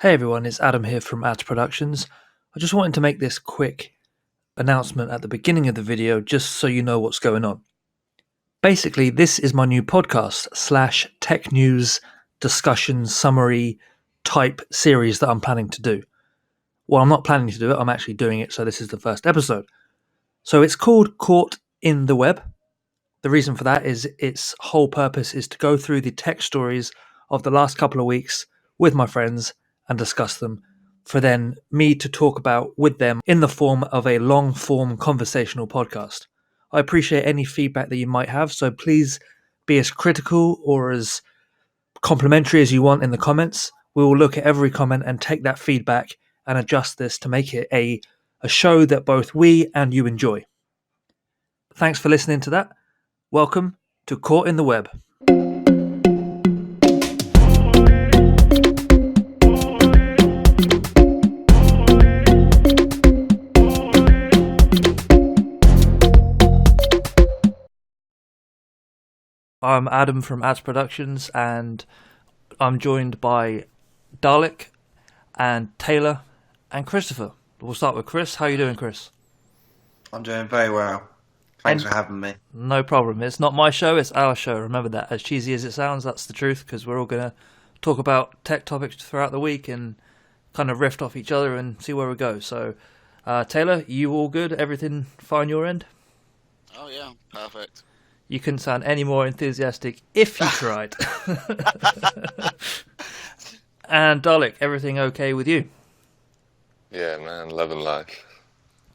Hey everyone, it's Adam here from Ads Productions. I just wanted to make this quick announcement at the beginning of the video just so you know what's going on. Basically, this is my new podcast / tech news discussion summary type series that I'm planning to do. Well, I'm not planning to do it, I'm actually doing it, so this is the first episode. So it's called Caught in the Web. The reason for that is its whole purpose is to go through the tech stories of the last couple of weeks with my friends and discuss them, for then me to talk about with them in the form of a long form conversational podcast. I appreciate any feedback that you might have, so please be as critical or as complimentary as you want in the comments. We will look at every comment and take that feedback and adjust this to make it a show that both we and you enjoy. Thanks for listening to that. Welcome to Caught in the Web. I'm Adam from Ads Productions, and I'm joined by Dalek and Taylor and Christopher. We'll start with Chris. How are you doing, Chris? I'm doing very well. Thanks for having me. No problem. It's not my show, it's our show. Remember that. As cheesy as it sounds, that's the truth, because we're all going to talk about tech topics throughout the week and kind of riff off each other and see where we go. So, Taylor, you all good? Everything fine your end? Oh, yeah. Perfect. You couldn't sound any more enthusiastic if you tried. And Dalek, everything okay with you? Yeah, man, loving life.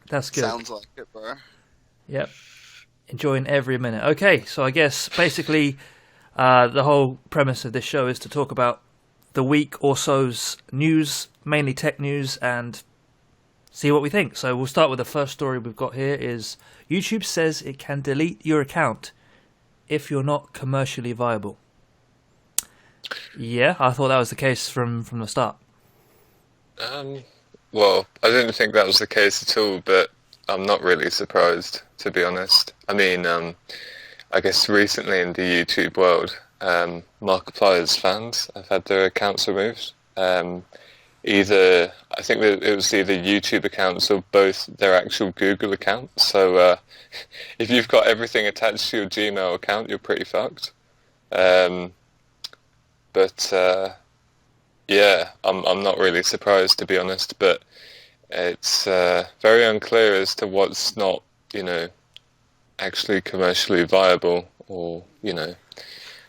That's good. Sounds like it, bro. Yep. Enjoying every minute. Okay, so I guess basically the whole premise of this show is to talk about the week or so's news, mainly tech news, and see what we think. So we'll start with the first story we've got here is YouTube says it can delete your account if you're not commercially viable. Yeah, I thought that was the case from the start. Well, I didn't think that was the case at all, but I'm not really surprised, to be honest. I mean, I guess recently in the YouTube world, Markiplier's fans have had their accounts removed. I think that it was either YouTube accounts or both their actual Google accounts. So if you've got everything attached to your Gmail account, you're pretty fucked. Yeah, I'm not really surprised, to be honest, but it's very unclear as to what's not, actually commercially viable, or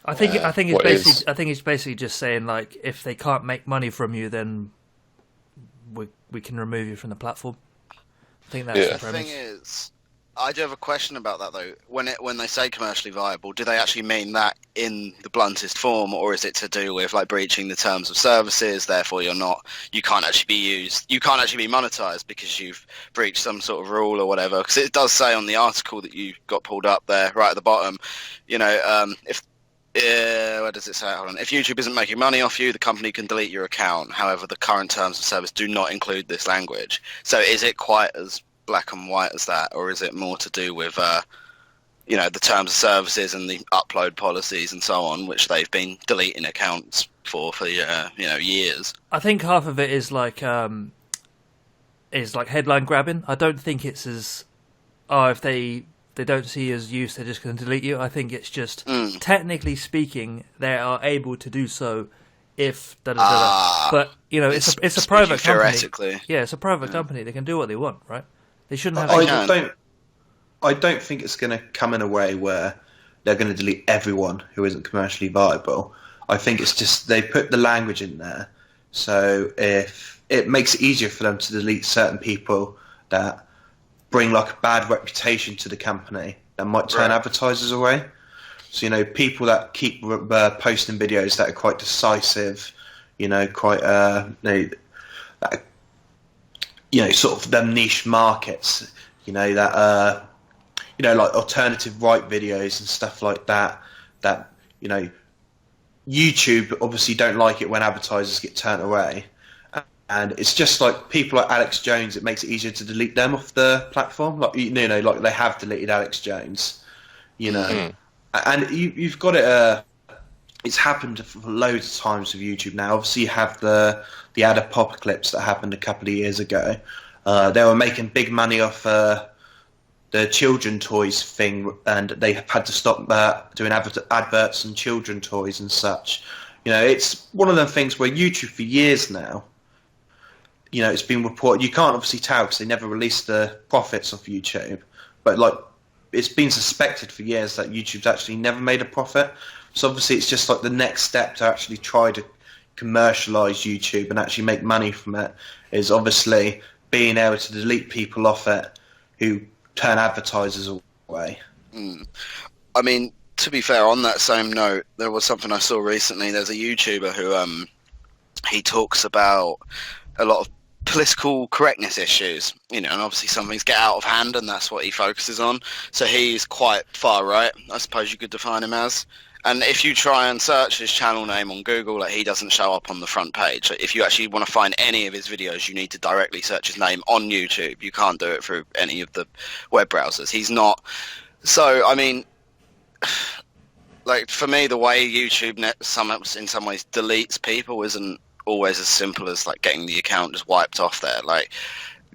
I think it's basically just saying, like, if they can't make money from you, then we can remove you from the platform. I think that's the premise. The thing is, I do have a question about that though. When they say commercially viable, do they actually mean that in the bluntest form, or is it to do with like breaching the terms of services? Therefore, you can't actually be monetized because you've breached some sort of rule or whatever. Because it does say on the article that you got pulled up there, right at the bottom, where does it say? Hold on. If YouTube isn't making money off you, the company can delete your account. However, the current terms of service do not include this language. So is it quite as black and white as that, or is it more to do with the terms of services and the upload policies and so on, which they've been deleting accounts for years? I think half of it is like headline grabbing. I don't think it's as if they don't see you as use, they're just going to delete you. I think it's just technically speaking, they are able to do so if but it's a private company. Yeah, it's a private company. They can do what they want, right? They shouldn't have. I don't think it's going to come in a way where they're going to delete everyone who isn't commercially viable. I think it's just they put the language in there, so if it makes it easier for them to delete certain people that bring like a bad reputation to the company, that might turn advertisers away. So people that keep posting videos that are quite decisive, sort of them niche markets, that like alternative right videos and stuff like that. That YouTube obviously don't like it when advertisers get turned away, and it's just like people like Alex Jones. It makes it easier to delete them off the platform. Like like they have deleted Alex Jones, and you've got it. it's happened for loads of times with YouTube now. Obviously, you have the ad apocalypse that happened a couple of years ago. They were making big money off the children toys thing, and they had to stop doing adverts on children toys and such. You know, it's one of them things where YouTube for years now, you know, it's been reported. You can't obviously tell because they never released the profits of YouTube, but like it's been suspected for years that YouTube's actually never made a profit. So obviously it's just like the next step to actually try to commercialize YouTube and actually make money from it is obviously being able to delete people off it who turn advertisers away. I mean, to be fair, on that same note, there was something I saw recently. There's a YouTuber who he talks about a lot of political correctness issues, you know, and obviously some things get out of hand, and that's what he focuses on. So he's quite far right, I suppose you could define him as. And if you try and search his channel name on Google, like, he doesn't show up on the front page. Like, if you actually want to find any of his videos, you need to directly search his name on YouTube. You can't do it through any of the web browsers. He's not. So, I mean, like, for me, the way YouTube in some ways deletes people isn't always as simple as like getting the account just wiped off there. Like,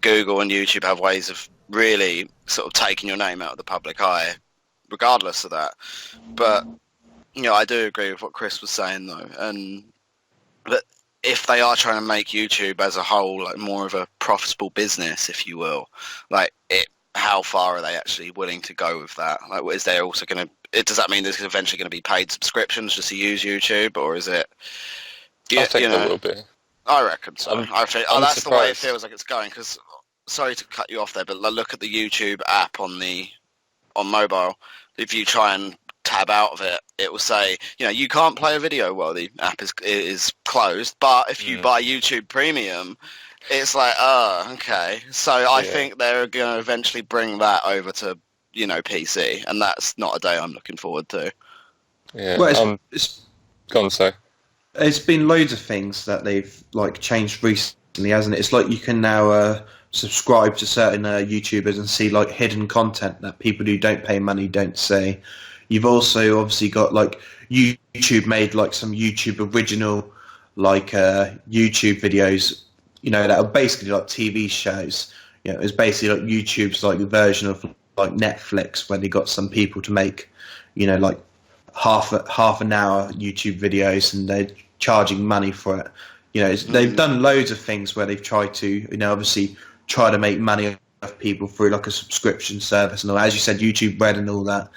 Google and YouTube have ways of really sort of taking your name out of the public eye, regardless of that. But you know, I do agree with what Chris was saying, though, and that if they are trying to make YouTube as a whole like more of a profitable business, if you will, like how far are they actually willing to go with that? Like, is there also going to? Does that mean there's eventually going to be paid subscriptions just to use YouTube, or is it? I think there will be. I reckon so. I'm that's surprised. the way it feels like it's going. Because sorry to cut you off there, but look at the YouTube app on mobile. If you try and tab out of it, it will say, you know, you can't play a video while the app is closed. But if you buy YouTube Premium, it's like, oh, okay. So I think they're going to eventually bring that over to, you know, PC, and that's not a day I'm looking forward to. Yeah. Well, it's Go on, sorry. There's been loads of things that they've like changed recently, hasn't it? It's like you can now subscribe to certain YouTubers and see like hidden content that people who don't pay money don't see. You've also obviously got like YouTube made like some YouTube original like YouTube videos, you know, that are basically like TV shows. You know, it's basically like YouTube's like the version of like Netflix, where they got some people to make, you know, like half an hour YouTube videos, and they're charging money for it. You know, they've done loads of things where they've tried to, you know, obviously try to make money off people through like a subscription service and all. As you said, YouTube Red and all that.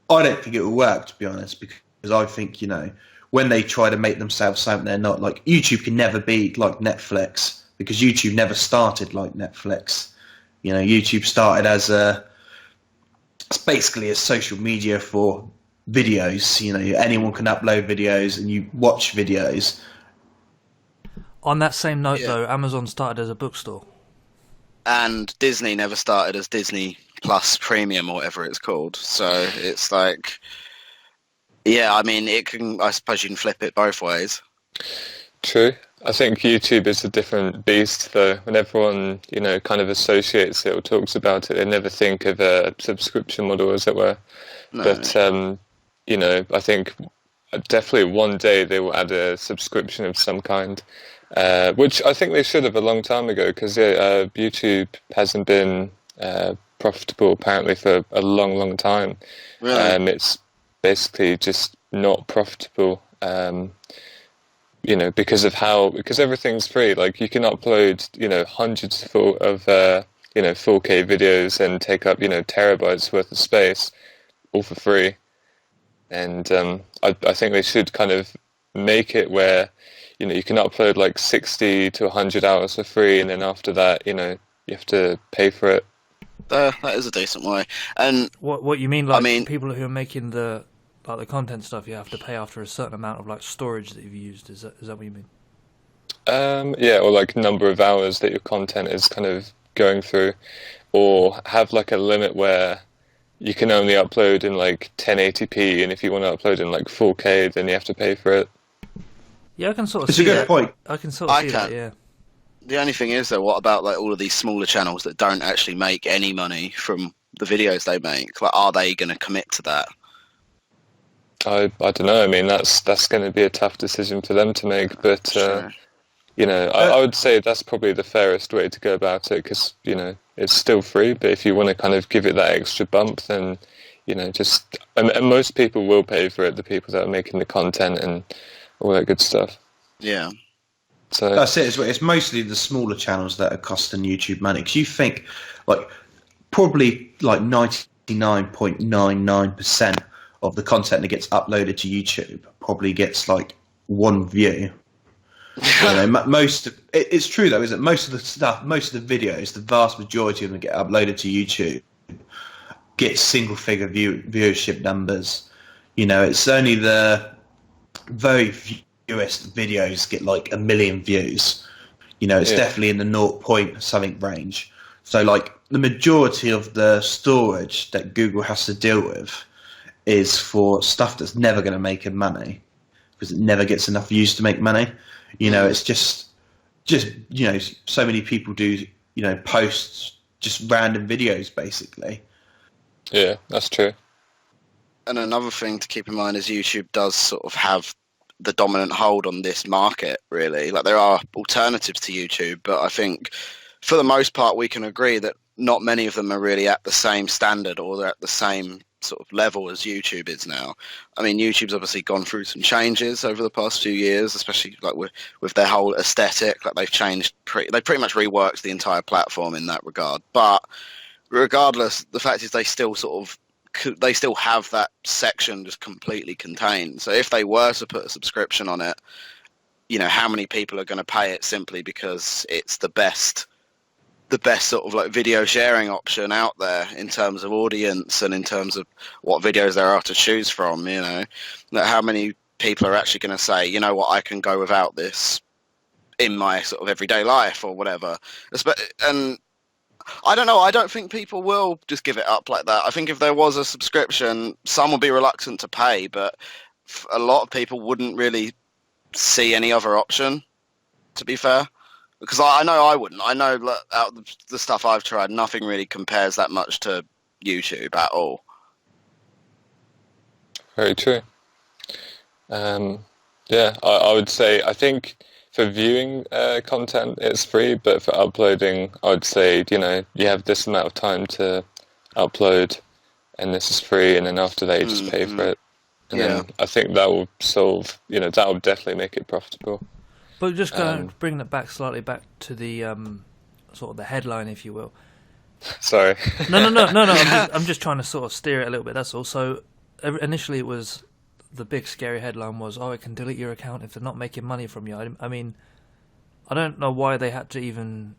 I don't think it will work, to be honest, because I think, you know, when they try to make themselves something they're not, like YouTube can never be like Netflix, because YouTube never started like Netflix. You know, YouTube started as it's basically a social media for videos. You know, anyone can upload videos and you watch videos. On that same note, though, Amazon started as a bookstore. And Disney never started as Disney Plus Premium or whatever it's called. So it's like, yeah, I mean, I suppose you can flip it both ways. True. I think YouTube is a different beast, though. When everyone, you know, kind of associates it or talks about it, they never think of a subscription model, as it were. No. But, you know, I think definitely one day they will add a subscription of some kind, which I think they should have a long time ago, because YouTube hasn't been profitable, apparently, for a long, long time. Really? It's basically just not profitable. You know, because everything's free. Like, you can upload, you know, hundreds of you know, 4K videos and take up, you know, terabytes worth of space, all for free. And I think they should kind of make it where, you know, you can upload like 60 to 100 hours for free, and then after that, you know, you have to pay for it. That is a decent way. And what you mean? Like, I mean, people who are making the content stuff, you have to pay after a certain amount of like storage that you've used. Is that what you mean? Yeah, or like number of hours that your content is kind of going through, or have like a limit where you can only upload in like 1080p, and if you want to upload in like 4K, then you have to pay for it. Yeah, I can sort of it's see a good that. point. I can sort of see that, yeah. The only thing is, though, what about like all of these smaller channels that don't actually make any money from the videos they make? Like, are they going to commit to that? I don't know. I mean, that's going to be a tough decision for them to make, but Sure. I would say that's probably the fairest way to go about it, because it's still free. But if you want to kind of give it that extra bump, then just and most people will pay for it. The people that are making the content and all that good stuff. Yeah. So That's it. It's mostly the smaller channels that are costing YouTube money. Because you think, probably 99.99% of the content that gets uploaded to YouTube probably gets one view. It's true though, isn't it? Most of the videos, the vast majority of them get uploaded to YouTube, get single figure viewership numbers. It's only the very fewest videos get 1 million views. It's definitely in the 0 point something range. So the majority of the storage that Google has to deal with is for stuff that's never going to make them money, because it never gets enough views to make money. It's just so many people do posts just random videos basically. yeah, that's true. And another thing to keep in mind is YouTube does sort of have the dominant hold on this market, really. There are alternatives to YouTube, but I think for the most part we can agree that not many of them are really at the same standard, or they're at the same sort of level as YouTube is now. I mean, YouTube's obviously gone through some changes over the past few years, especially with their whole aesthetic. They've changed, they pretty much reworked the entire platform in that regard. But regardless, the fact is they still have that section just completely contained. So if they were to put a subscription on it, how many people are going to pay it simply because it's the best sort of video sharing option out there in terms of audience and in terms of what videos there are to choose from? How many people are actually going to say, you know what, I can go without this in my sort of everyday life or whatever? And I don't know. I don't think people will just give it up like that. I think if there was a subscription, some would be reluctant to pay, but a lot of people wouldn't really see any other option, to be fair. Because I know I wouldn't. I know out of the stuff I've tried, nothing really compares that much to YouTube at all. Very true. Yeah, I would say, I think for viewing content it's free, but for uploading, I would say, you have this amount of time to upload and this is free, and then after that you just pay for it. And then I think that will solve, that will definitely make it profitable. But just bringing it back slightly back to the sort of the headline, if you will. Sorry. No. I'm just trying to sort of steer it a little bit. That's all. So initially, it was the big scary headline was, "Oh, it can delete your account if they're not making money from you." I mean, I don't know why they had to even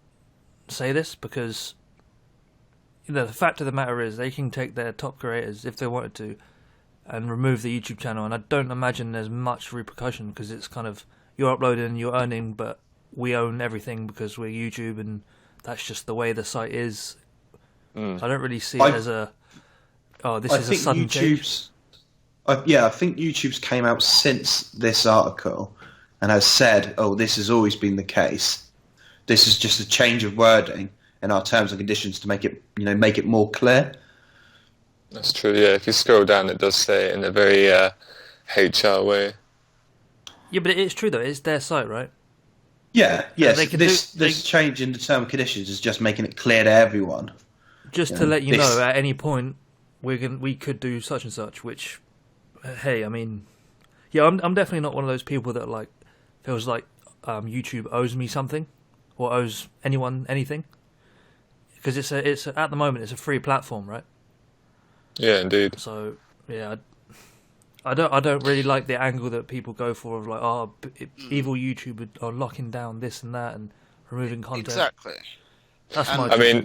say this, because the fact of the matter is they can take their top creators if they wanted to and remove the YouTube channel, and I don't imagine there's much repercussion, because it's kind of, you're uploading, you're earning, but we own everything because we're YouTube, and that's just the way the site is. So I don't really see it as a, this is a sudden change. I think YouTube's came out since this article and has said, this has always been the case. This is just a change of wording in our terms and conditions to make it more clear. That's true, yeah. If you scroll down, it does say it in a very HR way. Yeah, but it is true, though. It's their site, right? Yeah, yes. This change in the term and conditions is just making it clear to everyone. Just to let you know, at any point, we could do such and such, which, hey, I mean, I'm definitely not one of those people that, feels like YouTube owes me something, or owes anyone anything. Because it's at the moment, it's a free platform, right? Yeah, indeed. So, yeah, I don't really like the angle that people go for of evil YouTube are locking down this and that and removing content. Exactly. That's my. I mean,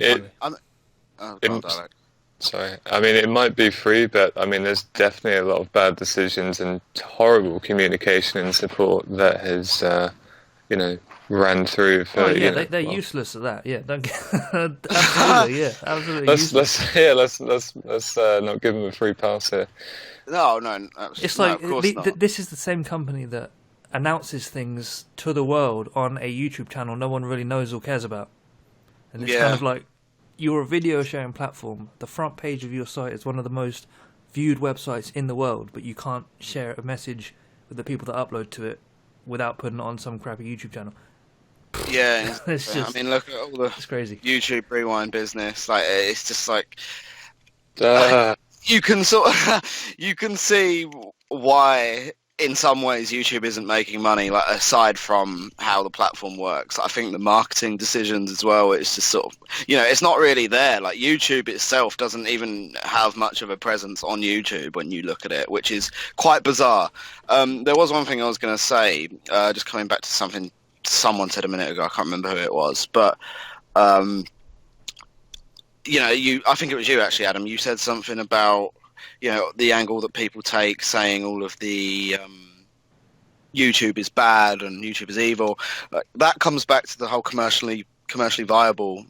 Dalek. Sorry. I mean, it might be free, but I mean, there's definitely a lot of bad decisions and horrible communication and support that has, ran through for. They're useless at that. Yeah, don't get absolutely. Yeah, absolutely. Let's not give them a free pass here. No, it's like this is the same company that announces things to the world on a YouTube channel no one really knows or cares about, and it's kind of like, you're a video sharing platform. The front page of your site is one of the most viewed websites in the world, but you can't share a message with the people that upload to it without putting it on some crappy YouTube channel. Yeah, It's just, I mean, look at all the it's crazy. YouTube rewind business. Like, it's just like Uh, you can you can see why in some ways YouTube isn't making money, like aside from how the platform works. I think the marketing decisions as well, it's just sort of, it's not really there. Like YouTube itself doesn't even have much of a presence on YouTube when you look at it, which is quite bizarre. There was one thing I was going to say, just coming back to something someone said a minute ago, I can't remember who it was, but I think it was you actually, Adam, you said something about the angle that people take, saying all of the YouTube is bad and YouTube is evil. That comes back to the whole commercially viable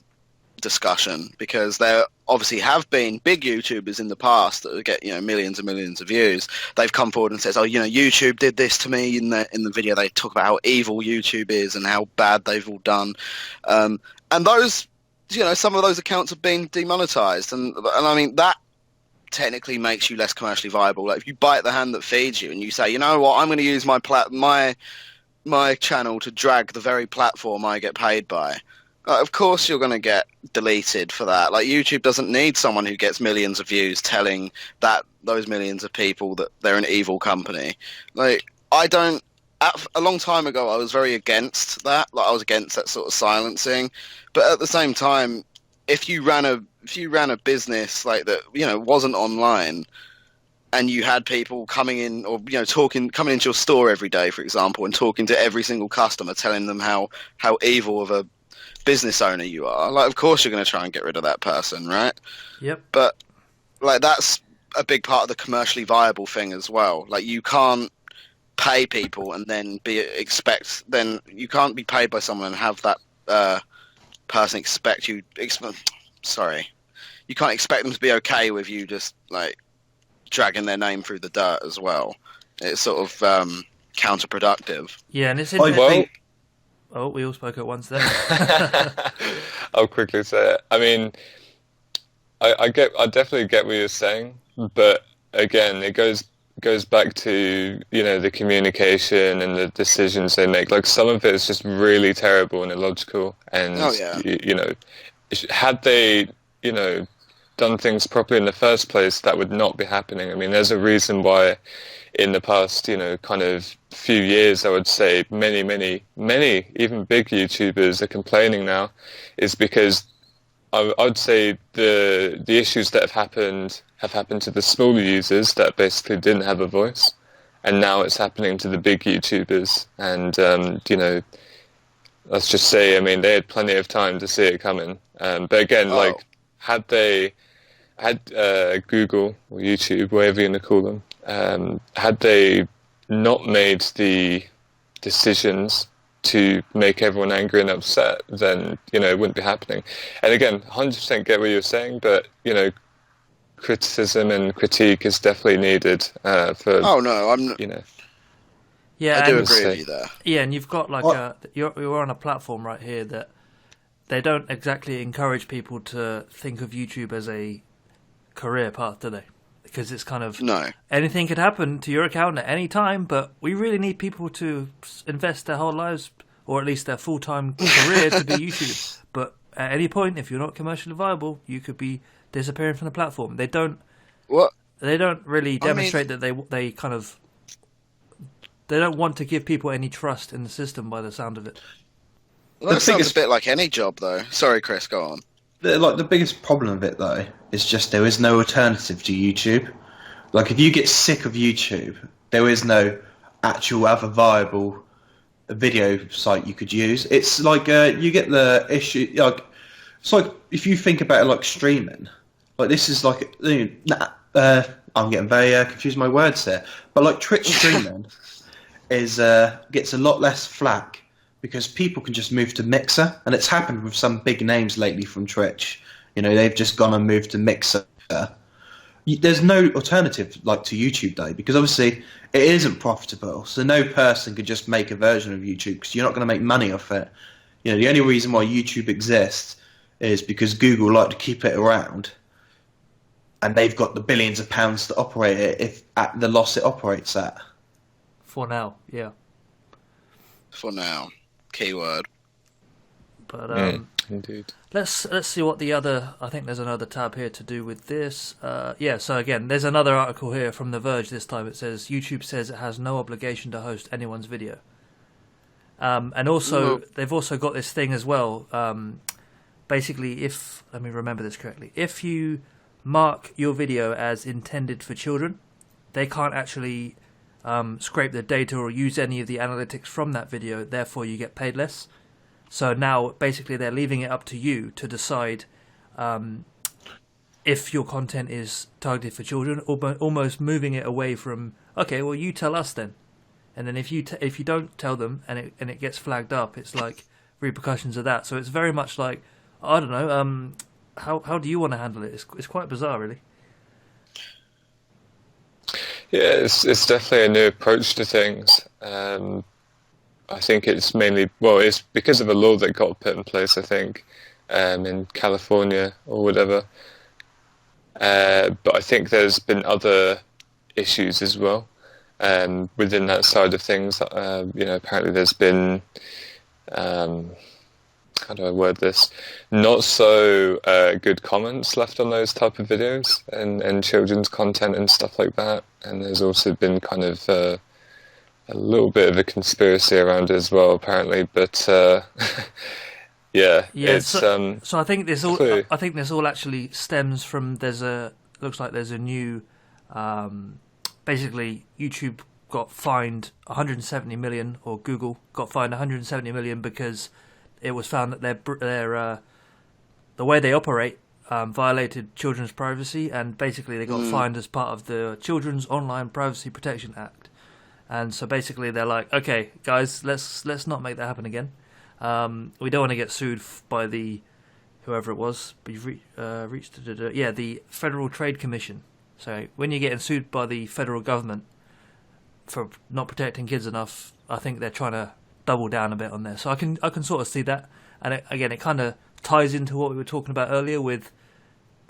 discussion, because there obviously have been big YouTubers in the past that get millions and millions of views. They've come forward and says, YouTube did this to me. In the video they talk about how evil YouTube is and how bad they've all done, and those some of those accounts have been demonetized, and I mean that technically makes you less commercially viable. Like if you bite the hand that feeds you and you say, you know what, I'm going to use my channel to drag the very platform I get paid by, of course you're going to get deleted for that. Like YouTube doesn't need someone who gets millions of views telling those millions of people that they're an evil company. Like a long time ago I was very against that. Like I was against that sort of silencing, but at the same time, if you ran a business like that, wasn't online, and you had people coming in or coming into your store every day, for example, and talking to every single customer, telling them how evil of a business owner you are, like of course you're going to try and get rid of that person, right? Yep. But like that's a big part of the commercially viable thing as well. Like you can't pay people and then you can't be paid by someone and have that person you can't expect them to be okay with you just like dragging their name through the dirt as well. It's sort of counterproductive. Yeah, and it's Oh, we all spoke at once there. I'll quickly say it. I mean, I definitely get what you're saying, but again, it goes back to the communication and the decisions they make. Like some of it is just really terrible and illogical, and had they done things properly in the first place, that would not be happening. I mean, there's a reason why in the past kind of few years, I would say many even big YouTubers are complaining now, is because I would say the issues that have happened to the smaller users that basically didn't have a voice, and now it's happening to the big YouTubers. And let's just say, I mean, they had plenty of time to see it coming. But again, like had Google or YouTube, whatever you want to call them, had they not made the decisions to make everyone angry and upset, then it wouldn't be happening. And again, 100% get what you're saying, but criticism and critique is definitely needed for. Oh no, I'm. Yeah, I do agree with you there. Yeah, and you've got like you're on a platform right here that they don't exactly encourage people to think of YouTube as a career path, do they? Because it's kind of anything could happen to your account at any time, but we really need people to invest their whole lives, or at least their full-time career, to do YouTube. But at any point, if you're not commercially viable, you could be disappearing from the platform. They don't really demonstrate that they don't want to give people any trust in the system by the sound of it. Well, that sounds a bit like any job, though. Sorry, Chris, go on. The biggest problem of it, though, is just there is no alternative to YouTube. Like, if you get sick of YouTube, there is no actual other viable video site you could use. It's like you get the issue. Like, it's like if you think about it, like streaming. Like this is like I'm getting very confused with my words here. But like Twitch streaming is gets a lot less flack, because people can just move to Mixer, and it's happened with some big names lately from Twitch. They've just gone and moved to Mixer. There's no alternative like to YouTube, though, because obviously it isn't profitable. So no person could just make a version of YouTube, because you're not going to make money off it. The only reason why YouTube exists is because Google like to keep it around. and they've got the billions of pounds to operate it if at the loss it operates at. For now, yeah. For now, keyword. But indeed. let's see what the other. I think there's another tab here to do with this. Yeah. So again, there's another article here from The Verge. This time it says YouTube says it has no obligation to host anyone's video. And also they've also got this thing as well. Basically, let me remember this correctly, if you mark your video as intended for children, they can't actually scrape the data or use any of the analytics from that video. Therefore, you get paid less. So now, basically, they're leaving it up to you to decide if your content is targeted for children, or almost moving it away from, okay, well, you tell us then. And then if you don't tell them and it gets flagged up, it's like repercussions of that. So it's very much like, I don't know, how do you want to handle it? It's quite bizarre, really. Yeah, it's definitely a new approach to things. I think it's mainly, it's because of a law that got put in place, I think, in California or whatever. But I think there's been other issues as well within that side of things. Apparently there's been, how do I word this, not so good comments left on those type of videos and children's content and stuff like that. And there's also been kind of a little bit of a conspiracy around it as well, apparently. But it's so I think this all actually stems from looks like there's a new basically YouTube got fined 170 million, or Google got fined 170 million because it was found that their the way they operate violated children's privacy, and basically they got fined as part of the Children's Online Privacy Protection Act. And so basically they're like, okay, guys, let's not make that happen again. We don't want to get sued by whoever it was. But you've reached the Federal Trade Commission. So when you're getting sued by the federal government for not protecting kids enough, I think they're trying to double down a bit on there. So I can sort of see that. And it kind of ties into what we were talking about earlier with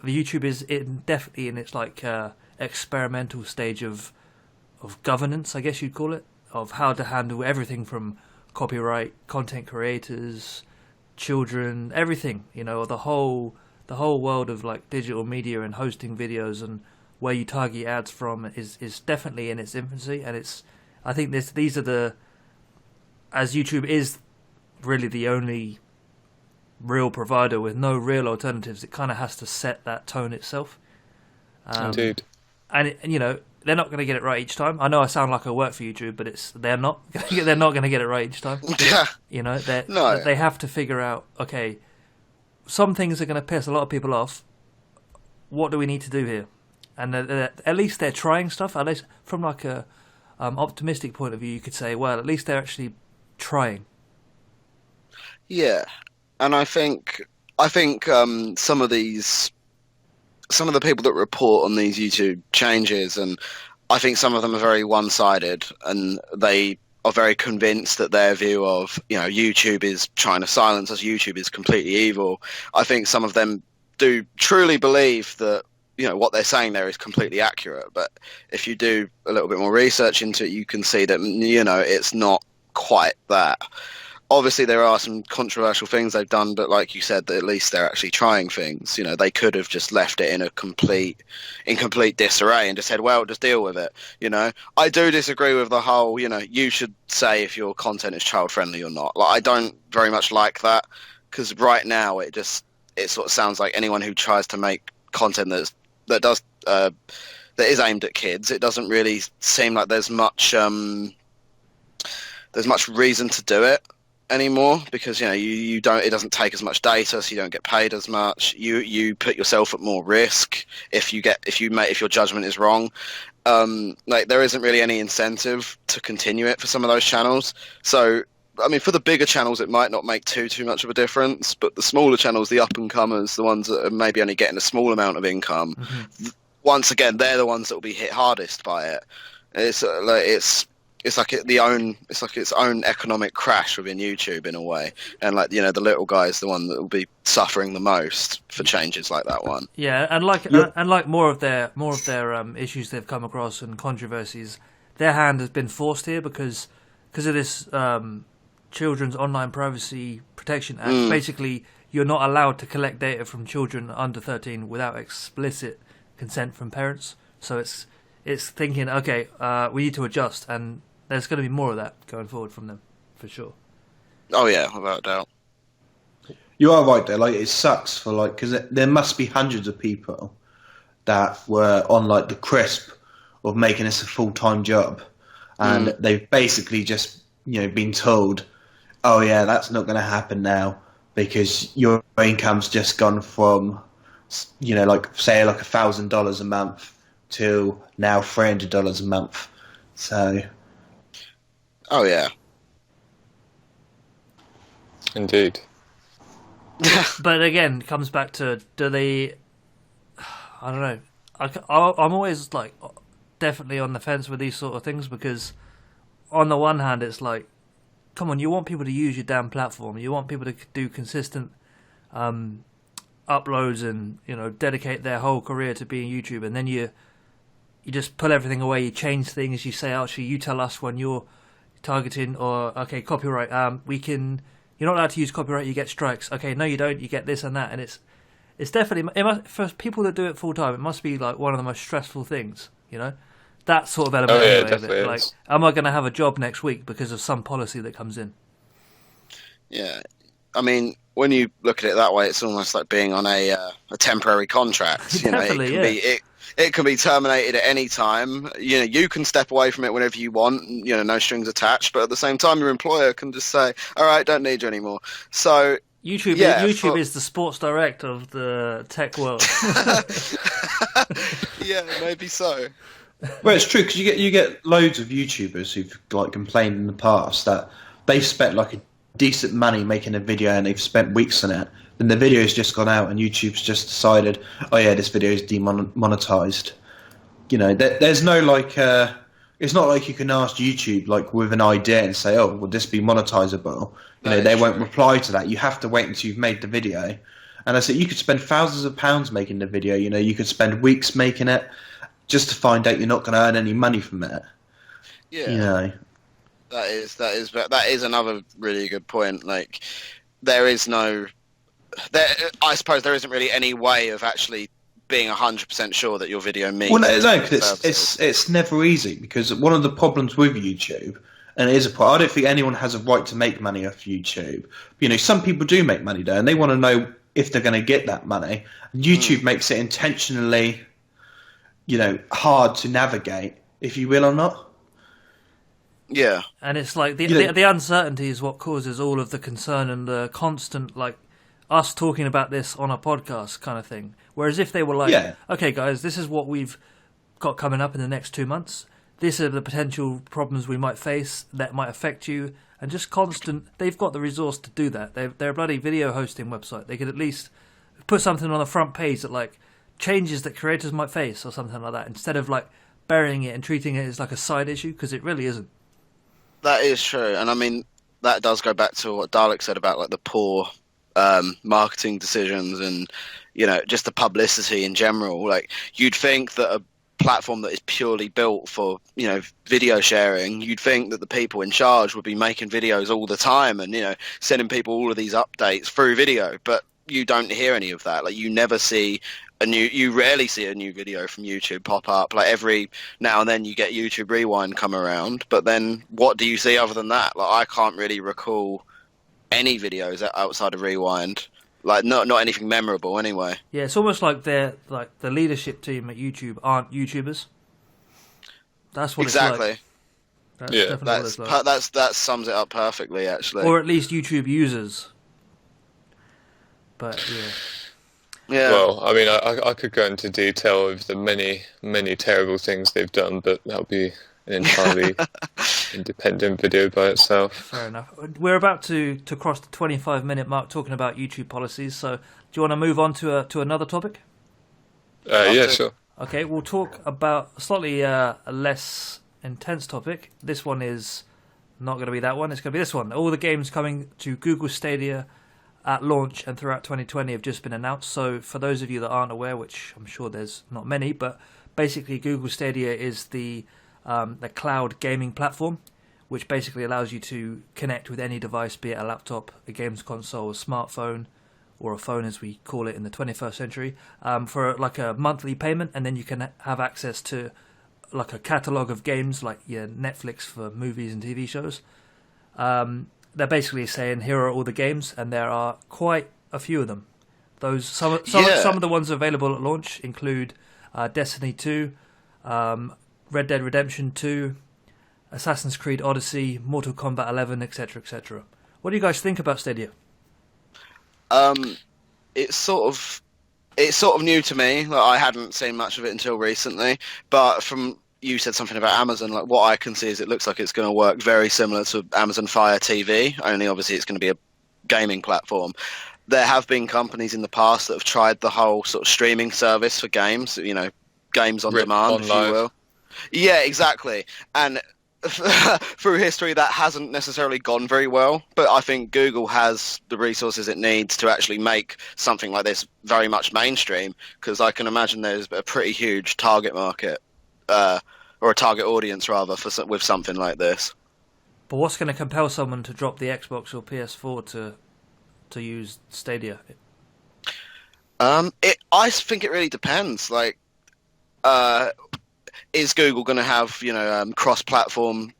the YouTube is definitely in its like experimental stage of governance, I guess you'd call it, of how to handle everything from copyright, content creators, children, everything, the whole world of like digital media and hosting videos and where you target ads from is definitely in its infancy. And I think these are as YouTube is really the only real provider with no real alternatives, it kind of has to set that tone itself. Indeed. And they're not going to get it right each time. I know I sound like I work for YouTube, but they're not going to get it right each time. Yeah. They have to figure out, okay, some things are going to piss a lot of people off. What do we need to do here? And at least they're trying stuff. At least from like a optimistic point of view, you could say, well, at least they're actually trying. Yeah, and I think some of the people that report on these YouTube changes, and I think some of them are very one-sided, and they are very convinced that their view of YouTube is trying to silence us, YouTube is completely evil. I think some of them do truly believe that what they're saying there is completely accurate, but if you do a little bit more research into it, you can see that it's not quite that. Obviously, there are some controversial things they've done, but like you said, at least they're actually trying things. They could have just left it in complete disarray and just said, well, just deal with it. I do disagree with the whole, you should say if your content is child friendly or not. Like, I don't very much like that, because right now it sort of sounds like anyone who tries to make content that is aimed at kids, it doesn't really seem like there's much reason to do it anymore, because you don't, it doesn't take as much data, so you don't get paid as much. You put yourself at more risk if your judgment is wrong. There isn't really any incentive to continue it for some of those channels. So I mean, for the bigger channels, it might not make too much of a difference, but the smaller channels, the up-and-comers, the ones that are maybe only getting a small amount of it's once again, they're the ones that will be hit hardest by it. It's it's like its own economic crash within YouTube in a way, and like the little guy is the one that will be suffering the most for changes like that one. Yeah, and like more of their issues they've come across and controversies, their hand has been forced here because of this Children's Online Privacy Protection Act. Basically, you're not allowed to collect data from children under 13 without explicit consent from parents. So it's thinking, okay, we need to adjust, and there's going to be more of that going forward from them, for sure. Oh yeah, without a doubt. You are right there. Like, it sucks for because there must be hundreds of people that were on the crisp of making this a full-time job, and they've basically just been told, oh yeah, that's not going to happen now because your income's just gone from say $1,000 a month to now $300 a month. So. Oh yeah. Indeed. But again, it comes back to, do they... I don't know. I'm always definitely on the fence with these sort of things, because on the one hand it's like, come on, you want people to use your damn platform, you want people to do consistent uploads and dedicate their whole career to being YouTube, and then you just pull everything away, you change things, you say, actually you tell us when you're targeting, or okay, copyright, you're not allowed to use copyright, you get strikes. Okay, no you don't, you get this and that. And it's definitely, for people that do it full time, it must be one of the most stressful things, that sort of element. Oh yeah, anyway, definitely is. Am I going to have a job next week because of some policy that comes in? Yeah, I mean, when you look at it that way, it's almost like being on a temporary contract. It can be terminated at any time. You can step away from it whenever you want. No strings attached. But at the same time, your employer can just say, "All right, don't need you anymore." So YouTube is the Sports Direct of the tech world. Yeah, maybe so. Well, it's true, because you get loads of YouTubers who've complained in the past that they've spent a decent money making a video and they've spent weeks on it. Then the video's just gone out and YouTube's just decided, oh yeah, this video is demonetized. There's no it's not like you can ask YouTube with an idea and say, oh, will this be monetizable? They won't reply to that. You have to wait until you've made the video. And I said, you could spend thousands of pounds making the video. You could spend weeks making it just to find out you're not going to earn any money from it. Yeah. That is another really good point. I suppose there isn't really any way of actually being 100% sure that your video meets. Well, no, because it's never easy, because one of the problems with YouTube, and it is a problem, I don't think anyone has a right to make money off YouTube. Some people do make money there, and they want to know if they're going to get that money. And YouTube makes it intentionally, hard to navigate, if you will or not. Yeah. And it's the uncertainty is what causes all of the concern and the constant, us talking about this on a podcast kind of thing. Whereas if they were okay guys, this is what we've got coming up in the next 2 months, these are the potential problems we might face that might affect you, and just they've got the resource to do that. They're a bloody video hosting website. They could at least put something on the front page that changes that creators might face or something like that, instead of burying it and treating it as a side issue, because it really isn't. That is true. And I mean, that does go back to what Dalek said about the poor marketing decisions and just the publicity in general. You'd think that a platform that is purely built for video sharing, you'd think that the people in charge would be making videos all the time and sending people all of these updates through video, but you don't hear any of that. You rarely see a new video from YouTube pop up. Every now and then you get YouTube Rewind come around, but then what do you see other than that? I can't really recall any videos outside of Rewind. Not anything memorable anyway. Yeah, it's almost like they're the leadership team at YouTube aren't YouTubers. That's what exactly. It's like. That's definitely what it's like. That sums it up perfectly, actually. Or at least YouTube users. But yeah. Yeah. Well, I mean, I could go into detail of the many, many terrible things they've done, but that'll be an entirely independent video by itself. Fair enough. We're about to cross the 25-minute mark talking about YouTube policies, so do you want to move on to another topic? Yeah, sure. Okay, we'll talk about a slightly less intense topic. This one is not going to be that one. It's going to be this one. All the games coming to Google Stadia at launch and throughout 2020 have just been announced. So for those of you that aren't aware, which I'm sure there's not many, but basically Google Stadia is the cloud gaming platform, which basically allows you to connect with any device, be it a laptop, a games console, a smartphone, or a phone as we call it in the 21st century, for like a monthly payment, and then you can have access to like a catalogue of games like your Netflix for movies and TV shows. They're basically saying here are all the games, and there are quite a few of them. Some of the ones available at launch include Destiny 2, Red Dead Redemption 2, Assassin's Creed Odyssey, Mortal Kombat 11, etc., etc. What do you guys think about Stadia? It's sort of new to me. Like, I hadn't seen much of it until recently, but from you said something about Amazon. Like, what I can see is it looks like it's going to work very similar to Amazon Fire TV. Only obviously it's going to be a gaming platform. There have been companies in the past that have tried the whole sort of streaming service for games. You know, games on demand, if you will. Yeah, exactly. And through history, that hasn't necessarily gone very well, but I think Google has the resources it needs to actually make something like this very much mainstream, because I can imagine there's a pretty huge target market, or a target audience rather, with something like this. But what's going to compel someone to drop the Xbox or PS4 to use Stadia? I think it really depends. Like, is Google going to have cross-platform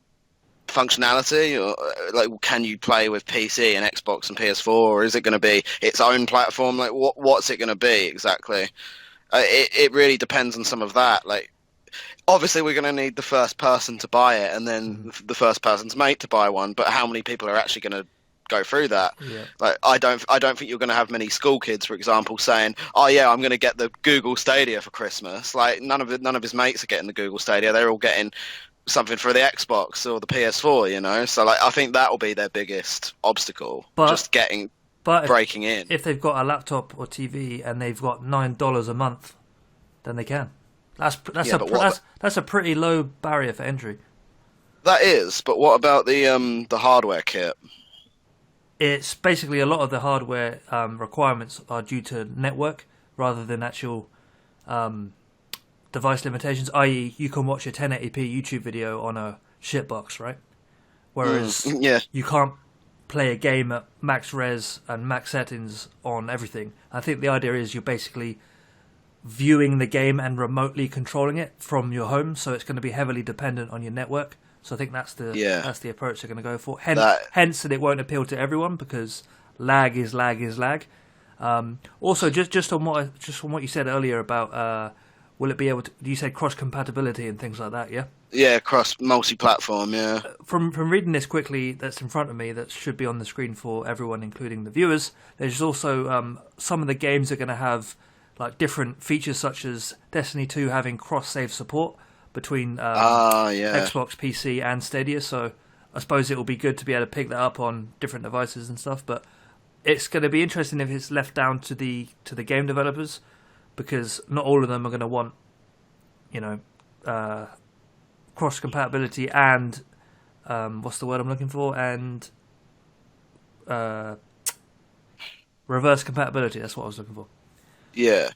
functionality, or like can you play with PC and Xbox and PS4, or is it going to be its own platform? Like, what's it going to be exactly? It really depends on some of that. Like, obviously we're going to need the first person to buy it, and then the first person's mate to buy one. But how many people are actually going to go through that? Yeah. Like, I don't think you're going to have many school kids, for example, saying, "Oh yeah, I'm going to get the Google Stadia for Christmas." Like, none of his mates are getting the Google Stadia. They're all getting something for the Xbox or the PS4, you know. So like, I think that will be their biggest obstacle, breaking in. If they've got a laptop or TV and they've got $9 a month, then they can. That's a pretty low barrier for entry. That is, but what about the hardware kit? It's basically a lot of the hardware requirements are due to network rather than actual device limitations, i.e. you can watch a 1080p YouTube video on a shitbox, right? Whereas you can't play a game at max res and max settings on everything. I think the idea is you're basically viewing the game and remotely controlling it from your home, so it's going to be heavily dependent on your network. So I think that's the approach they're going to go for. Hence, that it won't appeal to everyone, because lag is lag. Also, just on what you said earlier about will it be able to? You said cross compatibility and things like that, yeah? Yeah, cross multi-platform. Yeah. From reading this quickly, that's in front of me, that should be on the screen for everyone, including the viewers. There's also some of the games are going to have like different features, such as Destiny 2 having cross-save support between Xbox, PC, and Stadia. So I suppose it will be good to be able to pick that up on different devices and stuff. But it's going to be interesting if it's left down to the game developers, because not all of them are going to want, cross compatibility and what's the word I'm looking for? And reverse compatibility. That's what I was looking for. Yeah,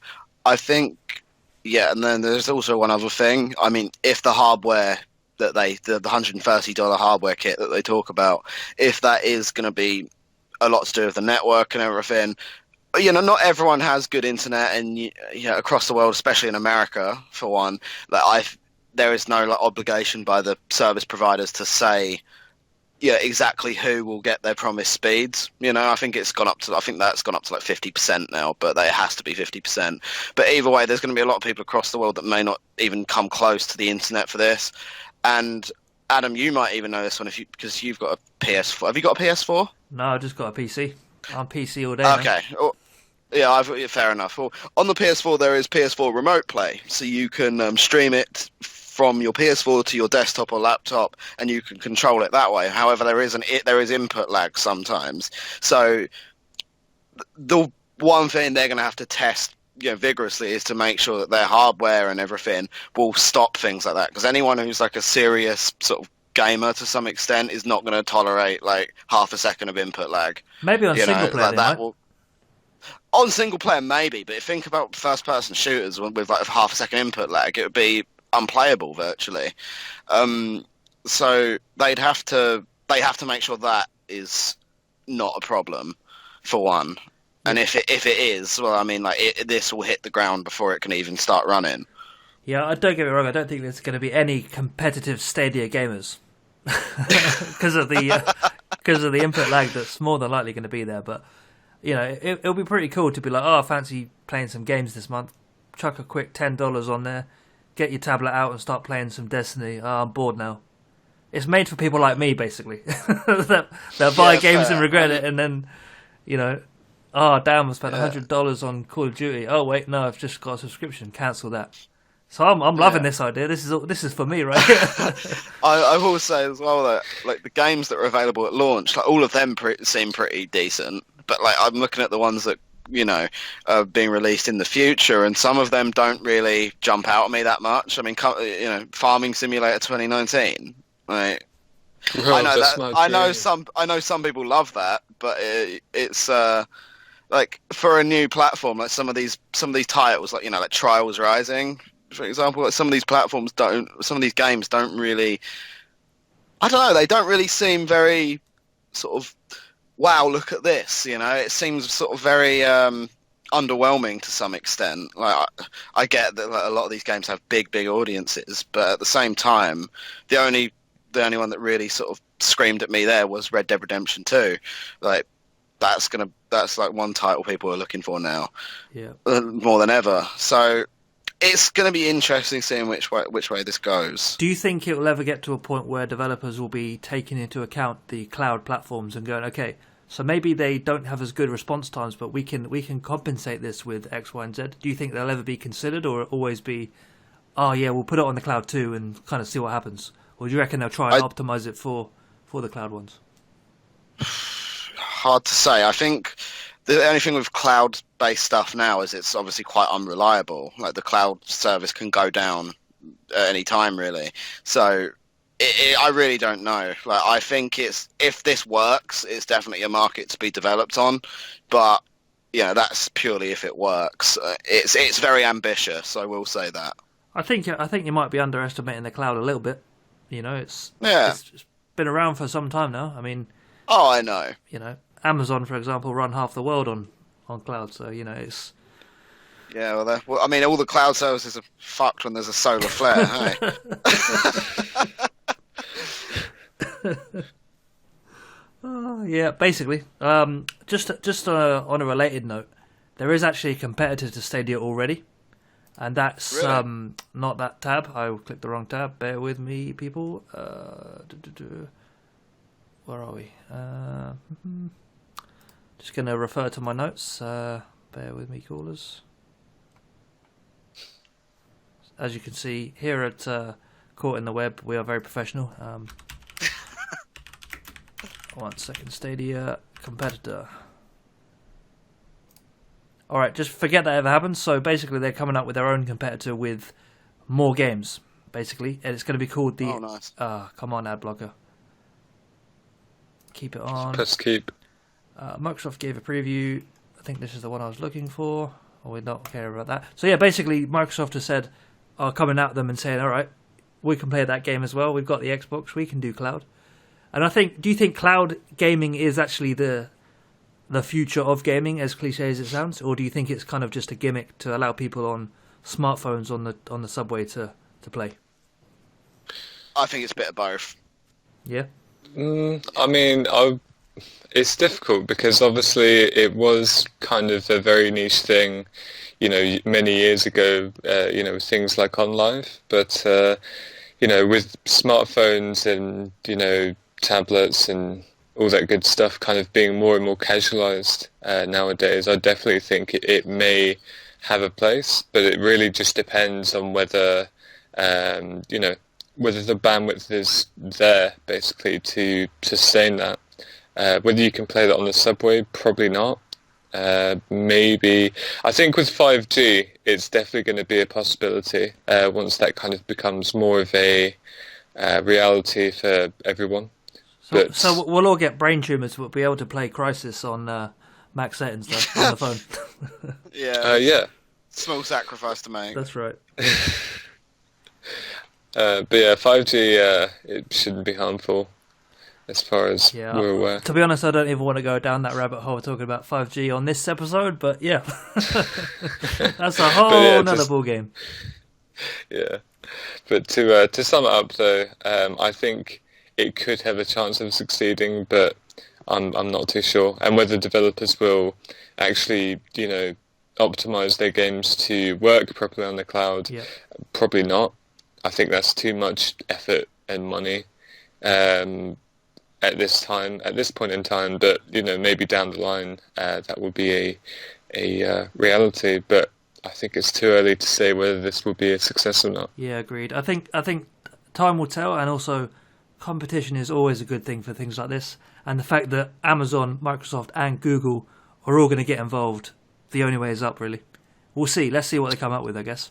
I think. Yeah, and then there's also one other thing. I mean, if the hardware that the $130 hardware kit that they talk about, if that is going to be a lot to do with the network and everything, not everyone has good internet, and across the world, especially in America, for one, there is no obligation by the service providers to say exactly who will get their promised speeds. I think that's gone up to like 50% now, but it has to be 50%. But either way, there's going to be a lot of people across the world that may not even come close to the internet for this. And Adam, you might even know this one because you've got a PS4. Have you got a PS4? No, I just got a PC. I'm PC all day. Okay. Well, yeah, fair enough. Well, on the PS4 there is PS4 Remote Play, so you can stream it from your PS4 to your desktop or laptop, and you can control it that way. However, there is input lag sometimes. So the one thing they're going to have to test vigorously is to make sure that their hardware and everything will stop things like that. Because anyone who's like a serious sort of gamer to some extent is not going to tolerate like half a second of input lag. Maybe on single player, like that will. On single player, maybe, but if you think about first-person shooters with like a half a second input lag, it would be unplayable virtually. So they have to make sure that is not a problem, for one. And if it is, well, I mean, like this will hit the ground before it can even start running. Yeah, don't get me wrong. I don't think there's going to be any competitive Stadia gamers because of the input lag that's more than likely going to be there. But it'll be pretty cool to be like, I fancy playing some games this month. Chuck a quick $10 on there, get your tablet out and start playing some Destiny. I'm bored now. It's made for people like me, basically. They'll buy games and regret it, and then, damn, I spent $100 on Call of Duty. Oh wait, no, I've just got a subscription. Cancel that. So I'm loving this idea. This is for me, right? I will say as well that like the games that are available at launch, like all of them seem pretty decent. But like I'm looking at the ones that are being released in the future, and some of them don't really jump out at me that much. I mean, Farming Simulator 2019. Like, I know some people love that, but it's like for a new platform, like some of these titles, like like Trials Rising, for example, like some of these games don't really, I don't know, they don't really seem very sort of, wow, look at this, it seems sort of very underwhelming to some extent. Like I get that like, a lot of these games have big audiences, but at the same time, the only one that really sort of screamed at me there was Red Dead Redemption 2. Like that's like one title people are looking for now, more than ever. So it's going to be interesting seeing which way this goes. Do you think it will ever get to a point where developers will be taking into account the cloud platforms and going, okay, so maybe they don't have as good response times, but we can compensate this with X, Y, and Z? Do you think they'll ever be considered, or always be, oh yeah, we'll put it on the cloud too and kind of see what happens? Or do you reckon they'll try and optimize it for the cloud ones? Hard to say. I think the only thing with cloud-based stuff now is it's obviously quite unreliable. Like the cloud service can go down at any time, really. So I really don't know. Like I think if this works, it's definitely a market to be developed on. But that's purely if it works. It's very ambitious. I will say that. I think you might be underestimating the cloud a little bit. It's been around for some time now. I mean, I know. Amazon, for example, run half the world on cloud, so it's. Yeah, well, I mean, all the cloud services are fucked when there's a solar flare. Hey. Yeah, basically. Just on a related note, there is actually a competitor to Stadia already. And that's really? Not that tab. I clicked the wrong tab. Bear with me, people. Where are we? Just going to refer to my notes. Bear with me, callers. As you can see, here at Caught in the Web, we are very professional. 1 second, Stadia competitor. Alright, just forget that ever happened. So basically they're coming up with their own competitor with more games, basically. And it's going to be called the... Oh, nice. Come on, ad blocker. Keep it on. Press keep. Microsoft gave a preview. I think this is the one I was looking for. Or we don't care about that. So yeah, basically Microsoft has said, coming at them and saying, alright, we can play that game as well. We've got the Xbox. We can do cloud. And do you think cloud gaming is actually the future of gaming, as cliche as it sounds, or do you think it's kind of just a gimmick to allow people on smartphones on the subway to play? I think it's a bit of both. Yeah. I mean, it's difficult because obviously it was kind of a very niche thing, many years ago. With things like OnLive, but with smartphones and tablets and all that good stuff kind of being more and more casualized nowadays, I definitely think it may have a place, but it really just depends on whether whether the bandwidth is there basically to sustain that. Whether you can play that on the subway, probably not. Maybe. I think with 5G, it's definitely going to be a possibility once that kind of becomes more of a reality for everyone. So we'll all get brain tumours. We'll be able to play Crisis on Max 8 and stuff on the phone. Yeah. Small sacrifice to make. That's right. But yeah, 5G, it shouldn't be harmful as far as we're aware. To be honest, I don't even want to go down that rabbit hole talking about 5G on this episode, but yeah. That's a whole nother ball game. Yeah. But to sum it up though, I think it could have a chance of succeeding, but I'm not too sure. And whether developers will actually, optimize their games to work properly on the cloud, probably not. I think that's too much effort and money at this point in time. But maybe down the line that will be a reality. But I think it's too early to say whether this will be a success or not. Yeah, agreed. I think time will tell, and also competition is always a good thing for things like this. And the fact that Amazon, Microsoft, and Google are all going to get involved, the only way is up, really. We'll see. Let's see what they come up with, I guess.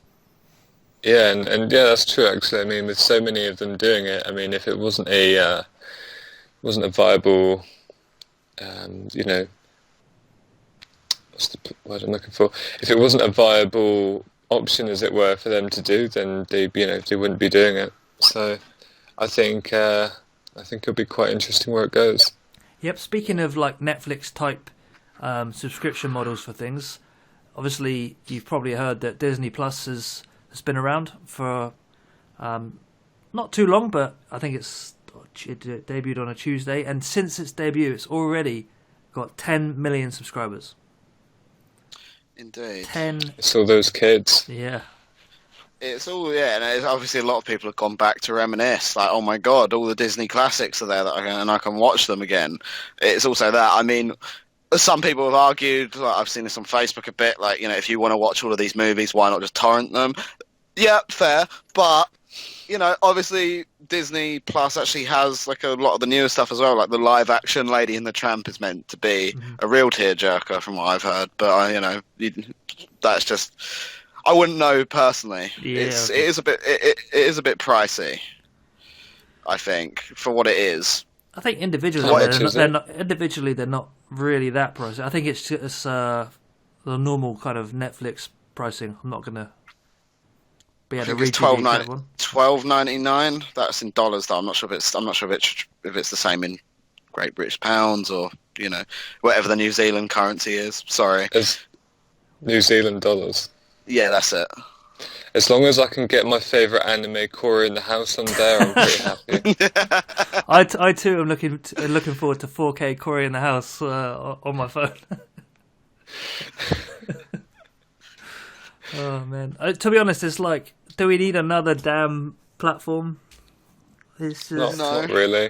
Yeah, and yeah, that's true. Actually, I mean, with so many of them doing it, I mean, if it wasn't a viable, what's the word I'm looking for? If it wasn't a viable option, as it were, for them to do, then they wouldn't be doing it. So, I think it'll be quite interesting where it goes. Yep. Speaking of like Netflix type subscription models for things, obviously you've probably heard that Disney Plus has been around for not too long, but I think it debuted on a Tuesday, and since its debut, it's already got 10 million subscribers. Indeed. 10. It's all those kids. Yeah. It's all, and it's obviously a lot of people have gone back to reminisce, like, oh my god, all the Disney classics are there and I can watch them again. It's also that, I mean, some people have argued, like I've seen this on Facebook a bit, like, if you want to watch all of these movies, why not just torrent them? Yeah, fair, but, obviously Disney Plus actually has, like, a lot of the newer stuff as well, like the live-action Lady and the Tramp is meant to be a real tearjerker from what I've heard, but, that's just... I wouldn't know personally. Yeah, it is a bit pricey, I think, for what it is. I think individually they're not really that pricey. I think it's just the normal kind of Netflix pricing. I'm not gonna be able to read $12.99. That's in dollars though. I'm not sure if it's the same in Great British pounds or whatever the New Zealand currency is. Sorry, it's New Zealand dollars. Yeah, that's it. As long as I can get my favourite anime, Corey in the House, on there, I'm pretty happy. I too am looking forward to 4K Corey in the House on my phone. Oh man! To be honest, it's like, do we need another damn platform? It's just... Not really.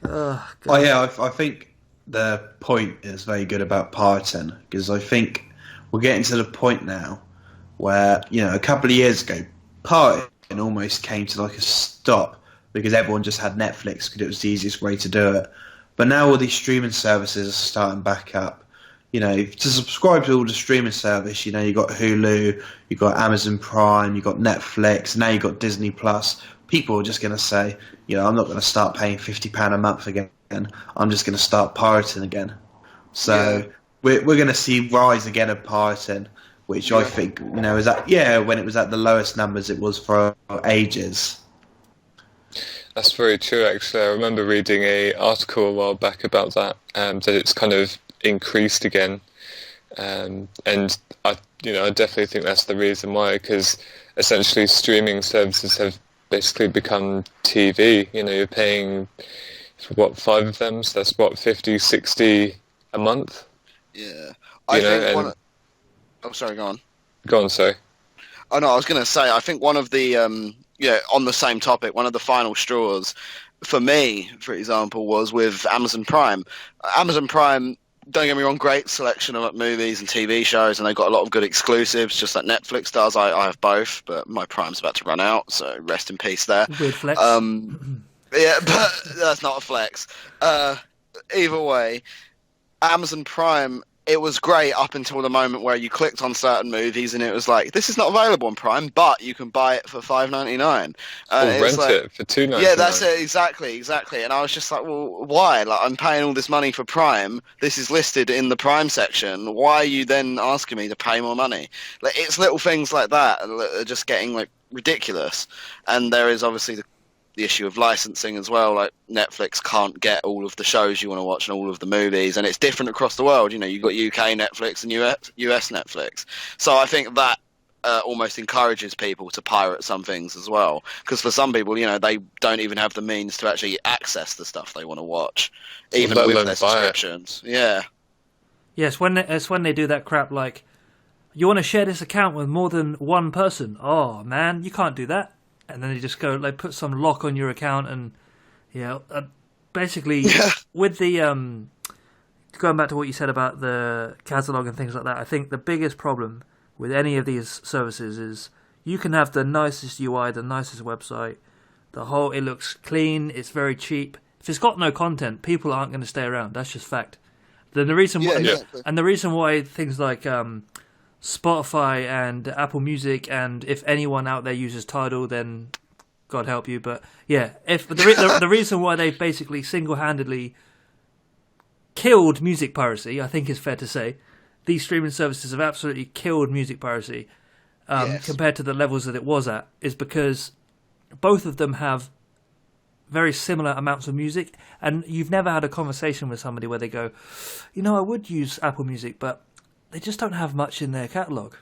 Oh yeah, I think the point is very good about pirating, because I think we're getting to the point now where, a couple of years ago, pirating almost came to like a stop because everyone just had Netflix because it was the easiest way to do it. But now all these streaming services are starting back up. To subscribe to all the streaming service, you got Hulu, you got Amazon Prime, you got Netflix, now you got Disney Plus. People are just going to say, I'm not going to start paying £50 a month again. I'm just going to start pirating again. So we're going to see rise again of pirating, which I think, is when it was at the lowest numbers it was for ages. That's very true, actually. I remember reading an article a while back about that, that it's kind of increased again. And I definitely think that's the reason why, because essentially streaming services have basically become TV. You're paying, for 5 of them, so that's 50, 60 a month? Yeah. Oh, sorry, go on. Go on, sorry. Oh, no, I was going to say, I think one of the, on the same topic, one of the final straws for me, for example, was with Amazon Prime. Amazon Prime, don't get me wrong, great selection of movies and TV shows, and they've got a lot of good exclusives, just like Netflix does. I have both, but my Prime's about to run out, so rest in peace there. Weird flex. Yeah, but that's not a flex. Either way, Amazon Prime, it was great up until the moment where you clicked on certain movies and it was like, this is not available on Prime, but you can buy it for $5.99. Or rent it for $2.99. Yeah, that's it, exactly. And I was just like, well, why? Like, I'm paying all this money for Prime. This is listed in the Prime section. Why are you then asking me to pay more money? Like, it's little things like that that are just getting like ridiculous. And there is obviously the issue of licensing as well. Like, Netflix can't get all of the shows you want to watch and all of the movies, and it's different across the world. You know, you've got UK Netflix and US Netflix. So I think that almost encourages people to pirate some things as well, because for some people, you know, they don't even have the means to actually access the stuff they want to watch, even with their subscriptions. Yeah. Yes, it's when they do that crap like, you want to share this account with more than one person. Oh man, you can't do that. And then they just go, they put some lock on your account, and basically with the going back to what you said about the catalog and things like that, I think the biggest problem with any of these services is you can have the nicest UI, the nicest website, it looks clean, it's very cheap. If it's got no content, people aren't going to stay around. That's just fact. Then the reason why things like Spotify and Apple Music, and if anyone out there uses Tidal, then God help you. But yeah, if the reason why they've basically single-handedly killed music piracy, I think is fair to say, these streaming services have absolutely killed music piracy compared to the levels that it was at, is because both of them have very similar amounts of music, and you've never had a conversation with somebody where they go, you know, I would use Apple Music, but they just don't have much in their catalogue.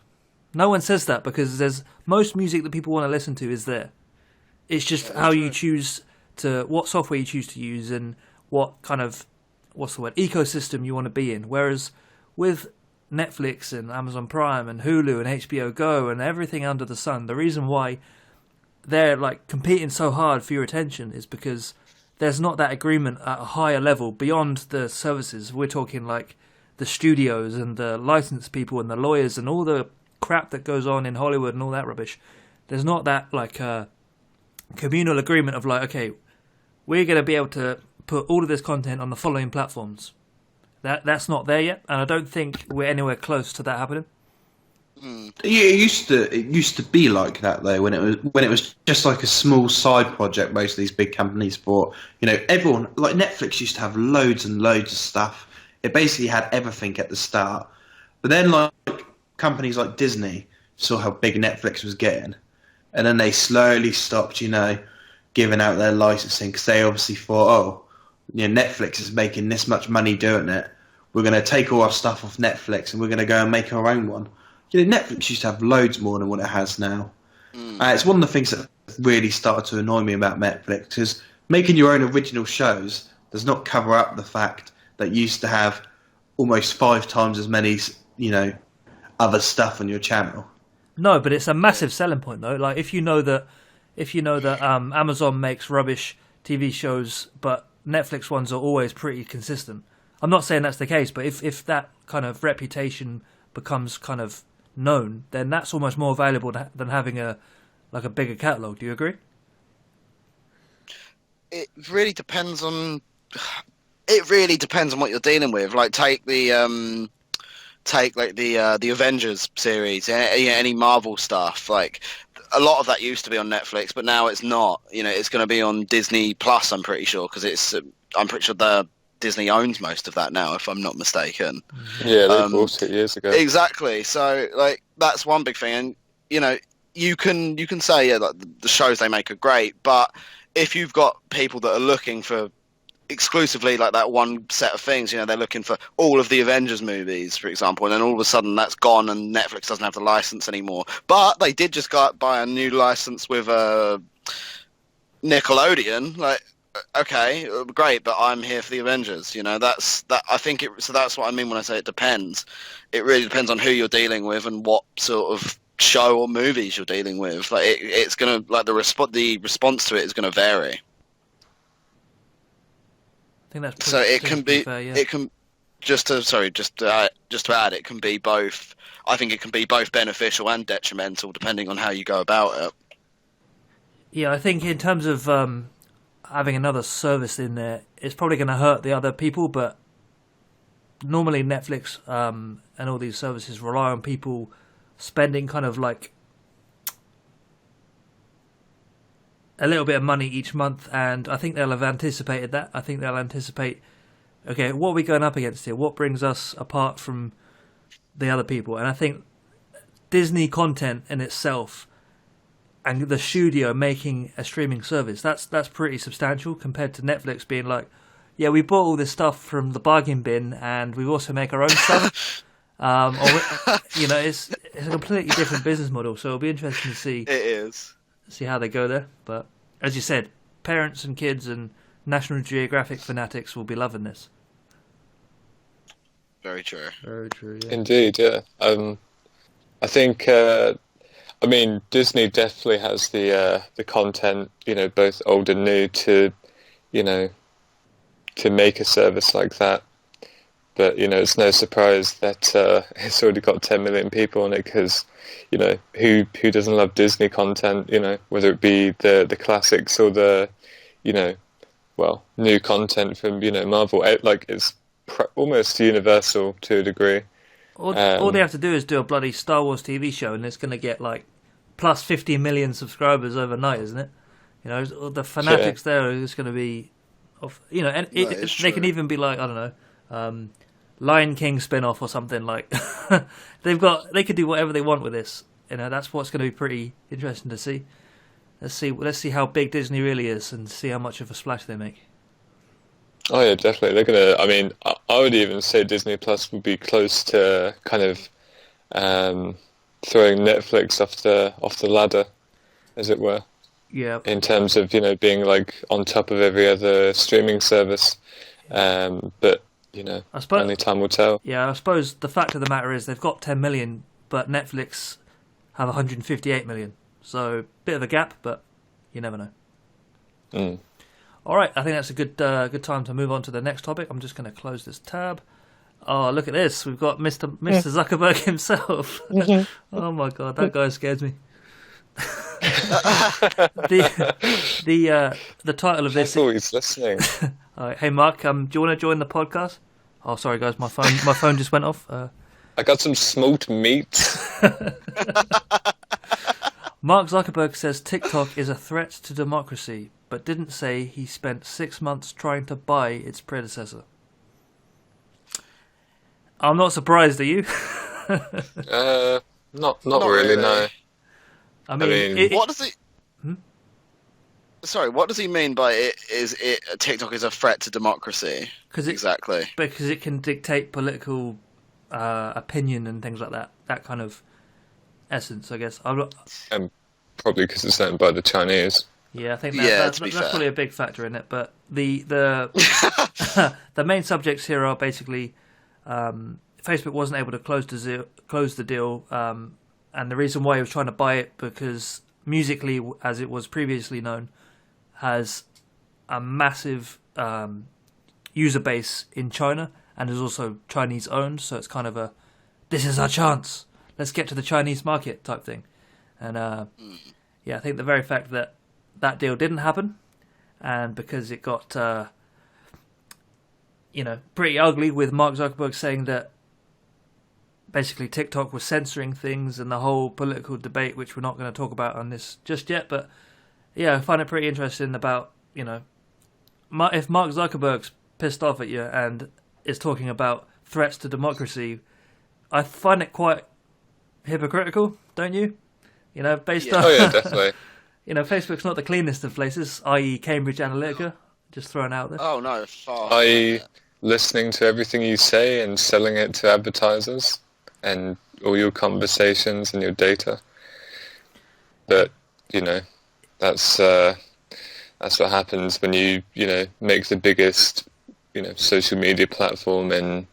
No one says that, because there's most music that people want to listen to is there. It's just how you choose what software you choose to use and what kind of, ecosystem you want to be in. Whereas with Netflix and Amazon Prime and Hulu and HBO Go and everything under the sun, the reason why they're like competing so hard for your attention is because there's not that agreement at a higher level beyond the services. We're talking like the studios and the licensed people and the lawyers and all the crap that goes on in Hollywood and all that rubbish. There's not that like communal agreement of like, okay, we're going to be able to put all of this content on the following platforms. That's not there yet, and I don't think we're anywhere close to that happening. Yeah, it used to be like that though, when it was just like a small side project. Most of these big companies bought, you know, everyone, like Netflix used to have loads and loads of stuff. It basically had everything at the start, but then like companies like Disney saw how big Netflix was getting, and then they slowly stopped, you know, giving out their licensing, because they obviously thought, oh, you know, Netflix is making this much money doing it. We're going to take all our stuff off Netflix and we're going to go and make our own one. You know, Netflix used to have loads more than what it has now. It's one of the things that really started to annoy me about Netflix, because making your own original shows does not cover up the fact that you used to have almost 5 times as many, you know, other stuff on your channel. No, but it's a massive selling point though. Like if you know that Amazon makes rubbish TV shows, but Netflix ones are always pretty consistent. I'm not saying that's the case, but if that kind of reputation becomes kind of known, then that's almost more valuable than having a bigger catalogue. Do you agree? It really depends on what you're dealing with. Like take the Avengers series, any Marvel stuff. Like a lot of that used to be on Netflix, but now it's not. You know, it's going to be on Disney Plus. I'm pretty sure, because I'm pretty sure Disney owns most of that now, if I'm not mistaken. Yeah, they bought it years ago. Exactly. So, like, that's one big thing, and you know, you can say like the shows they make are great, but if you've got people that are looking for exclusively like that one set of things, you know, they're looking for all of the Avengers movies, for example, and then all of a sudden that's gone and Netflix doesn't have the license anymore. But they did just buy a new license with Nickelodeon. Like, okay, great, but I'm here for the Avengers. You know, that's that. I think it. So that's what I mean when I say it depends. It really depends on who you're dealing with and what sort of show or movies you're dealing with. Like, it's gonna like the response to it is gonna vary. I think that's so. It can be. Fair, yeah. It can. Just to add, it can be both. I think it can be both beneficial and detrimental depending on how you go about it. Yeah, I think in terms of having another service in there, it's probably going to hurt the other people, but normally Netflix and all these services rely on people spending kind of like a little bit of money each month, and I think they'll have anticipated that. I think they'll anticipate, okay, what are we going up against here? What brings us apart from the other people? And I think Disney content in itself and the studio making a streaming service, that's pretty substantial compared to Netflix being like, yeah, we bought all this stuff from the bargain bin and we also make our own stuff. It's a completely different business model, so it'll be interesting to see. It is. See how they go there. But as you said, parents and kids and National Geographic fanatics will be loving this. Very true. Very true, yeah. Indeed, yeah. I think, Disney definitely has the content, both old and new to make a service like that. But, it's no surprise that it's already got 10 million people on it because, who doesn't love Disney content, whether it be the classics or the, new content from, Marvel. It's almost universal to a degree. All they have to do is do a bloody Star Wars TV show and it's going to get, plus 50 million subscribers overnight, isn't it? The fanatics there are just going to be... they can even be like, I don't know... Lion King spin-off or something like. They could do whatever they want with this. That's what's going to be pretty interesting to see. Let's see how big Disney really is and see how much of a splash they make. Oh yeah, definitely. They're gonna. I would even say Disney Plus would be close to kind of throwing Netflix off the ladder, as it were. Yeah. In terms of being on top of every other streaming service, but. I suppose, only time will tell. Yeah, I suppose the fact of the matter is they've got 10 million, but Netflix have 158 million. So, bit of a gap, but you never know. Mm. All right, I think that's a good time to move on to the next topic. I'm just going to close this tab. Oh, look at this. We've got Mr. Zuckerberg himself. Oh, my God, that guy scares me. The title of this... I thought he's listening. Hey Mark, do you want to join the podcast? Oh, sorry guys, my phone just went off. I got some smoked meat. Mark Zuckerberg says TikTok is a threat to democracy, but didn't say he spent 6 months trying to buy its predecessor. I'm not surprised, are you? Not really, no. I mean, what does he? Sorry, what does he mean by it? TikTok is a threat to democracy? Exactly because it can dictate political opinion and things like that. That kind of essence, I guess. And probably because it's owned by the Chinese. Yeah, I think that's probably a big factor in it. But the the main subjects here are basically Facebook wasn't able to close the deal, and the reason why he was trying to buy it because Musical.ly, as it was previously known, has a massive user base in China and is also Chinese owned, so it's kind of this is our chance, let's get to the Chinese market type thing. And I think the very fact that deal didn't happen, and because it got pretty ugly with Mark Zuckerberg saying that basically TikTok was censoring things and the whole political debate, which we're not going to talk about on this just yet, but yeah, I find it pretty interesting about, if Mark Zuckerberg's pissed off at you and is talking about threats to democracy, I find it quite hypocritical, don't you? Based on... Oh yeah, definitely. Facebook's not the cleanest of places, i.e. Cambridge Analytica, just throwing out there. Oh no, far. I listening to everything you say and selling it to advertisers and all your conversations and your data. But, that's what happens when you make the biggest social media platform and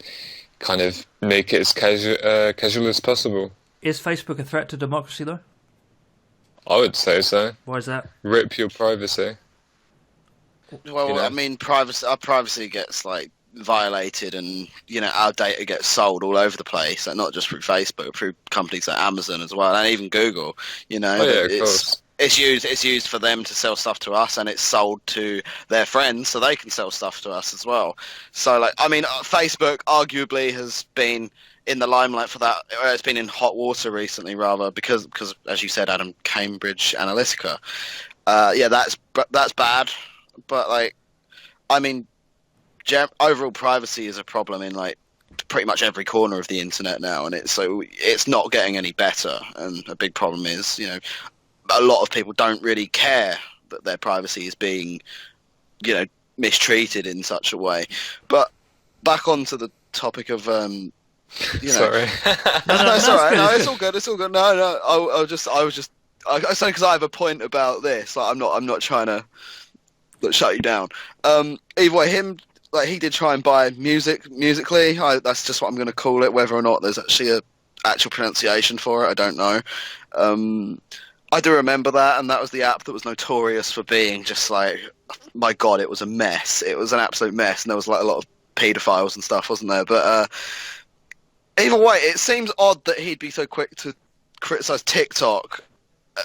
kind of make it as casual as possible. Is Facebook a threat to democracy though? I would say so. Why is that? Rip your privacy. Well, I mean, our privacy gets violated, and our data gets sold all over the place, and not just through Facebook, through companies like Amazon as well, and even Google. Of course. It's used for them to sell stuff to us, and it's sold to their friends so they can sell stuff to us as well. So, like, I mean, Facebook arguably has been in the limelight for that. It's been in hot water recently, rather, because as you said, Adam, Cambridge Analytica. Yeah, that's bad. But, like, I mean, overall privacy is a problem in, like, pretty much every corner of the internet now, and it's not getting any better. And a big problem is, you know, a lot of people don't really care that their privacy is being, you know, mistreated in such a way. But back onto the topic of, you know, Sorry. no, it's all right. No, it's all good. It's all good. No, I was just saying because I have a point about this. Like, I'm not trying to shut you down. Either way, he did try and buy Musically. That's just what I'm going to call it. Whether or not there's actually a actual pronunciation for it, I don't know. I do remember that, and that was the app that was notorious for being just like, my God, it was a mess. It was an absolute mess, and there was like a lot of paedophiles and stuff, wasn't there? But either way, it seems odd that he'd be so quick to criticize TikTok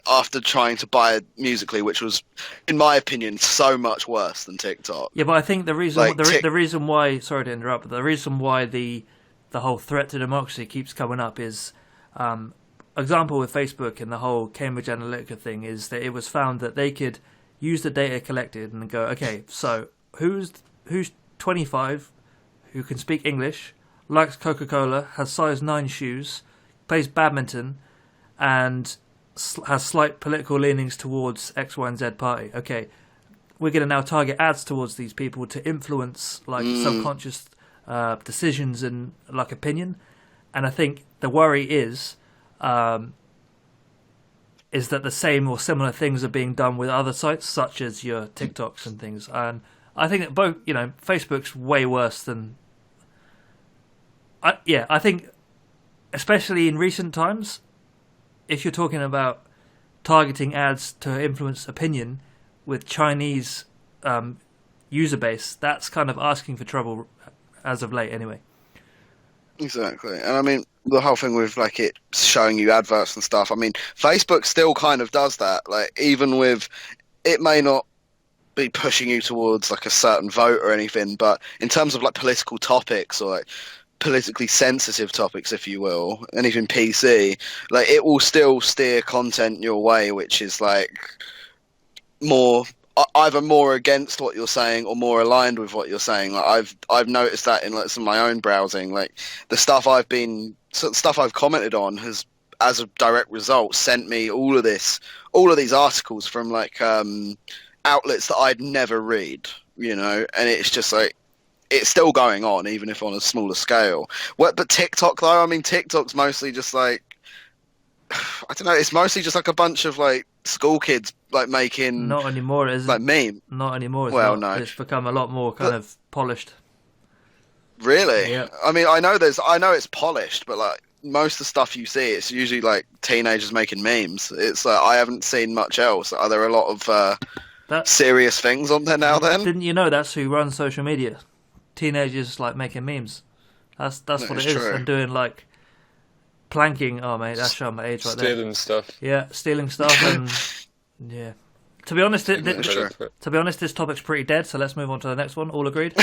after trying to buy Musically, which was, in my opinion, so much worse than TikTok. Yeah, but I think the reason the reason why, sorry to interrupt, but the reason why the whole threat to democracy keeps coming up is, example with Facebook and the whole Cambridge Analytica thing is that it was found that they could use the data collected and go, okay, so who's 25, who can speak English, likes Coca-Cola, has size 9 shoes, plays badminton, and has slight political leanings towards X, Y, and Z party. Okay, we're going to now target ads towards these people to influence like subconscious decisions and like opinion. And I think the worry is that the same or similar things are being done with other sites, such as your TikToks and things. And I think that both, you know, Facebook's way worse than. I think, especially in recent times, if you're talking about targeting ads to influence opinion with Chinese user base, that's kind of asking for trouble as of late, anyway. Exactly, and I mean the whole thing with like it showing you adverts and stuff. I mean, Facebook still kind of does that. Like, even with it may not be pushing you towards like a certain vote or anything, but in terms of like political topics or like politically sensitive topics, if you will, anything PC, like it will still steer content your way, which is like either more against what you're saying or more aligned with what you're saying. Like I've noticed that in like some of my own browsing, like the stuff I've commented on has, as a direct result, sent me all of these articles from like outlets that I'd never read, you know, and it's just like it's still going on, even if on a smaller scale. But TikTok though, I mean, TikTok's mostly just like, I don't know, it's mostly just like a bunch of like school kids like making not anymore, is like meme. Not anymore. No, it's become a lot more kind of polished. Really? Yeah. I mean, I know it's polished, but like most of the stuff you see, it's usually like teenagers making memes. It's I haven't seen much else. Are there a lot of serious things on there now? Then didn't you know that's who runs social media? Teenagers like making memes. That's what it is, true. and doing like planking. Oh mate, that's showing my age right there. Stealing stuff. Yeah, stealing stuff and yeah. To be honest, this topic's pretty dead. So let's move on to the next one. All agreed?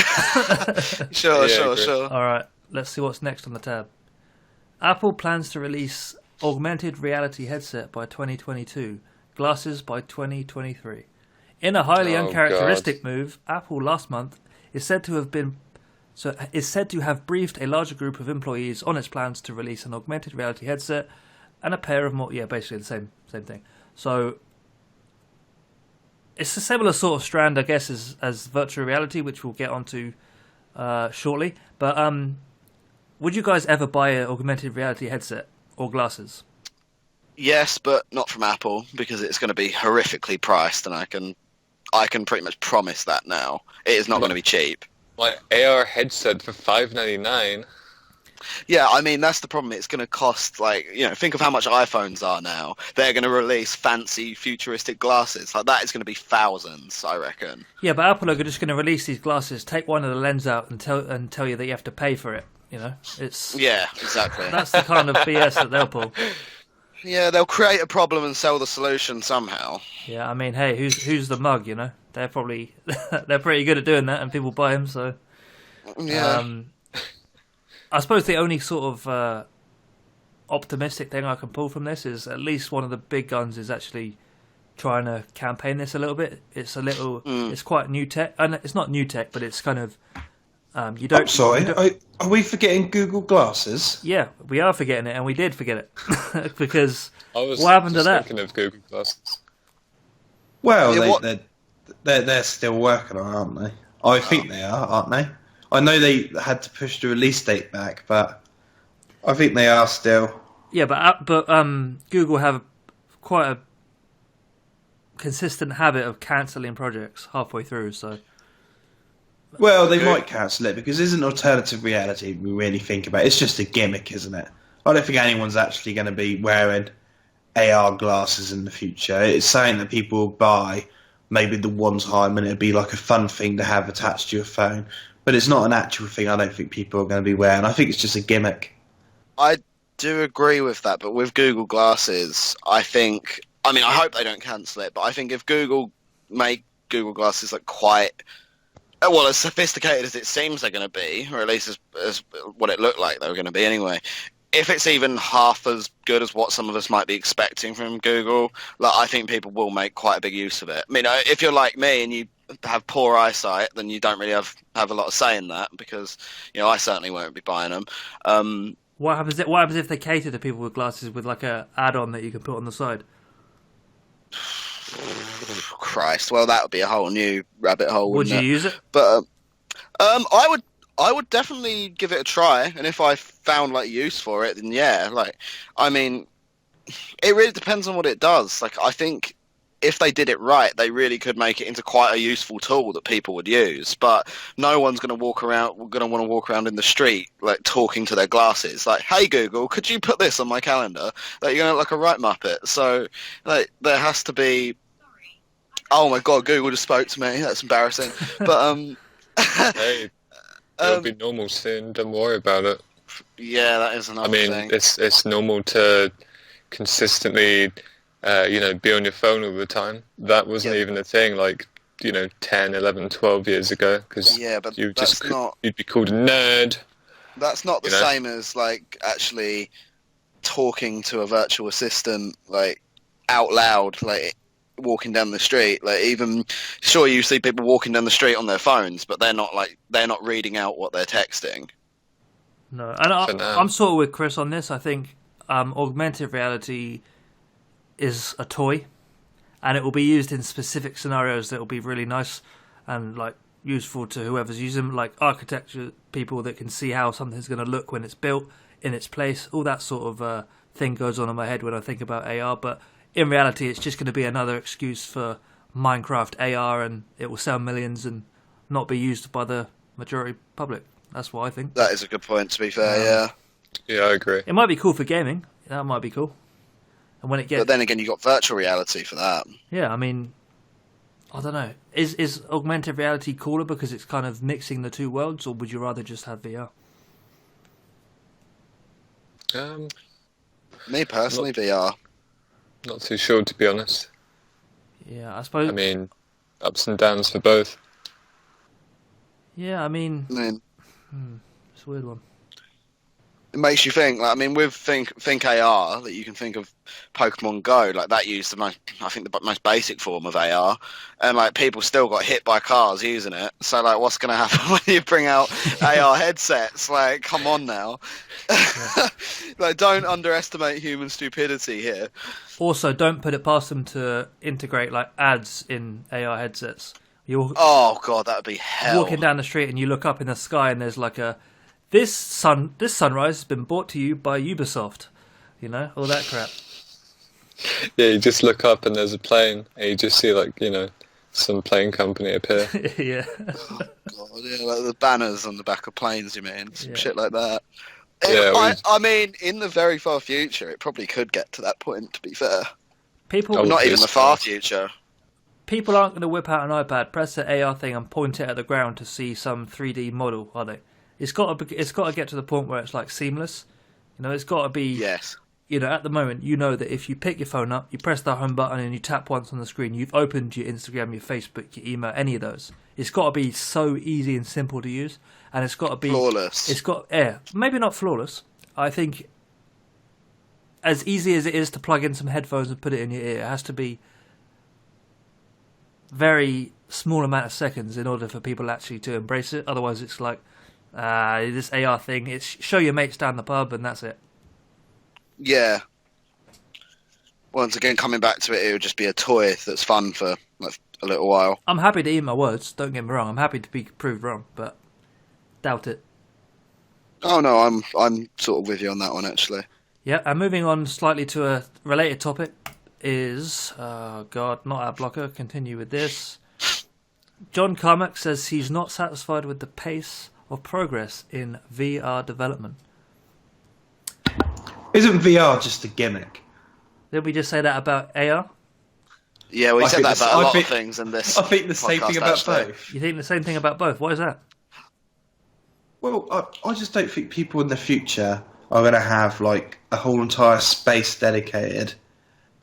Sure. All right, let's see what's next on the tab. Apple plans to release augmented reality headset by 2022. Glasses by 2023. In a highly uncharacteristic move, Apple last month is said to have briefed a larger group of employees on its plans to release an augmented reality headset and a pair of more. Yeah, basically the same thing. So it's a similar sort of strand, I guess, as virtual reality, which we'll get onto shortly. But would you guys ever buy an augmented reality headset or glasses? Yes, but not from Apple, because it's going to be horrifically priced, and I can pretty much promise that now. It is not going to be cheap. My AR headset for $599. Yeah, I mean, that's the problem. It's going to cost, like, you know, think of how much iPhones are now. They're going to release fancy futuristic glasses. Like, that is going to be thousands, I reckon. Yeah, but Apple are just going to release these glasses, take one of the lens out and tell you that you have to pay for it. You know, it's... Yeah, exactly. That's the kind of BS that they'll pull. Yeah, they'll create a problem and sell the solution somehow. Yeah, I mean, hey, who's the mug? You know, they're probably they're pretty good at doing that, and people buy them. So, Yeah. I suppose the only sort of optimistic thing I can pull from this is at least one of the big guns is actually trying to campaign this a little bit. It's a little, it's quite new tech, and it's not new tech, but it's kind of you don't. I'm sorry, you don't- are we forgetting Google Glasses? yeah, we are forgetting it, and we did forget it because I was what happened to just that? thinking of Google Glasses. Well, Yeah, they're still working on it, aren't they? I think they are, aren't they? I know they had to push the release date back, but I think they are still. Yeah, but Google have quite a consistent habit of cancelling projects halfway through. So Well, they might cancel it because isn't alternative reality we really think about it. It's just a gimmick, isn't it? I don't think anyone's actually going to be wearing AR glasses in the future. It's something that people will buy maybe the one time and it'll be like a fun thing to have attached to your phone. But it's not an actual thing I don't think people are going to be wearing. I think it's just a gimmick. I do agree with that, but with Google Glasses, I hope they don't cancel it, but I think if Google make Google Glasses like quite, well, as sophisticated as it seems they're going to be, or at least as what it looked like they were going to be anyway, if it's even half as good as what some of us might be expecting from Google, like, I think people will make quite a big use of it. I mean, if you're like me and you have poor eyesight, then you don't really have a lot of say in that because, I certainly won't be buying them. what happens if they cater to people with glasses with like a add-on that you can put on the side? Christ, well, that would be a whole new rabbit hole. Would Wouldn't you it? use it? But I would definitely give it a try, and if I found like use for it, then yeah. Like, I mean, it really depends on what it does. Like, I think if they did it right, they really could make it into quite a useful tool that people would use. But no one's going to want to walk around in the street like talking to their glasses. Like, hey Google, could you put this on my calendar? Like, you're going to look like a right muppet. So, like, there has to be. Oh my God, Google just spoke to me. That's embarrassing. But Hey, it'll be normal soon. Don't worry about it. yeah, that is another thing. It's normal to consistently, be on your phone all the time. That wasn't even a thing like, 10, 11, 12 years ago because Yeah, but you'd be called a nerd. That's not the same as like actually talking to a virtual assistant like out loud, like walking down the street. Like, even sure, you see people walking down the street on their phones, but they're not reading out what they're texting. No, and I'm sort of with Chris on this. I think augmented reality is a toy, and it will be used in specific scenarios that will be really nice and like useful to whoever's using them, like architecture people that can see how something's going to look when it's built in its place. All that sort of thing goes on in my head when I think about AR, but in reality it's just going to be another excuse for Minecraft AR, and it will sell millions and not be used by the majority public. That's what I think. That is a good point, to be fair. Yeah. Yeah, I agree. It might be cool for gaming. That might be cool. And when it gets, But then again, you got virtual reality for that. yeah, I mean, I don't know. Is augmented reality cooler because it's kind of mixing the two worlds, or would you rather just have VR? Me personally, VR. Not too sure, to be honest. Yeah, I suppose. I mean, ups and downs for both. Yeah, I mean, I mean, it's a weird one. it makes you think. Like, I mean, with think AR, that you can think of Pokemon Go. Like, that used the most basic form of AR, and like people still got hit by cars using it. So like, what's going to happen when you bring out AR headsets? Like, come on now. Like, don't underestimate human stupidity here. Also, don't put it past them to integrate like ads in AR headsets. You're Oh God, that'd be hell. walking down the street and you look up in the sky and there's like this sunrise has been brought to you by Ubisoft. All that crap. Yeah, you just look up and there's a plane, and you just see some plane company appear. Yeah. God, yeah, like the banners on the back of planes, you mean? Some Yeah. shit like that. Yeah, I mean, in the very far future, it probably could get to that point, to be fair. People Oh, Not even yes. the far future. people aren't going to whip out an iPad, press the AR thing, and point it at the ground to see some 3D model, are they? It's got to get to the point where it's like seamless. It's got to be. Yes. at the moment, you know that if you pick your phone up, you press the home button and you tap once on the screen, you've opened your Instagram, your Facebook, your email, any of those. It's got to be so easy and simple to use, and it's got to be flawless. Maybe not flawless. I think as easy as it is to plug in some headphones and put it in your ear, it has to be very small amount of seconds in order for people actually to embrace it. Otherwise, it's like this AR thing. It's show your mates down the pub and that's it. Yeah. Once again, coming back to it, it would just be a toy that's fun for a little while. I'm happy to eat my words, don't get me wrong. I'm happy to be proved wrong, but doubt it. Oh no, I'm sort of with you on that one, actually. Yeah, and moving on slightly to a related topic is... Oh, God, not our blocker. Continue with this. John Carmack says he's not satisfied with the pace of progress in VR development. Isn't VR just a gimmick? Did we just say that about AR? Yeah, we said that about a lot of things in this. I think the same thing about both. You think the same thing about both? What is that? Well, I just don't think people in the future are going to have like a whole entire space dedicated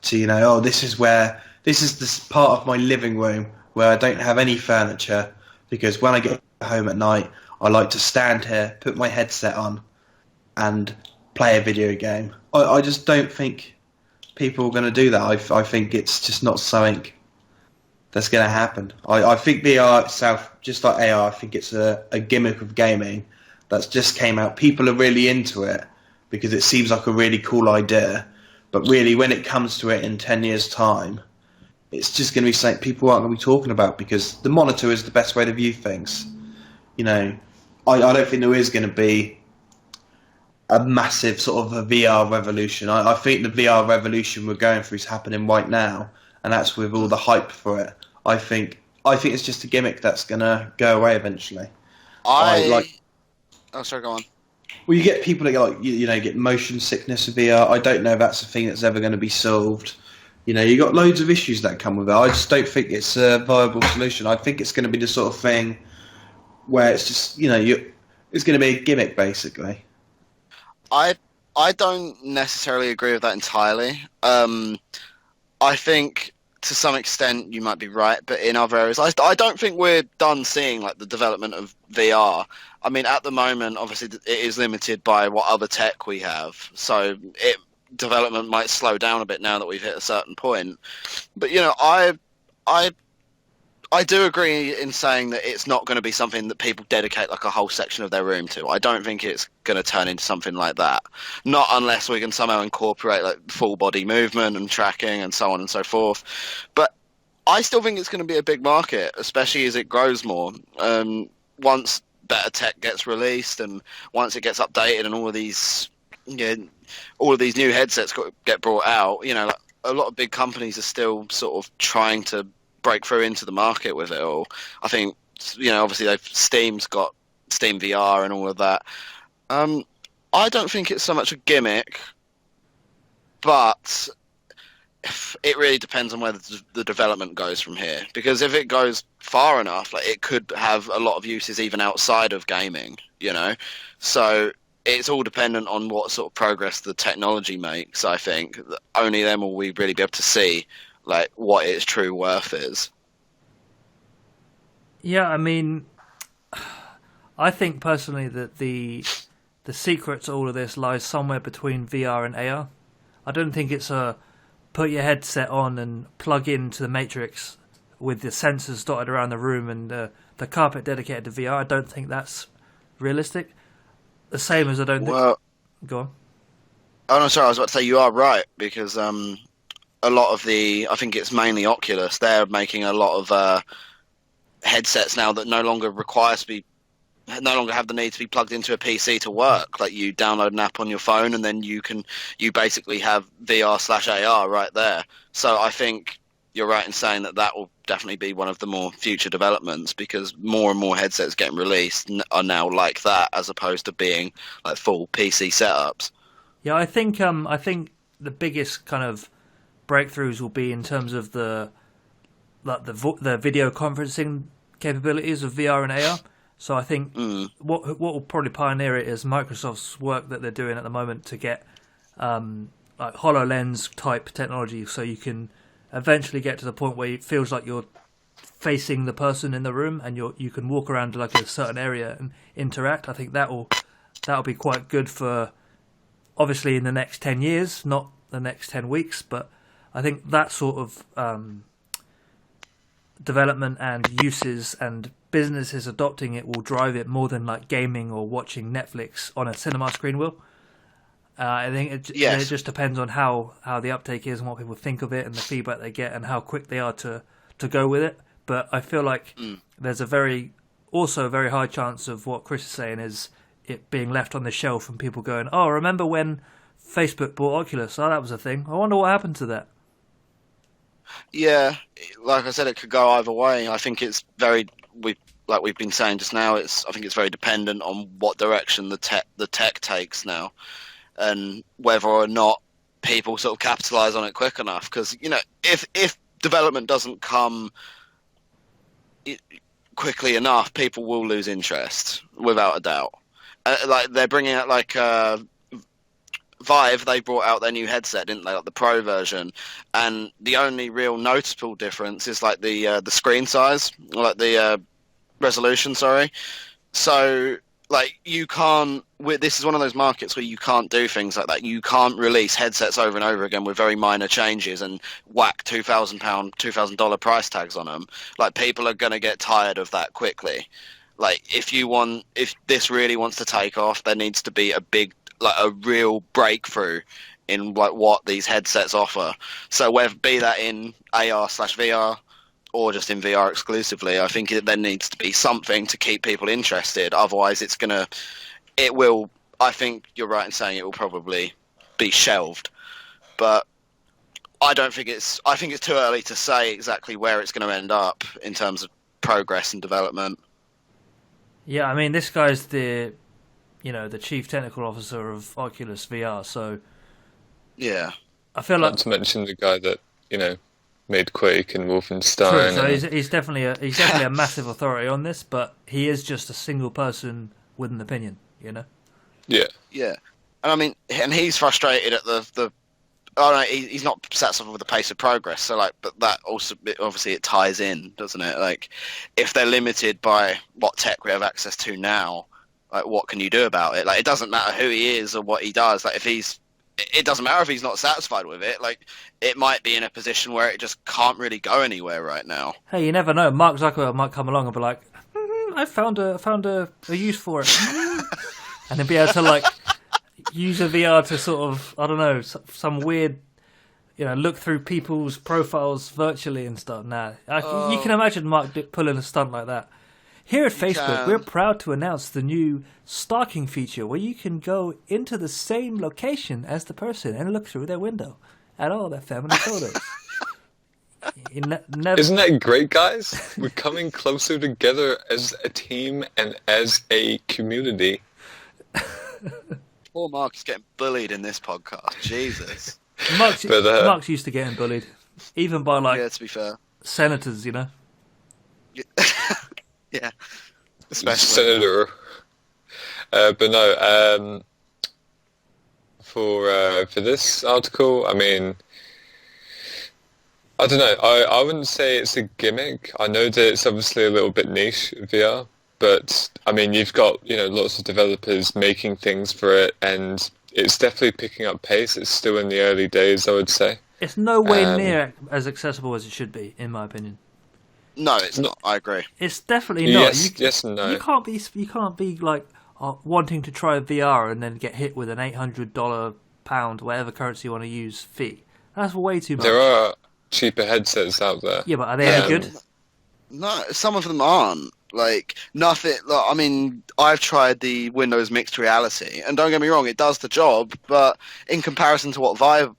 to, this is this part of my living room where I don't have any furniture, because when I get home at night, I like to stand here, put my headset on, and play a video game. I just don't think people are going to do that. I think it's just not something that's going to happen. I think VR itself, just like AR, I think it's a gimmick of gaming that's just came out. People are really into it because it seems like a really cool idea. But really, when it comes to it in 10 years' time, it's just going to be something people aren't going to be talking about, because the monitor is the best way to view things. I don't think there is going to be a massive sort of a VR revolution. I think the VR revolution we're going through is happening right now, and that's with all the hype for it. I think it's just a gimmick that's going to go away eventually. Oh, sorry, go on. Well, you get people that get motion sickness with VR. I don't know if that's a thing that's ever going to be solved. You got loads of issues that come with it. I just don't think it's a viable solution. I think it's going to be the sort of thing where it's just it's going to be a gimmick basically. I don't necessarily agree with that entirely. I think to some extent you might be right, but in other areas, I don't think we're done seeing like the development of VR. I mean, at the moment, obviously, it is limited by what other tech we have, so development might slow down a bit now that we've hit a certain point. But I do agree in saying that it's not going to be something that people dedicate like a whole section of their room to. I don't think it's going to turn into something like that. Not unless we can somehow incorporate like full body movement and tracking and so on and so forth. But I still think it's going to be a big market, especially as it grows more. Once better tech gets released and once it gets updated and all of these new headsets get brought out, a lot of big companies are still sort of trying to break through into the market with it all. I think, obviously Steam's got Steam VR and all of that. I don't think it's so much a gimmick, but it really depends on where the development goes from here. Because if it goes far enough, like, it could have a lot of uses even outside of gaming, So it's all dependent on what sort of progress the technology makes, I think. Only then will we really be able to see like what its true worth is. Yeah, I mean, I think personally that the secret to all of this lies somewhere between VR and AR. I don't think it's a put your headset on and plug into the Matrix with the sensors dotted around the room and the carpet dedicated to VR. I don't think that's realistic. The same as I don't think... Go on. Oh, no, sorry, I was about to say you are right, because a lot of I think it's mainly Oculus, they're making a lot of headsets now that no longer have the need to be plugged into a PC to work. Like, you download an app on your phone and then you basically have VR/AR right there. So I think you're right in saying that will definitely be one of the more future developments, because more and more headsets getting released are now like that, as opposed to being like full PC setups. Yeah, I think the biggest kind of breakthroughs will be in terms of the video conferencing capabilities of VR and AR. So I think what will probably pioneer it is Microsoft's work that they're doing at the moment to get like HoloLens type technology, so you can eventually get to the point where it feels like you're facing the person in the room, and you can walk around like a certain area and interact. I think that'll be quite good for, obviously, in the next 10 years, not the next 10 weeks, but I think that sort of development and uses and businesses adopting it will drive it more than like gaming or watching Netflix on a cinema screen will. I think it just depends on how the uptake is and what people think of it and the feedback they get and how quick they are to go with it. But I feel like there's a very high chance of what Chris is saying is it being left on the shelf and people going, oh, remember when Facebook bought Oculus? Oh, that was a thing. I wonder what happened to that. Yeah, like I said, it could go either way. I think it's like we've been saying just now. I think it's very dependent on what direction the tech takes now, and whether or not people sort of capitalize on it quick enough. Because if development doesn't come quickly enough, people will lose interest without a doubt. Like they're bringing out like Vive, they brought out their new headset, didn't they? Like the Pro version, and the only real noticeable difference is like the screen size, or like the resolution. Sorry. So like you can't. This is one of those markets where you can't do things like that. You can't release headsets over and over again with very minor changes and whack $2,000 price tags on them. Like people are going to get tired of that quickly. Like if this really wants to take off, there needs to be a real breakthrough in like what these headsets offer. So whether be that in AR/VR or just in VR exclusively, I think there needs to be something to keep people interested. Otherwise, I think you're right in saying it will probably be shelved. But I think it's too early to say exactly where it's going to end up in terms of progress and development. Yeah, I mean, this guy's the chief technical officer of Oculus VR, so yeah, I feel like not to mention the guy that made Quake and Wolfenstein. True, so he's definitely a massive authority on this, but he is just a single person with an opinion, Yeah, and I mean, and he's frustrated at the. Oh no, he's not satisfied with the pace of progress. So but that also obviously it ties in, doesn't it? Like, if they're limited by what tech we have access to now. Like, what can you do about it? Like, it doesn't matter who he is or what he does. Like, it doesn't matter if he's not satisfied with it. Like, it might be in a position where it just can't really go anywhere right now. Hey, you never know. Mark Zuckerberg might come along and be like, I found a use for it. And then be able to, like, use a VR to sort of, I don't know, some weird, look through people's profiles virtually and stuff. Nah, you can imagine Mark pulling a stunt like that. Here at Facebook, we're proud to announce the new stalking feature where you can go into the same location as the person and look through their window at all their family photos. Isn't that great, guys? We're coming closer together as a team and as a community. Poor Mark is getting bullied in this podcast. Jesus. Mark's used to getting bullied, even by to be fair, senators, Yeah. Yeah, especially Senator. But no, for this article, I mean, I don't know. I wouldn't say it's a gimmick. I know that it's obviously a little bit niche VR, but I mean, you've got lots of developers making things for it, and it's definitely picking up pace. It's still in the early days, I would say. It's no way near as accessible as it should be, in my opinion. No, it's not. I agree. It's definitely not. Yes and no. You can't be like wanting to try VR and then get hit with an $800 pound, whatever currency you want to use, fee. That's way too much. There are cheaper headsets out there. Yeah, but are they any good? No, some of them aren't. Like, nothing. Like, I mean, I've tried the Windows Mixed Reality, and don't get me wrong, it does the job. But in comparison to what Vive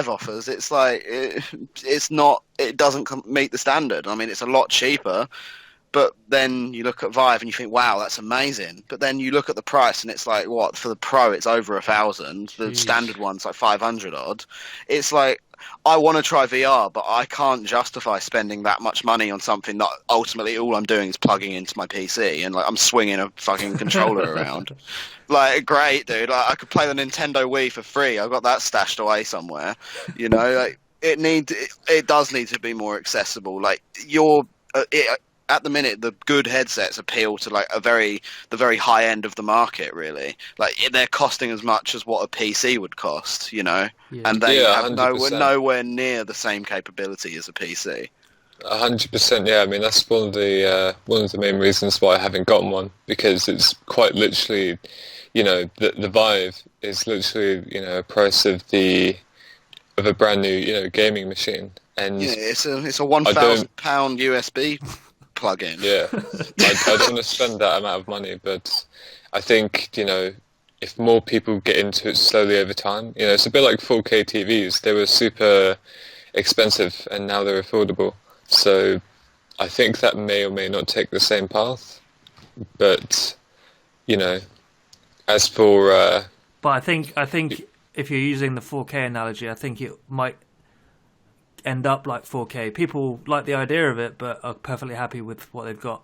offers, it's like it's not. It doesn't meet the standard. I mean, it's a lot cheaper. But then you look at Vive and you think, wow, that's amazing. But then you look at the price and it's like, what, for the Pro, it's over $1,000. The standard one's like 500 odd. It's like, I want to try VR, but I can't justify spending that much money on something that ultimately all I'm doing is plugging into my PC and like I'm swinging a fucking controller around. Like, great, dude. Like, I could play the Nintendo Wii for free. I've got that stashed away somewhere. You know, like it does need to be more accessible. Like at the minute, the good headsets appeal to like the very high end of the market. Really, like they're costing as much as what a PC would cost. You know, and they have 100%. nowhere near the same capability as a PC. 100%. Yeah, I mean that's one of the main reasons why I haven't gotten one, because it's quite literally, you know, the Vive is literally, you know, a price of a brand new, you know, gaming machine, and yeah, it's a £1,000 USB plug-in. Yeah, I don't want to spend that amount of money, but I think, you know, if more people get into it slowly over time, you know, it's a bit like 4K TVs. They were super expensive and now they're affordable. So I think that may or may not take the same path. But, you know, as for... but I think if you're using the 4K analogy, I think it might end up like 4K. People like the idea of it, but are perfectly happy with what they've got.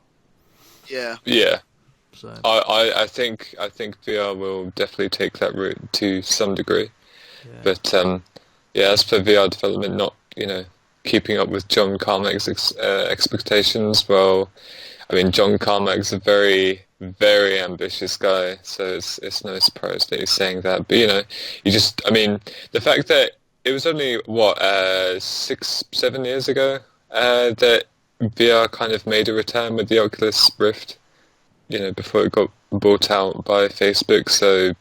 Yeah. Yeah. So I think VR will definitely take that route to some degree. yeah. But yeah, as for VR development, not, you know, keeping up with John Carmack's expectations, well, I mean, John Carmack's a very, very ambitious guy, so it's no surprise that he's saying that. But, you know, I mean, the fact that it was only, 6-7 years ago that VR kind of made a return with the Oculus Rift, you know, before it got bought out by Facebook, so,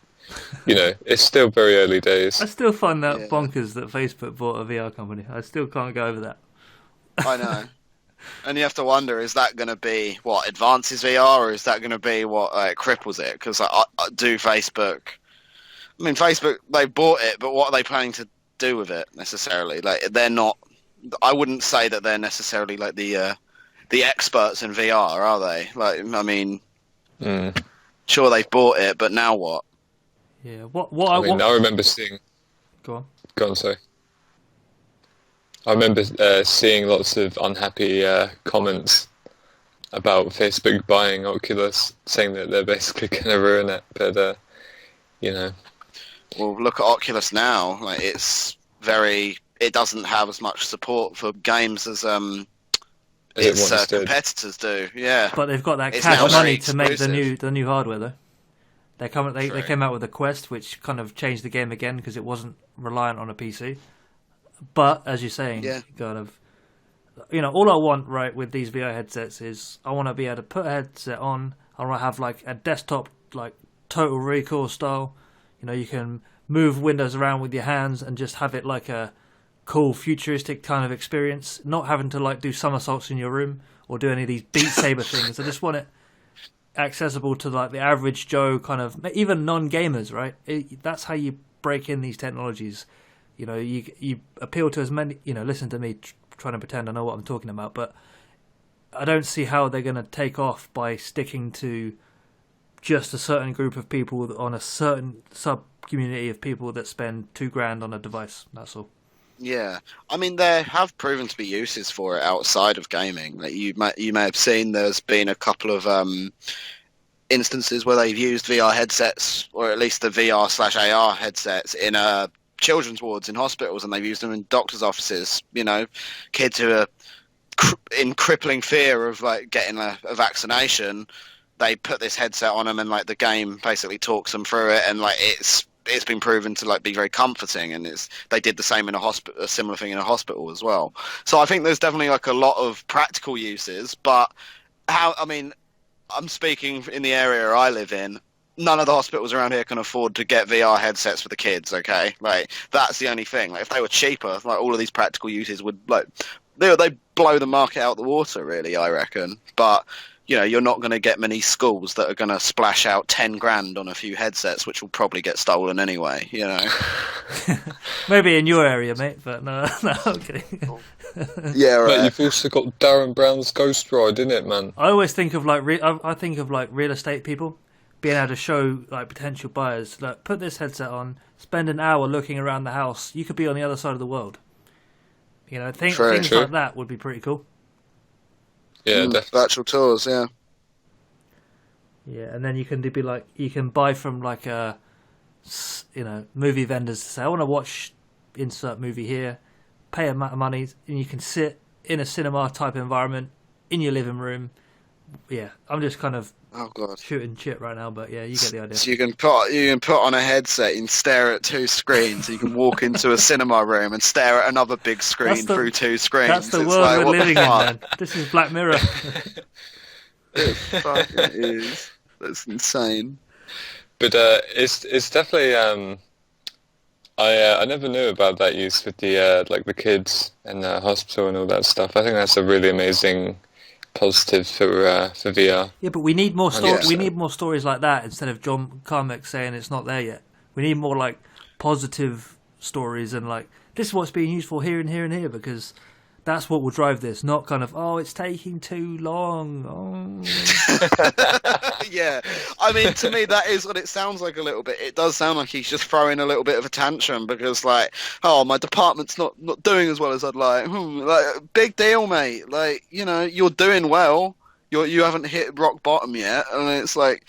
you know, it's still very early days. I still find that bonkers that Facebook bought a VR company. I still can't go over that. I know. And you have to wonder, is that going to be what advances VR, or is that going to be what cripples it? Because Facebook... I mean, Facebook, they bought it, but what are they planning to do with it necessarily? Like, they're not... I wouldn't say that they're necessarily like the experts in VR, are they? Like, I mean, sure, they've bought it, but now what? Yeah. I remember seeing... Go on, sorry. I remember seeing lots of unhappy comments about Facebook buying Oculus, saying that they're basically going to ruin it. But, you know... Well, look at Oculus now. Like, it doesn't have as much support for games as its competitors do. Yeah, but they've got that It's cash now money very to make exclusive. the new hardware though. They came out with a Quest, which kind of changed the game again because it wasn't reliant on a PC. But as you're saying, kind of, you know, all I want right with these VR headsets is I want to be able to put a headset on. I want to have like a desktop, like Total Recall style. You know, you can move windows around with your hands and just have it like a cool futuristic kind of experience, not having to like do somersaults in your room or do any of these Beat Saber things. I just want it accessible to like the average Joe, kind of, even non-gamers, right? That's how you break in these technologies. You know, you appeal to as many, you know, listen to me trying to pretend I know what I'm talking about, but I don't see how they're going to take off by sticking to just a certain group of people on a certain sub-community of people that spend $2,000 on a device. That's all. Yeah, I mean, there have proven to be uses for it outside of gaming. Like you may have seen, there's been a couple of instances where they've used VR headsets, or at least the VR/AR headsets, in children's wards in hospitals, and they've used them in doctors' offices. You know, kids who are in crippling fear of like getting a vaccination. They put this headset on them, and like the game basically talks them through it, and like it's been proven to like be very comforting, and they did the same in a similar thing in a hospital as well. So I think there's definitely like a lot of practical uses, but I'm speaking in the area I live in. None of the hospitals around here can afford to get VR headsets for the kids. Okay, like that's the only thing. Like if they were cheaper, like all of these practical uses would like they blow the market out the water. Really, I reckon, but. You know, you're not going to get many schools that are going to splash out $10,000 on a few headsets, which will probably get stolen anyway. You know, maybe in your area, mate. But no, okay. Yeah, right. But you've also got Darren Brown's Ghost Ride, isn't it, man? I always think of like I think of like real estate people being able to show like potential buyers, like put this headset on, spend an hour looking around the house. You could be on the other side of the world. You know, things True. like that would be pretty cool. Yeah, definitely. Virtual tours, yeah. Yeah, and then you can you can buy from like movie vendors to say, I want to watch insert movie here, pay amount of money, and you can sit in a cinema type environment in your living room. Yeah, I'm just kind of shooting shit right now, but yeah, you get the idea. So you can put on a headset and stare at two screens. So you can walk into a cinema room and stare at another big screen through two screens. That's the world we're living in, man. This is Black Mirror. It fucking is. That's insane. But it's definitely I never knew about that use with the like the kids and the hospital and all that stuff. I think that's a really amazing positive for VR. Yeah, but we need more we need more stories like that instead of John Carmack saying it's not there yet. We need more like positive stories and like this is what's being used for here and here and here, because that's what will drive this, not kind of, oh, it's taking too long. Oh. Yeah. I mean, to me, that is what it sounds like a little bit. It does sound like he's just throwing a little bit of a tantrum because, like, oh, my department's not doing as well as I'd like. Like, big deal, mate. Like, you know, you're doing well. You haven't hit rock bottom yet. And it's like,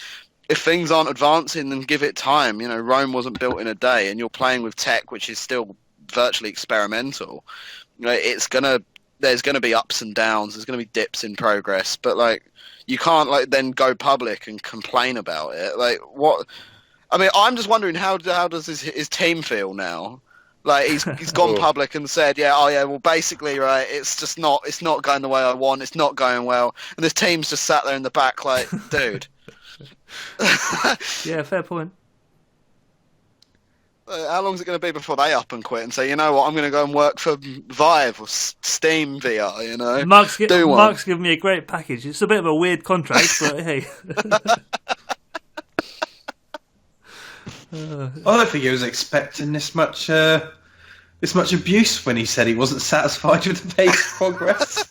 if things aren't advancing, then give it time. You know, Rome wasn't built in a day, and you're playing with tech, which is still virtually experimental. You know, there's gonna be ups and downs. There's gonna be dips in progress, but like you can't like then go public and complain about it. Like what? I mean, I'm just wondering how does his team feel now? Like he's gone public and said, well, basically, right, it's not going the way I want. It's not going well, and this team's just sat there in the back, like, dude. Yeah, fair point. How long is it going to be before they up and quit and say, you know what, I'm going to go and work for Vive or Steam VR, you know? Mark's given me a great package. It's a bit of a weird contract, but hey. I don't think he was expecting this much abuse when he said he wasn't satisfied with the pace of progress.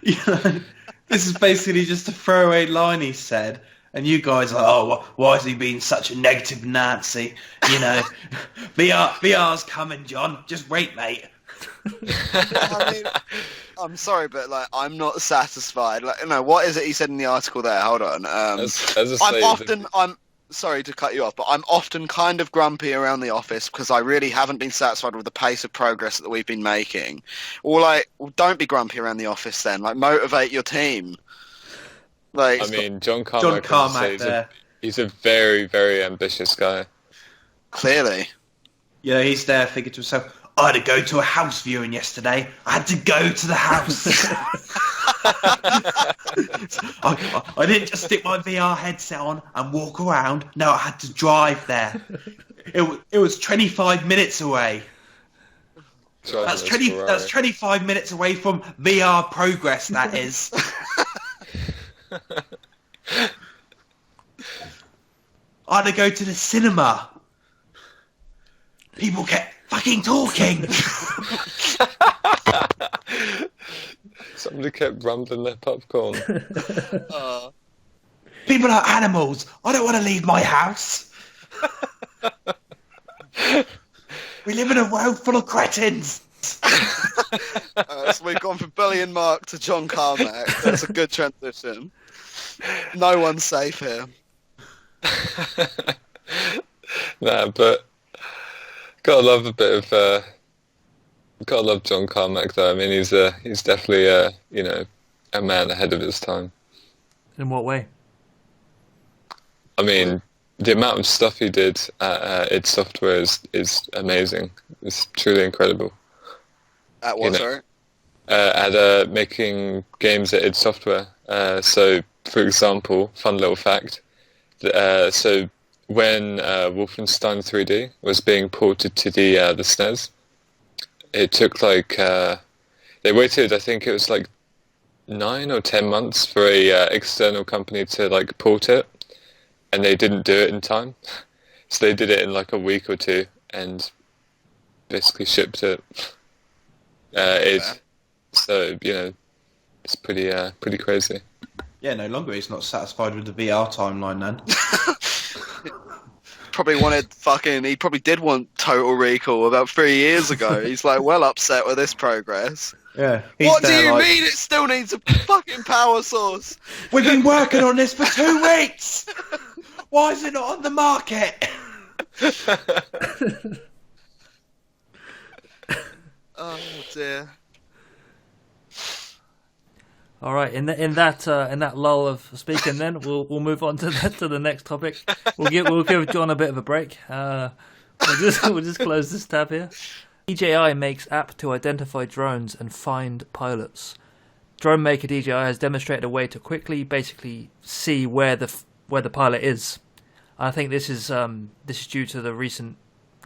You know, this is basically just a throwaway line he said. And you guys are, oh, why is he being such a negative Nazi? You know, VR's coming, John. Just wait, mate. I mean, I'm sorry, but like, I'm not satisfied. Like, you know, what is it he said in the article there? Hold on. I'm sorry to cut you off, but I'm often kind of grumpy around the office because I really haven't been satisfied with the pace of progress that we've been making. Or like, well, don't be grumpy around the office then. Like, motivate your team. Like, I mean, John Carmack there. He's a very, very ambitious guy. Clearly. Yeah, he's there thinking to himself, I had to go to a house viewing yesterday. I had to go to the house. I didn't just stick my VR headset on and walk around. No, I had to drive there. It was 25 minutes away. That's 25 minutes away from VR progress, that is. I had to go to the cinema. People kept fucking talking. Somebody kept rumbling their popcorn. People are animals. I don't want to leave my house. We live in a world full of cretins. So we've gone from Billion Mark to John Carmack. That's a good transition. No one's safe here. Nah, but gotta love a bit of gotta love John Carmack though. I mean, he's definitely a man ahead of his time. In what way? I mean, the amount of stuff he did at id Software is amazing. It's truly incredible. At what, sorry? At making games at id Software. So, for example, fun little fact. So when Wolfenstein 3D was being ported to the SNES, it took like they waited. I think it was like 9 or 10 months for a external company to like port it, and they didn't do it in time. So they did it in like a week or two and basically shipped it. So it's pretty crazy. Yeah, no longer he's not satisfied with the VR timeline then. probably he probably did want Total Recall about 3 years ago. He's like well upset with this progress. Yeah. What do you mean it still needs a fucking power source? We've been working on this for 2 weeks. Why is it not on the market? Oh dear. All right, in that lull of speaking, then we'll move on to the next topic. We'll give John a bit of a break. We'll just close this tab here. DJI makes app to identify drones and find pilots. Drone maker DJI has demonstrated a way to quickly, basically, see where the pilot is. I think this is due to the recent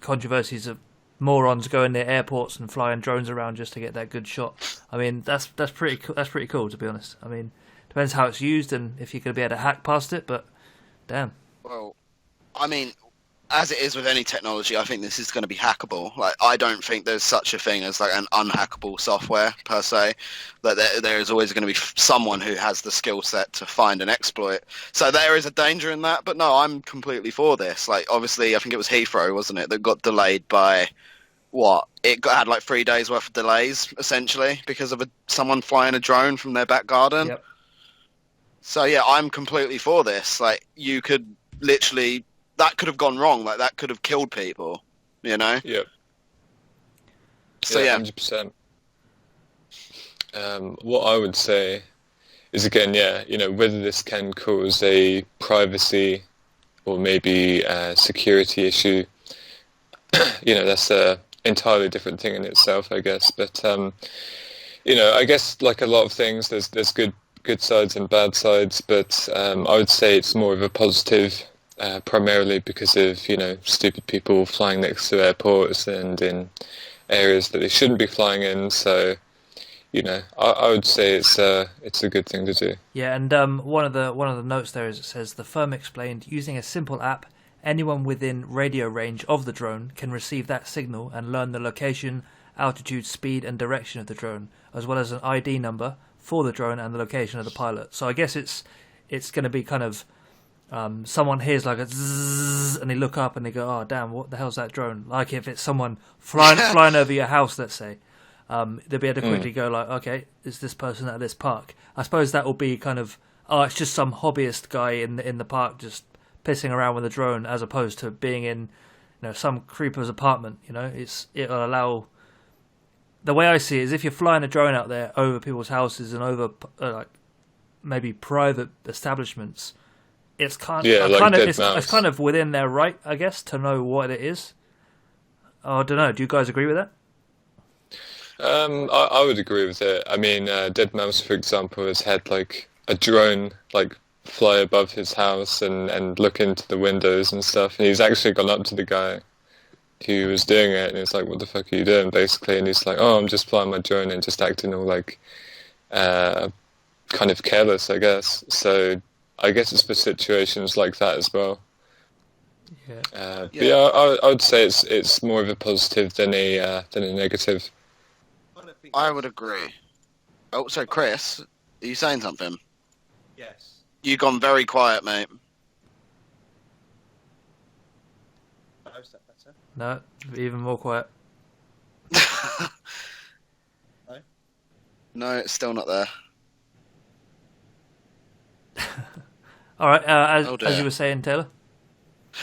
controversies of morons going near airports and flying drones around just to get that good shot. I mean, that's pretty cool, to be honest. I mean, depends how it's used and if you're going to be able to hack past it, but damn. Well, I mean, as it is with any technology, I think this is going to be hackable. Like, I don't think there's such a thing as like an unhackable software per se. That there is always going to be someone who has the skill set to find an exploit. So there is a danger in that. But no, I'm completely for this. Like, obviously, I think it was Heathrow, wasn't it, that got delayed by what? Had like 3 days worth of delays essentially because of someone flying a drone from their back garden. Yep. So yeah, I'm completely for this. Like, you could literally. That could have gone wrong. Like, that could have killed people, you know? Yep. So, yeah. 100%. What I would say is, again, whether this can cause a privacy or maybe a security issue, that's a entirely different thing in itself, I guess. But, I guess like a lot of things, there's good sides and bad sides, but I would say it's more of a positive. Primarily because of stupid people flying next to airports and in areas that they shouldn't be flying in. So, I would say it's a good thing to do. Yeah, and one of the notes there is it says the firm explained using a simple app, anyone within radio range of the drone can receive that signal and learn the location, altitude, speed, and direction of the drone, as well as an ID number for the drone and the location of the pilot. So I guess it's going to be kind of. Someone hears like a zzz and they look up and they go, oh damn, what the hell's that drone? Like if it's someone flying over your house, let's say, they'll be able to quickly go like, okay, is this person at this park? I suppose that will be kind of, it's just some hobbyist guy in the park just pissing around with a drone, as opposed to being in some creeper's apartment. It'll allow. The way I see it is if you're flying a drone out there over people's houses and over like maybe private establishments. It's kind of within their right, I guess, to know what it is. I don't know. Do you guys agree with that? I would agree with it. I mean, Dead Mouse, for example, has had like a drone like fly above his house and look into the windows and stuff. And he's actually gone up to the guy who was doing it, and he's like, "What the fuck are you doing?" Basically, and he's like, "Oh, I'm just flying my drone and just acting all like kind of careless, I guess." So. I guess it's for situations like that as well. Yeah. But I would say it's more of a positive than a negative. I would agree. Oh, so Chris, are you saying something? Yes. You've gone very quiet, mate. Oh, is that better? No, even more quiet. No? No, it's still not there. All right, as you were saying, Taylor.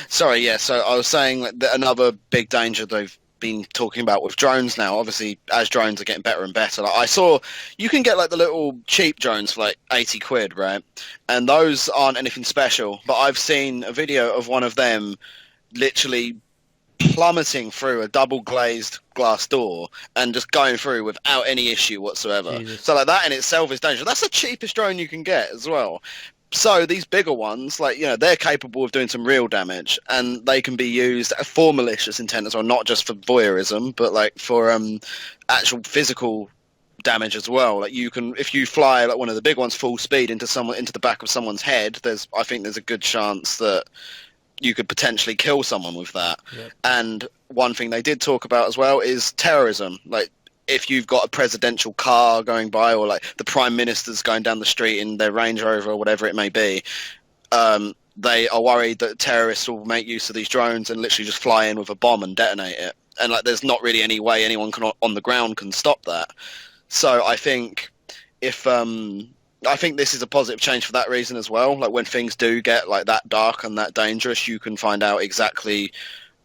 Sorry, yeah. So I was saying that another big danger they've been talking about with drones now. Obviously, as drones are getting better and better, like I saw, you can get like the little cheap drones for like 80 quid, right? And those aren't anything special. But I've seen a video of one of them literally plummeting through a double glazed glass door and just going through without any issue whatsoever. Jesus. So like that in itself is dangerous. That's the cheapest drone you can get as well. So these bigger ones, like, they're capable of doing some real damage, and they can be used for malicious intent as well, not just for voyeurism, but like for actual physical damage as well. Like if you fly like one of the big ones full speed into the back of someone's head, I think there's a good chance that you could potentially kill someone with that. Yep. And one thing they did talk about as well is terrorism. Like, if you've got a presidential car going by, or like the prime minister's going down the street in their Range Rover or whatever it may be, they are worried that terrorists will make use of these drones and literally just fly in with a bomb and detonate it. And like, there's not really any way anyone can on the ground can stop that. So I think I think this is a positive change for that reason as well. Like when things do get like that dark and that dangerous, you can find out exactly,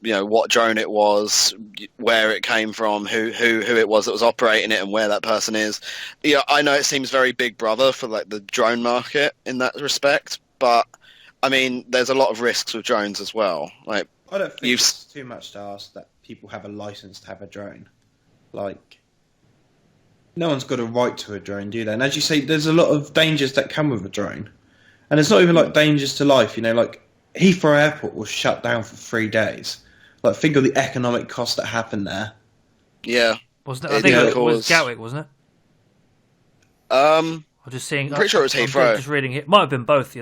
what drone it was, where it came from, who it was that was operating it, and where that person is. I know it seems very Big Brother for like the drone market in that respect, but I mean, there's a lot of risks with drones as well. Like, I don't think it's too much to ask that people have a license to have a drone. Like, no one's got a right to a drone, do they? And as you say, there's a lot of dangers that come with a drone, and it's not even like dangers to life. Like Heathrow Airport was shut down for 3 days. Like, think of the economic cost that happened there. Yeah, wasn't it? I think it was Gatwick, wasn't it? I'm just seeing. pretty sure it was Heathrow. I'm just reading it. Might have been both.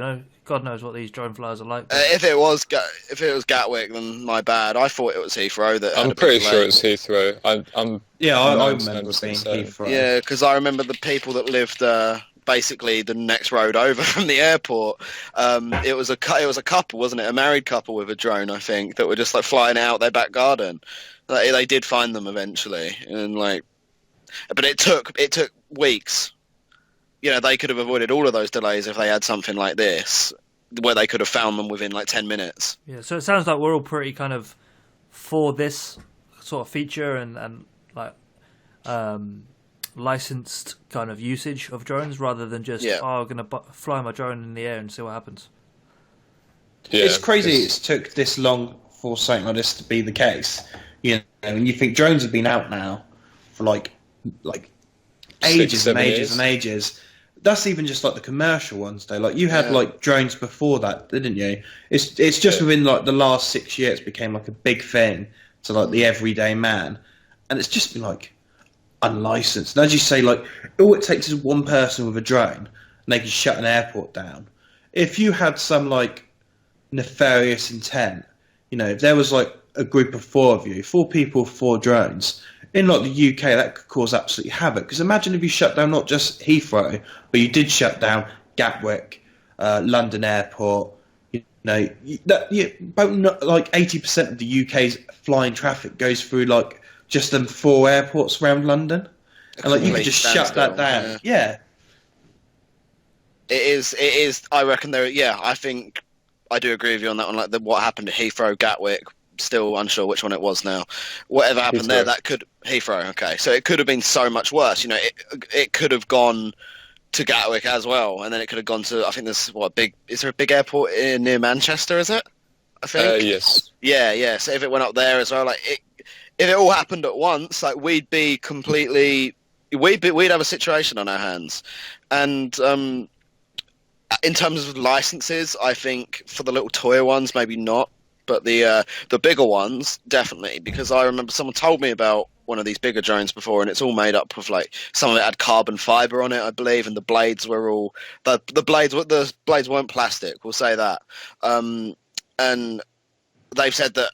God knows what these drone flyers are like. If it was Gatwick, then my bad. I thought it was Heathrow. I'm pretty sure it was Heathrow. I remember being Heathrow. Yeah, because I remember the people that lived basically the next road over from the airport. It was a couple, wasn't it? A married couple with a drone, I think, that were just like flying out their back garden. Like, they did find them eventually, and but it took weeks. They could have avoided all of those delays if they had something like this, where they could have found them within like 10 minutes. Yeah, so it sounds like we're all pretty kind of for this sort of feature and like licensed kind of usage of drones rather than just, I'm going to fly my drone in the air and see what happens. Yeah, it's crazy it's took this long for something like this to be the case. And you think drones have been out now for like ages and ages and ages. That's even just like the commercial ones, though. Like you had like drones before that, didn't you? It's just within like the last 6 years it became like a big thing to like the everyday man, and it's just been like unlicensed. And as you say, like all it takes is one person with a drone, and they can shut an airport down. If you had some like nefarious intent, if there was like a group of 4 of you, 4 people, 4 drones. In like the UK, that could cause absolute havoc. Because imagine if you shut down not just Heathrow, but you did shut down Gatwick, London Airport. About like 80% of the UK's flying traffic goes through like just them 4 airports around London, and like you could just shut that down. Yeah. It is. I reckon there. Yeah, I think I do agree with you on that one. Like what happened to Heathrow, Gatwick. Still unsure which one it was now. Whatever happened there, that could Heathrow. Okay, so it could have been so much worse. It could have gone to Gatwick as well, and then it could have gone to. I think there's is there a big airport near Manchester? Is it? I think. Yes. Yeah. So if it went up there as well, if it all happened at once, like we'd have a situation on our hands, and in terms of licenses, I think for the little toy ones, maybe not. But the bigger ones, definitely, because I remember someone told me about one of these bigger drones before, and it's all made up of like some of it had carbon fiber on it, I believe, and the blades were all the blades weren't plastic. We'll say that, and they've said that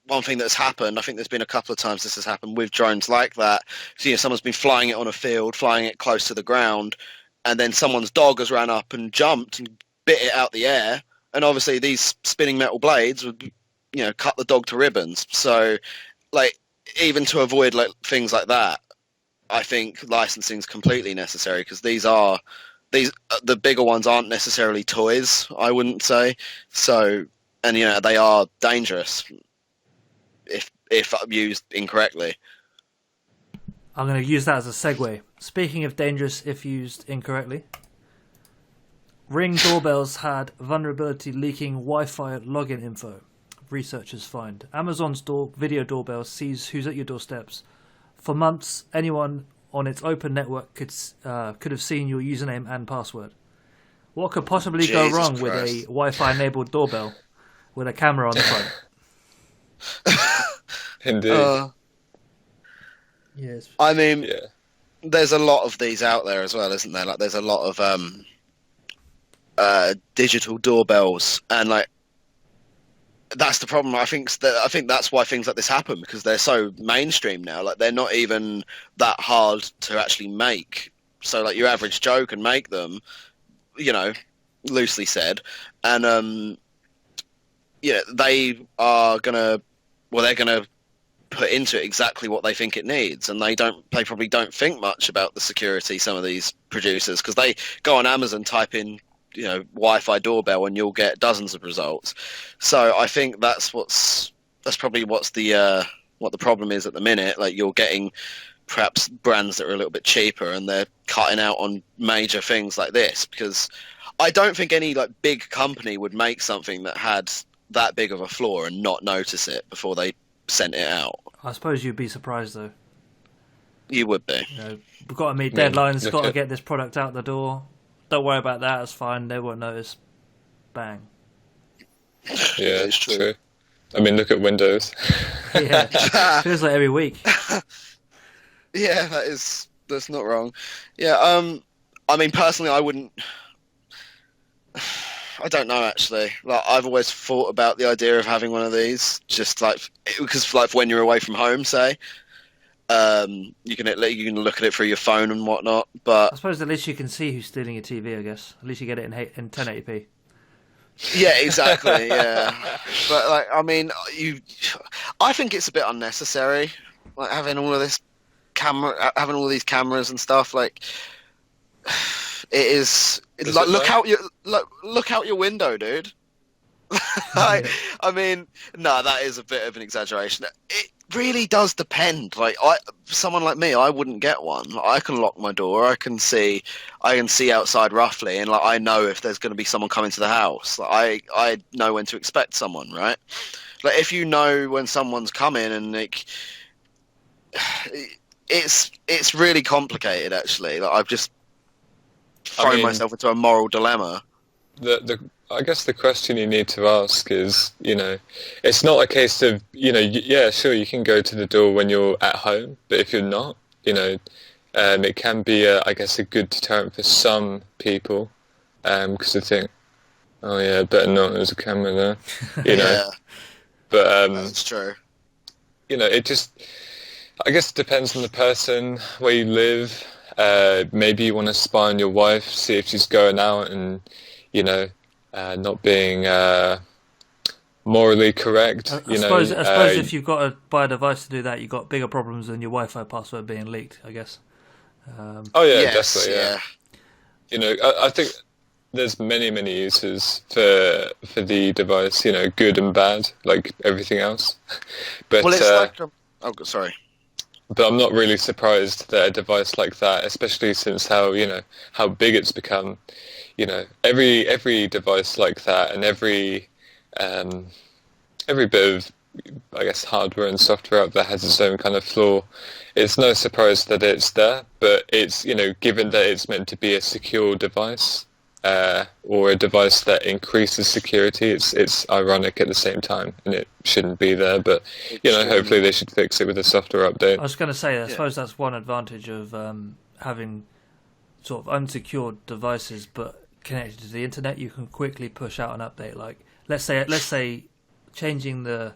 one thing that's happened. I think there's been a couple of times this has happened with drones like that. So someone's been flying it on a field, flying it close to the ground, and then someone's dog has ran up and jumped and bit it out the air. And obviously these spinning metal blades would, cut the dog to ribbons. So, like, even to avoid like things like that, I think licensing is completely necessary because the bigger ones aren't necessarily toys. I wouldn't say so, and they are dangerous if used incorrectly. I'm going to use that as a segue. Speaking of dangerous if used incorrectly. Ring doorbells had vulnerability leaking Wi-Fi login info. Researchers find. Amazon's video doorbell sees who's at your doorsteps. For months, anyone on its open network could have seen your username and password. What could possibly go wrong with a Wi-Fi enabled doorbell with a camera on the front? Indeed. Yes. I mean, there's a lot of these out there as well, isn't there? Like, there's a lot of digital doorbells, and like that's the problem. I think that's why things like this happen, because they're so mainstream now. Like, they're not even that hard to actually make. So like your average Joe can make them, loosely said, and they are gonna, they're gonna put into it exactly what they think it needs, and they probably don't think much about the security. Some of these producers, because they go on Amazon, type in Wi-Fi doorbell, and you'll get dozens of results. So I think that's probably what the problem is at the minute. Like, you're getting perhaps brands that are a little bit cheaper, and they're cutting out on major things like this, because I don't think any big company would make something that had that big of a flaw and not notice it before they sent it out. I suppose you'd be surprised though. You would be. We've got to meet deadlines, got to get this product out the door. Don't worry about that, it's fine, they won't notice. Bang. Yeah, it's true. I mean, look at Windows. Yeah, feels like every week. Yeah, that's not wrong. Yeah, I mean, personally, I wouldn't. I don't know, actually. I've always thought about the idea of having one of these, just because when you're away from home, say, you can look at it through your phone and whatnot. But I suppose at least you can see who's stealing your TV. I guess at least you get it in 1080p. Yeah, exactly. Yeah, but I mean, I think it's a bit unnecessary, having all these cameras and stuff. It is. Look out your window, dude. I mean, no, that is a bit of an exaggeration. It really does depend. Someone like me, I wouldn't get one. I can lock my door. I can see outside roughly, and I know if there's going to be someone coming to the house. I know when to expect someone, right? If you know when someone's coming, and it's really complicated, actually. I've just thrown myself into a moral dilemma. I guess the question you need to ask is, it's not a case of, yeah, sure, you can go to the door when you're at home, but if you're not, it can be, I guess, a good deterrent for some people, because they think, oh yeah, better not, there's a camera there, Yeah. But that's true. It just, I guess, it depends on the person, where you live. Maybe you want to spy on your wife, see if she's going out and, not being morally correct. I suppose if you've got to buy a device to do that, you've got bigger problems than your Wi-Fi password being leaked, I guess. Yes, definitely, yeah. I think there's many uses for the device, good and bad, like everything else. But it's sorry. But I'm not really surprised that a device like that, especially since how big it's become, every device like that, and every bit of, I guess, hardware and software out there has its own kind of flaw. It's no surprise that it's there, but it's, given that it's meant to be a secure device, or a device that increases security, it's ironic at the same time, and it shouldn't be there. But hopefully they should fix it with a software update. I was going to say, I suppose that's one advantage of having sort of unsecured devices, but connected to the internet. You can quickly push out an update. Like let's say changing the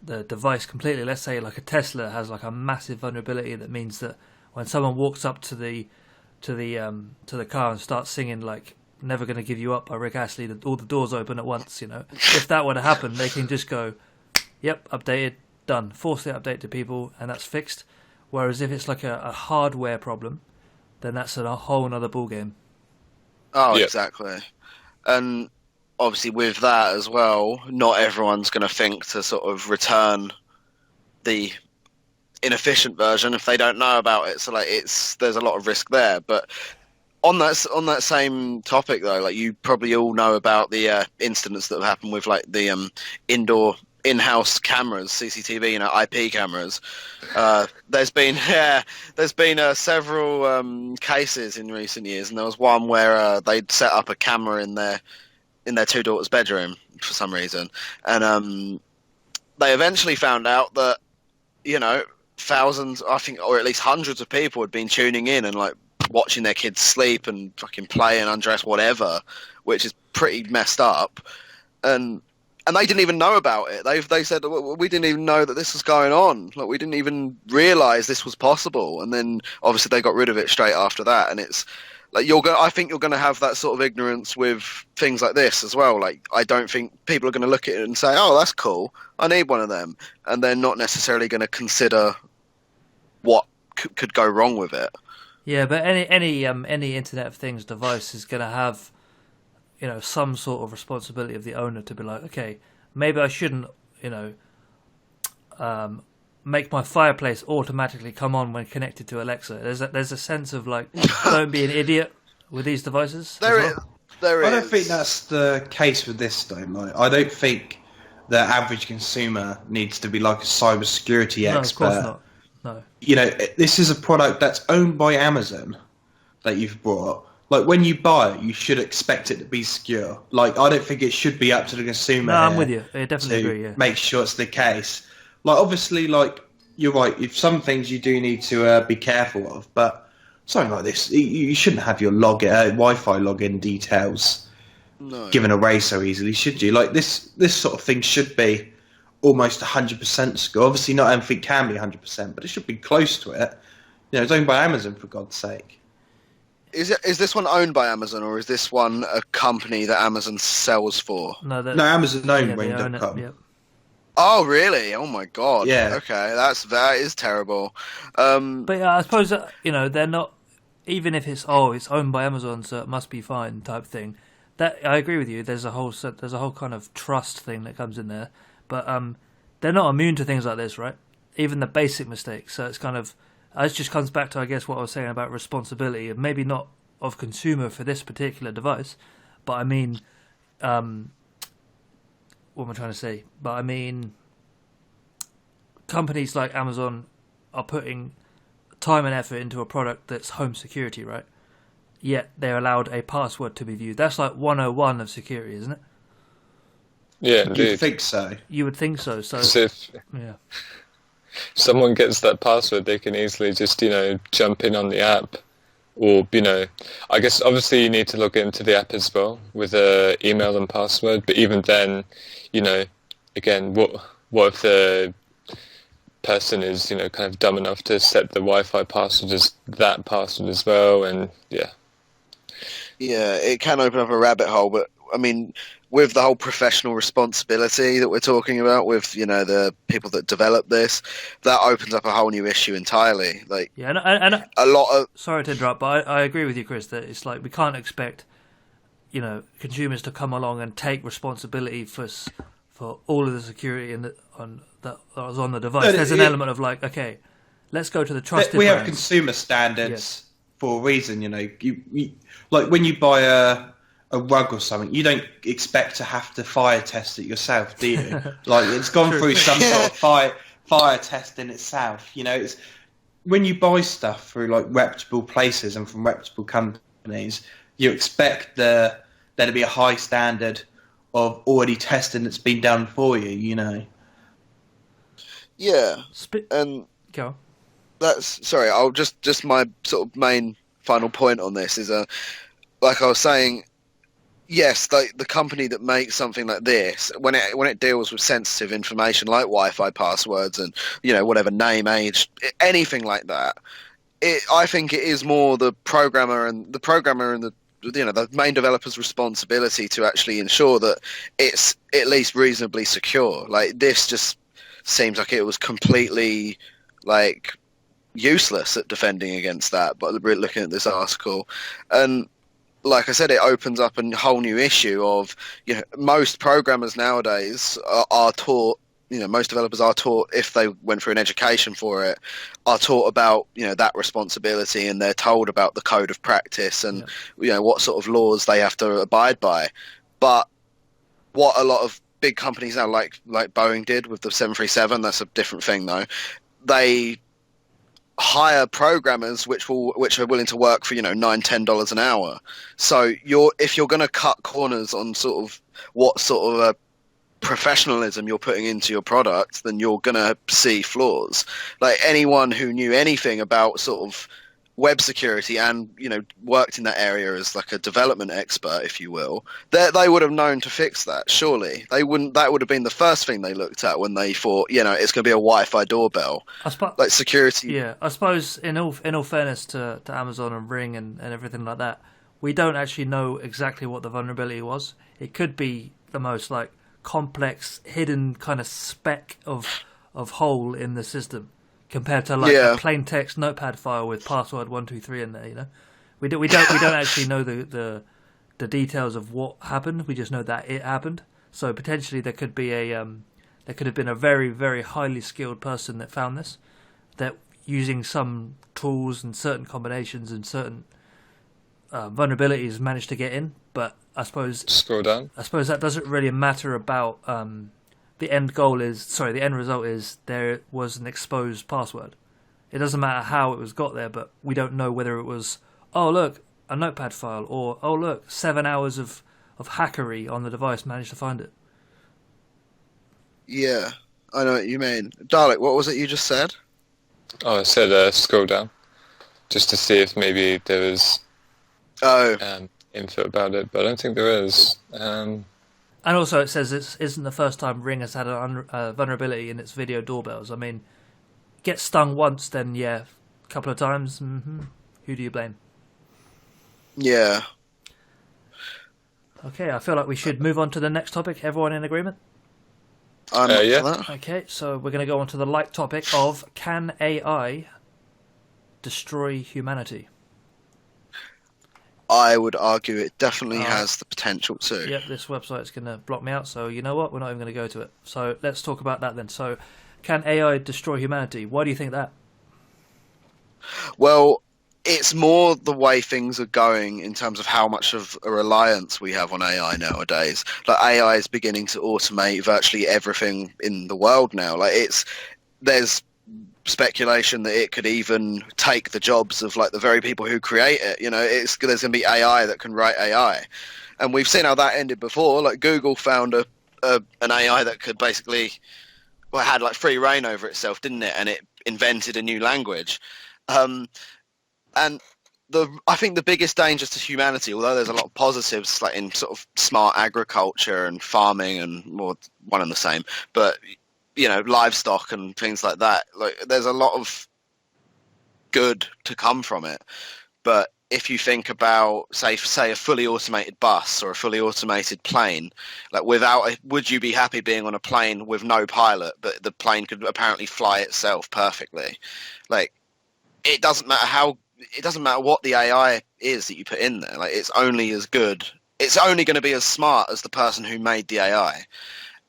device completely. Let's say a Tesla has a massive vulnerability that means that when someone walks up to the car and starts singing "Never Gonna Give You Up" by Rick Astley, all the doors open at once. If that were to happen, they can just go, "Yep, updated, done." Force the update to people, and that's fixed. Whereas if it's a hardware problem, then that's a whole other ballgame. Oh, yep. Exactly. And obviously with that as well, not everyone's going to think to sort of return the inefficient version if they don't know about it. So there's a lot of risk there. But on that same topic though, you probably all know about the incidents that have happened with the indoor in-house cameras, CCTV, IP cameras. There's been several cases in recent years, and there was one where they'd set up a camera in their two daughters' bedroom for some reason, and they eventually found out that thousands, I think, or at least hundreds of people had been tuning in and watching their kids sleep and fucking play and undress, whatever, which is pretty messed up, and they didn't even know about it. They said, we didn't even know that this was going on. We didn't even realise this was possible. And then obviously they got rid of it straight after that. And it's Like I think you're gonna have that sort of ignorance with things like this as well. Like I don't think people are gonna look at it and say, "Oh, that's cool. I need one of them," and they're not necessarily gonna consider what could go wrong with it. Yeah, but any Internet of Things device is going to have, some sort of responsibility of the owner to be like, okay, maybe I shouldn't, make my fireplace automatically come on when connected to Alexa. There's a sense of like, don't be an idiot with these devices. There is. I don't think that's the case with this, though, Mike. I don't think the average consumer needs to be like a cybersecurity expert. No, of course not. No. This is a product that's owned by Amazon that you've brought. Like, when you buy it, you should expect it to be secure. Like, I don't think it should be up to the consumer. No, I'm with you. I definitely agree, yeah. Make sure it's the case. Like, obviously, like, you're right. If some things you do need to be careful of, but something like this, you shouldn't have your Wi-Fi login details given away so easily, should you? Like, this sort of thing should be almost 100% secure. Obviously, not everything can be 100%, but it should be close to it. It's owned by Amazon, for God's sake. Is this one owned by Amazon, or is this one a company that Amazon sells for? No, Amazon owned Ring.com. Yeah. Oh, really? Oh my God. Yeah. Okay, that is terrible. But yeah, I suppose they're not. Even if it's owned by Amazon, so it must be fine type thing. That I agree with you. There's a whole kind of trust thing that comes in there. But they're not immune to things like this, right? Even the basic mistakes. So it's kind of, it just comes back to, I guess, what I was saying about responsibility, and maybe not of consumer for this particular device, but I mean, what am I trying to say? But I mean, companies like Amazon are putting time and effort into a product that's home security, right? Yet they're allowed a password to be viewed. That's like 101 of security, isn't it? Yeah, indeed. You'd think so. You would think so. So if someone gets that password, they can easily just, jump in on the app. Or, I guess obviously you need to log into the app as well with a email and password. But even then, again, what if the person is, kind of dumb enough to set the Wi-Fi password as that password as well? And yeah. Yeah, it can open up a rabbit hole, but I mean, with the whole professional responsibility that we're talking about with, the people that develop this, that opens up a whole new issue entirely. Like, yeah, and a lot of... Sorry to interrupt, but I agree with you, Chris, that it's like we can't expect, consumers to come along and take responsibility for all of the security that was on the device. There's an element of like, okay, let's go to the trusted We have brands. consumer standards for a reason, You, like when you buy a rug or something, you don't expect to have to fire test it yourself, do you? Like, it's gone through some sort of fire test in itself. It's when you buy stuff through like reputable places and from reputable companies, you expect there to be a high standard of already testing that's been done for you. Yeah, and Go on. that's sorry. I'll just my sort of main final point on this is like I was saying. Yes, the company that makes something like this, when it deals with sensitive information like Wi-Fi passwords and whatever name, age, anything like that, I think it is more the programmer and the main developer's responsibility to actually ensure that it's at least reasonably secure. Like, this just seems like it was completely like useless at defending against that. But looking at this article, and like I said, it opens up a whole new issue of, most programmers nowadays are taught, most developers are taught, if they went through an education for it, are taught about, that responsibility, and they're told about the code of practice and, what sort of laws they have to abide by. But what a lot of big companies now, like Boeing did with the 737, that's a different thing though, they hire programmers which are willing to work for $9-10 an hour. So if you're going to cut corners on sort of what sort of professionalism you're putting into your product, then you're going to see flaws. Like, anyone who knew anything about sort of web security and worked in that area as like a development expert, if you will, they would have known to fix that. Surely they wouldn't. That would have been the first thing they looked at when they thought, it's going to be a Wi-Fi doorbell, like security. Yeah, I suppose in all fairness to Amazon and Ring and everything like that, we don't actually know exactly what the vulnerability was. It could be the most like complex, hidden kind of speck of hole in the system, compared to like a plain text notepad file with password 123 in there. We don't actually know the details of what happened. We just know that it happened. So potentially there could have been a very, very highly skilled person that found this, that using some tools and certain combinations and certain vulnerabilities managed to get in. But I suppose scroll down. I suppose that doesn't really matter about the end result is there was an exposed password. It doesn't matter how it was got there, but we don't know whether it was, oh look, a notepad file, or oh look, 7 hours of hackery on the device managed to find it. Yeah, I know what you mean. Dalek, what was it you just said? Oh, I said scroll down, just to see if maybe there was info about it, but I don't think there is. And also it says it isn't the first time Ring has had a vulnerability in its video doorbells. I mean, get stung once, then a couple of times. Who do you blame? Yeah. Okay, I feel like we should move on to the next topic. Everyone in agreement? Yeah. Okay, so we're going to go on to the light topic of, can AI destroy humanity? I would argue it definitely has the potential to. Yep, this website's going to block me out, so you know what? We're not even going to go to it. So let's talk about that then. So, can AI destroy humanity? Why do you think that? Well, it's more the way things are going in terms of how much of a reliance we have on AI nowadays. Like, AI is beginning to automate virtually everything in the world now. Like, there's speculation that it could even take the jobs of like the very people who create it. There's going to be AI that can write AI, and we've seen how that ended before. Like, Google found an AI that could basically, had like free reign over itself, didn't it? And it invented a new language. And I think the biggest danger to humanity, although there's a lot of positives, like in sort of smart agriculture and farming and more one and the same, but livestock and things like that, like there's a lot of good to come from it. But if you think about, say a fully automated bus or a fully automated plane, like would you be happy being on a plane with no pilot, but the plane could apparently fly itself perfectly? Like, it doesn't matter what the AI is that you put in there. Like, it's only as good. It's only going to be as smart as the person who made the AI.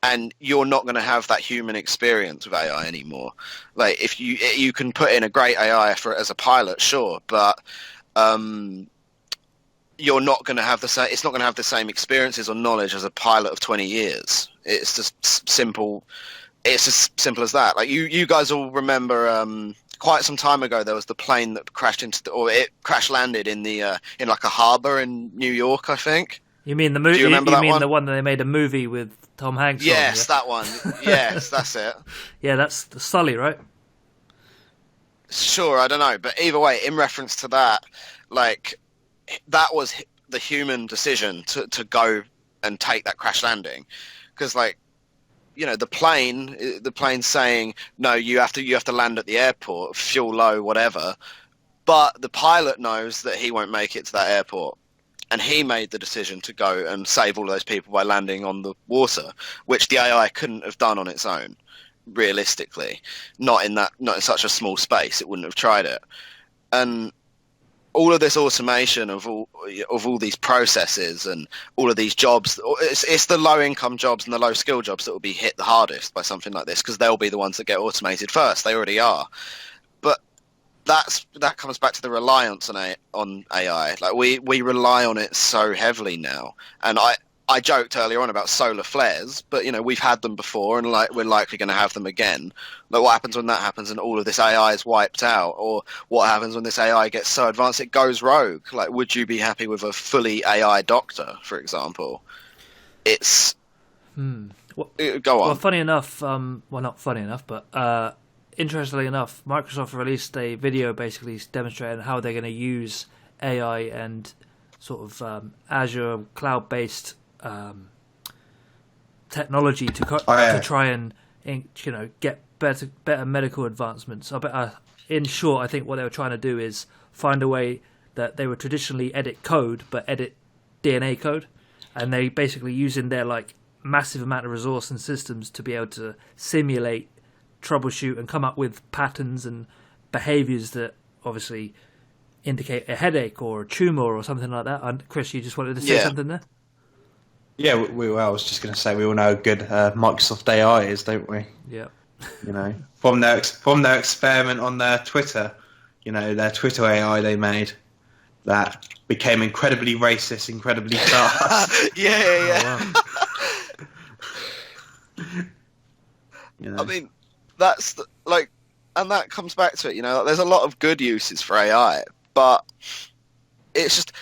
And you're not going to have that human experience with AI anymore. Like, if you can put in a great AI as a pilot, sure, but you're not going to have the same. It's not going to have the same experiences or knowledge as a pilot of 20 years. It's just simple. It's as simple as that. Like, you guys all remember. Quite some time ago, there was the plane that crashed it crash landed in like a harbour in New York, I think. You mean the movie? Do you remember that one? The one that they made a movie with Tom Hanks? Yes, that one. Yes, that's it. Yeah, that's the Sully, right? Sure, I don't know, but either way, in reference to that, like, that was the human decision to go and take that crash landing, because like, the plane saying no, you have to land at the airport, fuel low, whatever, but the pilot knows that he won't make it to that airport. And he made the decision to go and save all of those people by landing on the water, which the AI couldn't have done on its own, realistically. Not in such a small space. It wouldn't have tried it. And all of this automation of all these processes and all of these jobs, it's the low-income jobs and the low-skill jobs that will be hit the hardest by something like this, because they'll be the ones that get automated first. They already are. But that comes back to the reliance on AI. Like, we rely on it so heavily now, and I joked earlier on about solar flares, but we've had them before, and like, we're likely going to have them again. Like, what happens when that happens and all of this AI is wiped out, or what happens when this AI gets so advanced it goes rogue? Like, would you be happy with a fully AI doctor, for example? It's go on. Well, funny enough, well, not funny enough, but interestingly enough, Microsoft released a video basically demonstrating how they're going to use AI and sort of Azure cloud-based technology to try and get better medical advancements. In short, I think what they were trying to do is find a way that they would traditionally edit code, but edit DNA code, and they basically using their like massive amount of resource and systems to be able to simulate, troubleshoot, and come up with patterns and behaviors that obviously indicate a headache or a tumor or something like that. And Chris, you just wanted to say something there? Yeah, I was just going to say we all know how good Microsoft AI is, don't we? Yeah. From their experiment on their Twitter, their Twitter AI they made that became incredibly racist, incredibly fast. Yeah. Oh, wow. I mean, that's and that comes back to it. There's a lot of good uses for AI, but it's just,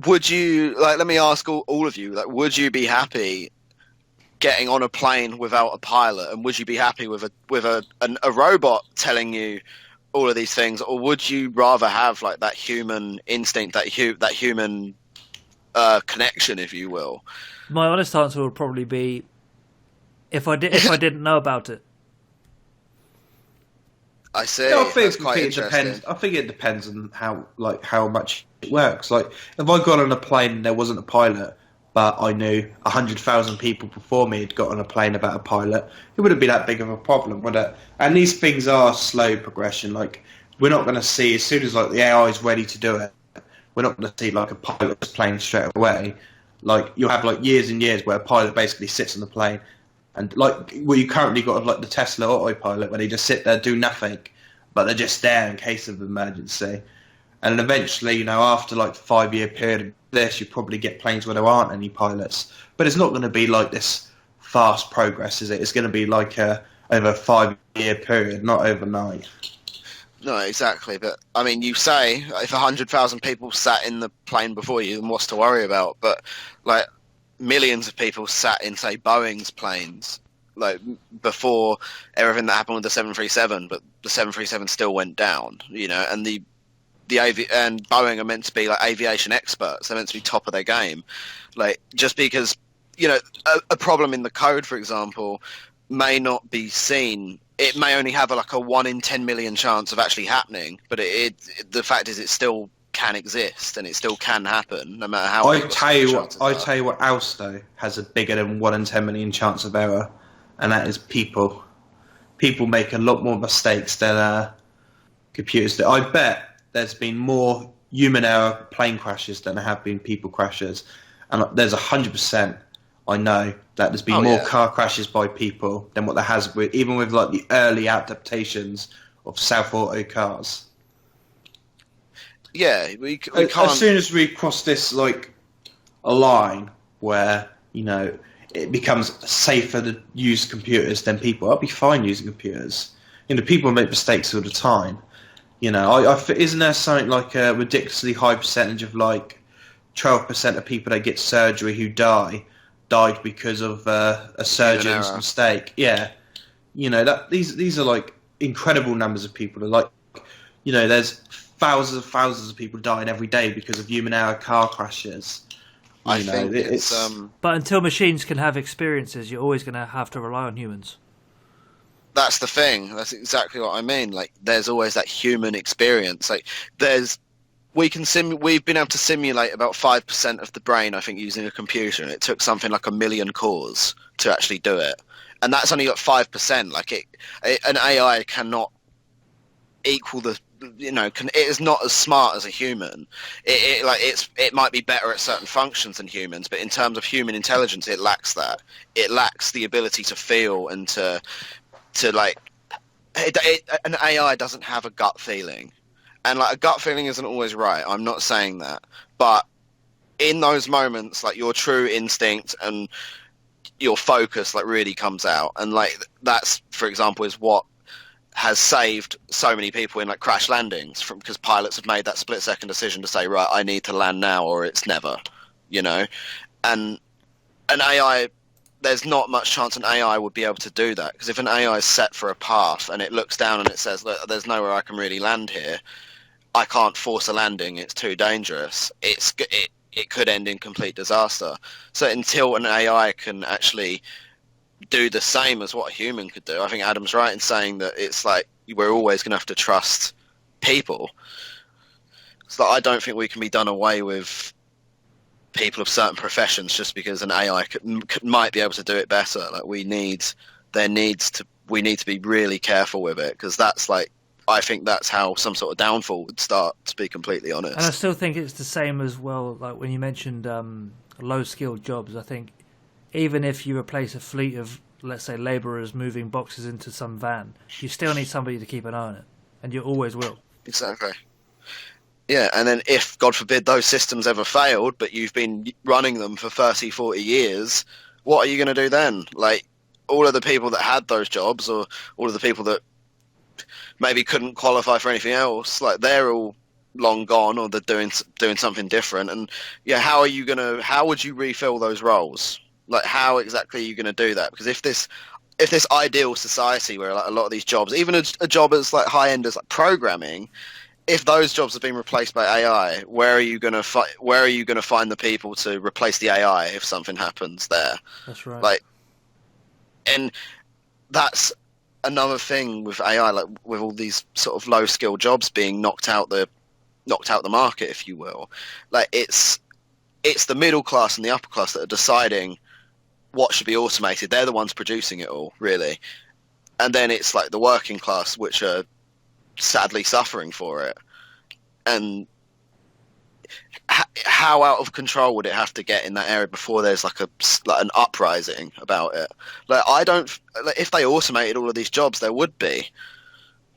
would you let me ask all of you, would you be happy getting on a plane without a pilot, and would you be happy with a robot telling you all of these things, or would you rather have that human instinct, that human connection, if you will? My honest answer would probably be if I didn't know about it. I see. I think it depends. I think it depends on how much it works. Like if I got on a plane and there wasn't a pilot, but I knew 100,000 people before me had got on a plane about a pilot, it wouldn't be that big of a problem, would it? And these things are slow progression. Like we're not going to see, as soon as the AI is ready to do it, we're not going to see a pilot's plane straight away. You'll have years and years where a pilot basically sits on the plane, and you currently got the Tesla autopilot where they just sit there, do nothing, but they're just there in case of emergency. And then eventually, after 5-year period of this, you probably get planes where there aren't any pilots. But it's not going to be this fast progress, is it? It's going to be over a 5-year period, not overnight. No, exactly. But I mean, you say if 100,000 people sat in the plane before you, then what's to worry about? But millions of people sat in, say, Boeing's planes before everything that happened with the 737, but the 737 still went down. And and Boeing are meant to be aviation experts. They're meant to be top of their game. Just because a problem in the code, for example, may not be seen. It may only have a 1 in 10 million chance of actually happening, but the fact is it still can exist and it still can happen, no matter how. I tell you what else though has a bigger than 1 in 10 million chance of error, and that is people. People make a lot more mistakes than computers do. I bet there's been more human error plane crashes than there have been people crashes, and there's 100%. I know that there's been more car crashes by people than what there has even with the early adaptations of self-auto cars. Yeah, we can't. As soon as we cross this a line where it becomes safer to use computers than people, I'll be fine using computers. People make mistakes all the time. Isn't there something a ridiculously high percentage of 12% of people that get surgery who died because of a surgeon's mistake? Yeah, these are incredible numbers of people. There's thousands of people dying every day because of human error car crashes. I think it's But until machines can have experiences, you're always going to have to rely on humans. That's the thing. That's exactly what I mean. There's always that human experience. We've been able to simulate about 5% of the brain, I think, using a computer, and it took something like 1 million cores to actually do it. And that's only 5%. An AI cannot equal the. It is not as smart as a human. It might be better at certain functions than humans, but in terms of human intelligence, it lacks that. It lacks the ability to feel and to an AI doesn't have a gut feeling, and a gut feeling isn't always right. I'm not saying that, but in those moments, your true instinct and your focus really comes out, and that's, for example, is what has saved so many people in crash landings because pilots have made that split-second decision to say, right, I need to land now or it's never, and an AI there's not much chance an AI would be able to do that, because if an AI is set for a path and it looks down and it says, look, there's nowhere I can really land here, I can't force a landing, it's too dangerous, it could end in complete disaster. So until an AI can actually do the same as what a human could do, I think Adam's right in saying that it's like we're always going to have to trust people. So I don't think we can be done away with people of certain professions just because an AI might be able to do it better. Like we need to be really careful with it, because that's like, I think that's how some sort of downfall would start, to be completely honest. And I still think it's the same as well, like when you mentioned low-skilled jobs. I think even if you replace a fleet of, let's say, labourers moving boxes into some van, you still need somebody to keep an eye on it, and you always will. Exactly. Yeah, and then if, God forbid, those systems ever failed, but you've been running them for 30, 40 years, what are you going to do then? Like, all of the people that had those jobs, or all of the people that maybe couldn't qualify for anything else, like they're all long gone, or they're doing something different. And yeah, how would you refill those roles? Like, how exactly are you going to do that? Because if this ideal society where like a lot of these jobs, even a job as like high end as like programming, if those jobs have been replaced by AI, where are you going to find the people to replace the AI if something happens there? That's right. Like, and that's another thing with AI, like with all these sort of low skill jobs being knocked out the market, if you will. Like it's the middle class and the upper class that are deciding what should be automated. They're the ones producing it all, really. And then it's like the working class, which are sadly suffering for it. And how out of control would it have to get in that area before there's like an uprising about it? Like, if they automated all of these jobs, there would be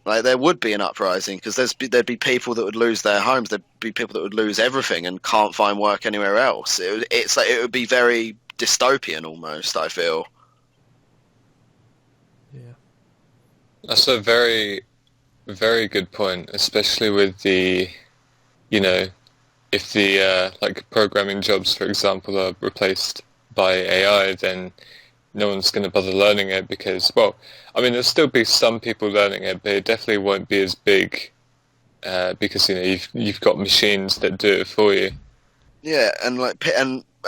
an uprising, because there'd be people that would lose their homes. There'd be people that would lose everything and can't find work anywhere else. It would be very dystopian almost, I feel. Yeah, that's a very, very good point, especially with the, if the like programming jobs, for example, are replaced by AI, then no one's going to bother learning it because, well, I mean, there'll still be some people learning it, but it definitely won't be as big because you've got machines that do it for you. Yeah, and like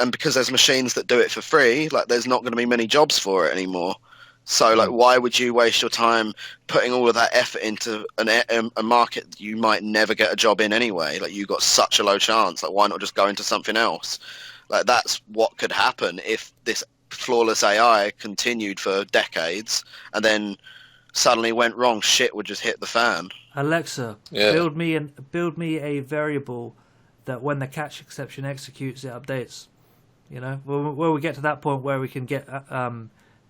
and because there's machines that do it for free, like there's not going to be many jobs for it anymore. So like, why would you waste your time putting all of that effort into a market you might never get a job in anyway? Like, you got such a low chance. Like, why not just go into something else? Like, that's what could happen if this flawless AI continued for decades and then suddenly went wrong. Shit would just hit the fan. Alexa, build me a variable that when the catch exception executes, it updates. When we get to that point where we can get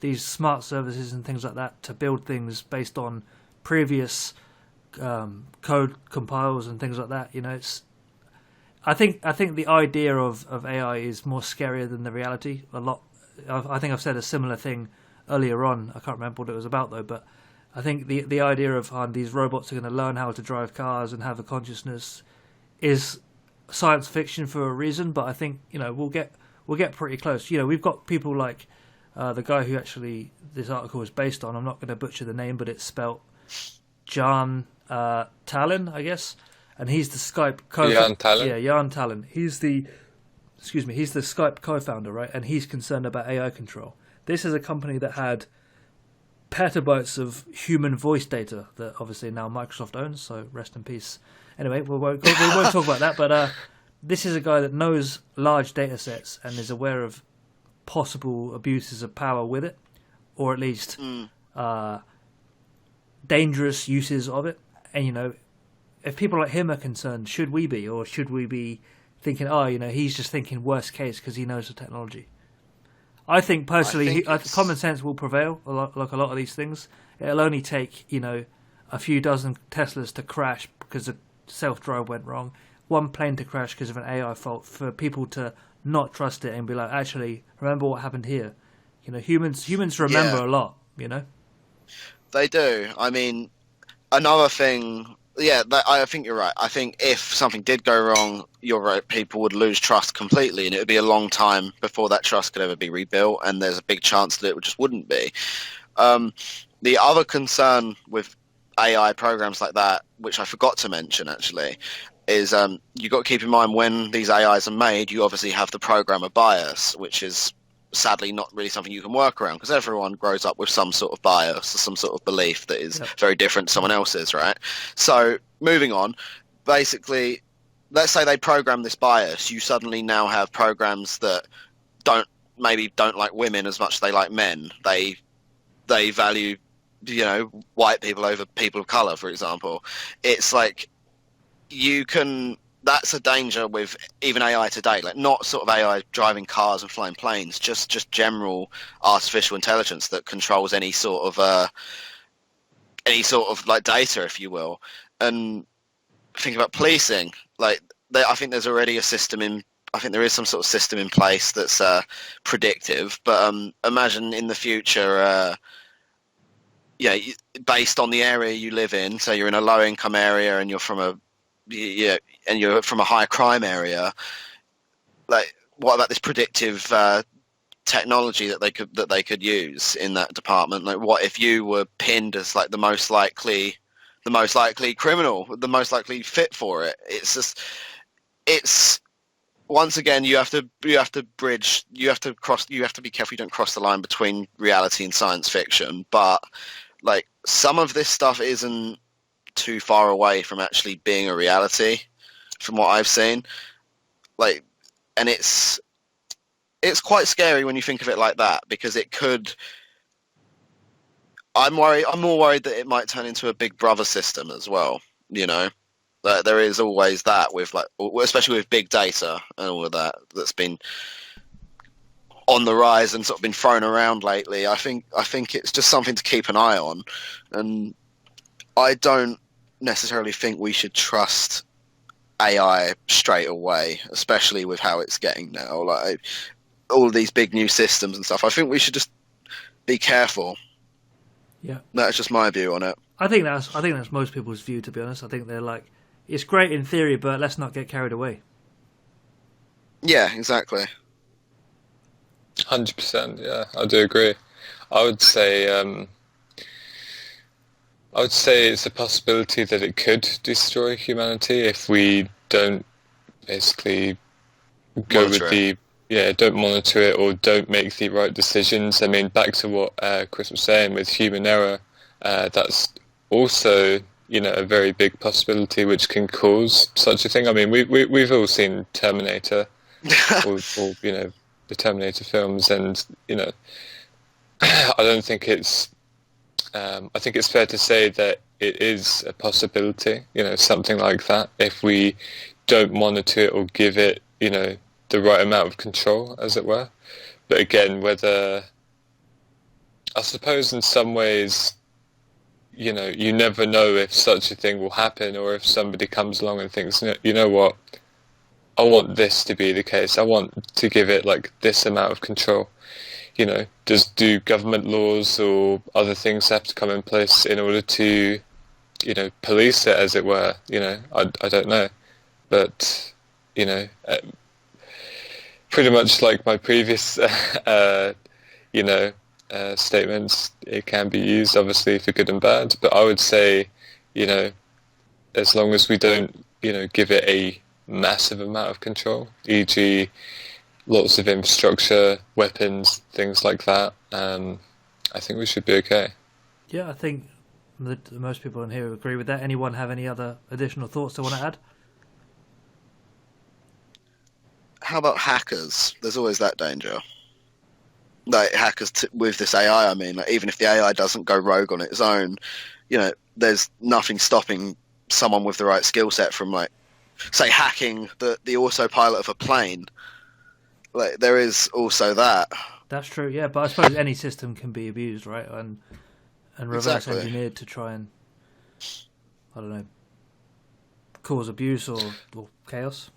these smart services and things like that to build things based on previous code compiles and things like that, it's. I think the idea of AI is more scarier than the reality. A lot. I think I've said a similar thing earlier on. I can't remember what it was about though, but I think the idea of these robots are going to learn how to drive cars and have a consciousness is science fiction for a reason. But I think we'll get pretty close. We've got people like the guy who actually this article is based on. I'm not going to butcher the name, but it's spelt Jan Tallinn, I guess, and he's the Skype Jan Tallinn. Yeah, Jan Tallinn. He's the Skype co-founder, right? And he's concerned about AI control. This is a company that had petabytes of human voice data that obviously now Microsoft owns, so rest in peace. Anyway, we won't talk about that, but this is a guy that knows large data sets and is aware of possible abuses of power with it, or at least dangerous uses of it. And, if people like him are concerned, should we be? Or should we be thinking, he's just thinking worst case because he knows the technology? I think personally, common sense will prevail. Like a lot of these things, it'll only take a few dozen Teslas to crash because a self-drive went wrong, one plane to crash because of an AI fault, for people to not trust it and be like, actually, remember what happened here. Humans remember a lot. They do. I mean, another thing Yeah, I think you're right. I think if something did go wrong, you're right, people would lose trust completely, and it would be a long time before that trust could ever be rebuilt, and there's a big chance that it just wouldn't be. The other concern with AI programs like that, which I forgot to mention actually, is you've got to keep in mind when these AIs are made, you obviously have the programmer bias, which is sadly not really something you can work around because everyone grows up with some sort of bias or some sort of belief that is very different to someone else's, right? So moving on, basically, let's say they program this bias. You suddenly now have programs that don't like women as much as they like men. They value, white people over people of color, for example. It's like that's a danger with even AI today, like not sort of AI driving cars and flying planes, just general artificial intelligence that controls any sort of like data, if you will. And think about policing. Like I think there's already a system I think there is some sort of system in place that's predictive. But imagine in the future, based on the area you live in. So you're in a low income area and you're from a high crime area. Like, what about this predictive technology that they could use in that department? Like, what if you were pinned as like the most likely criminal, the most likely fit for it? It's once again you have to be careful you don't cross the line between reality and science fiction. But like, some of this stuff isn't too far away from actually being a reality from what I've seen. Like, and it's quite scary when you think of it like that, because it could, I'm more worried that it might turn into a Big Brother system as well, there is always that with, like, especially with big data and all of that's been on the rise and sort of been thrown around lately. I think it's just something to keep an eye on, and I don't necessarily think we should trust AI straight away, especially with how it's getting now. Like, all of these big new systems and stuff. I think we should just be careful. Yeah, that's just my view on it. I think that's most people's view, to be honest. I think they're like, it's great in theory, but let's not get carried away. Yeah, exactly. 100%. Yeah, I do agree. I would say it's a possibility that it could destroy humanity if we don't basically don't monitor it or don't make the right decisions. I mean, back to what Chris was saying with human error, that's also, a very big possibility which can cause such a thing. I mean, we've all seen Terminator, or the Terminator films, and I don't think it's. I think it's fair to say that it is a possibility, something like that, if we don't monitor it or give it, the right amount of control, as it were. But again, I suppose in some ways, you never know if such a thing will happen, or if somebody comes along and thinks, you know what, I want this to be the case. I want to give it like this amount of control. Do government laws or other things have to come in place in order to, police it, as it were? I don't know. But, pretty much like my previous, statements, it can be used obviously for good and bad. But I would say, as long as we don't, give it a massive amount of control, e.g., lots of infrastructure, weapons, things like that, I think we should be okay. Yeah, I think most people in here agree with that. Anyone have any other additional thoughts they want to add? How about hackers? There's always that danger. Like, hackers with this AI, I mean, like, even if the AI doesn't go rogue on its own, there's nothing stopping someone with the right skill set from, like, say, hacking the autopilot of a plane. Like, there is also that. That's true, yeah, but I suppose any system can be abused, right? And reverse engineered to try and, I don't know, cause abuse or chaos.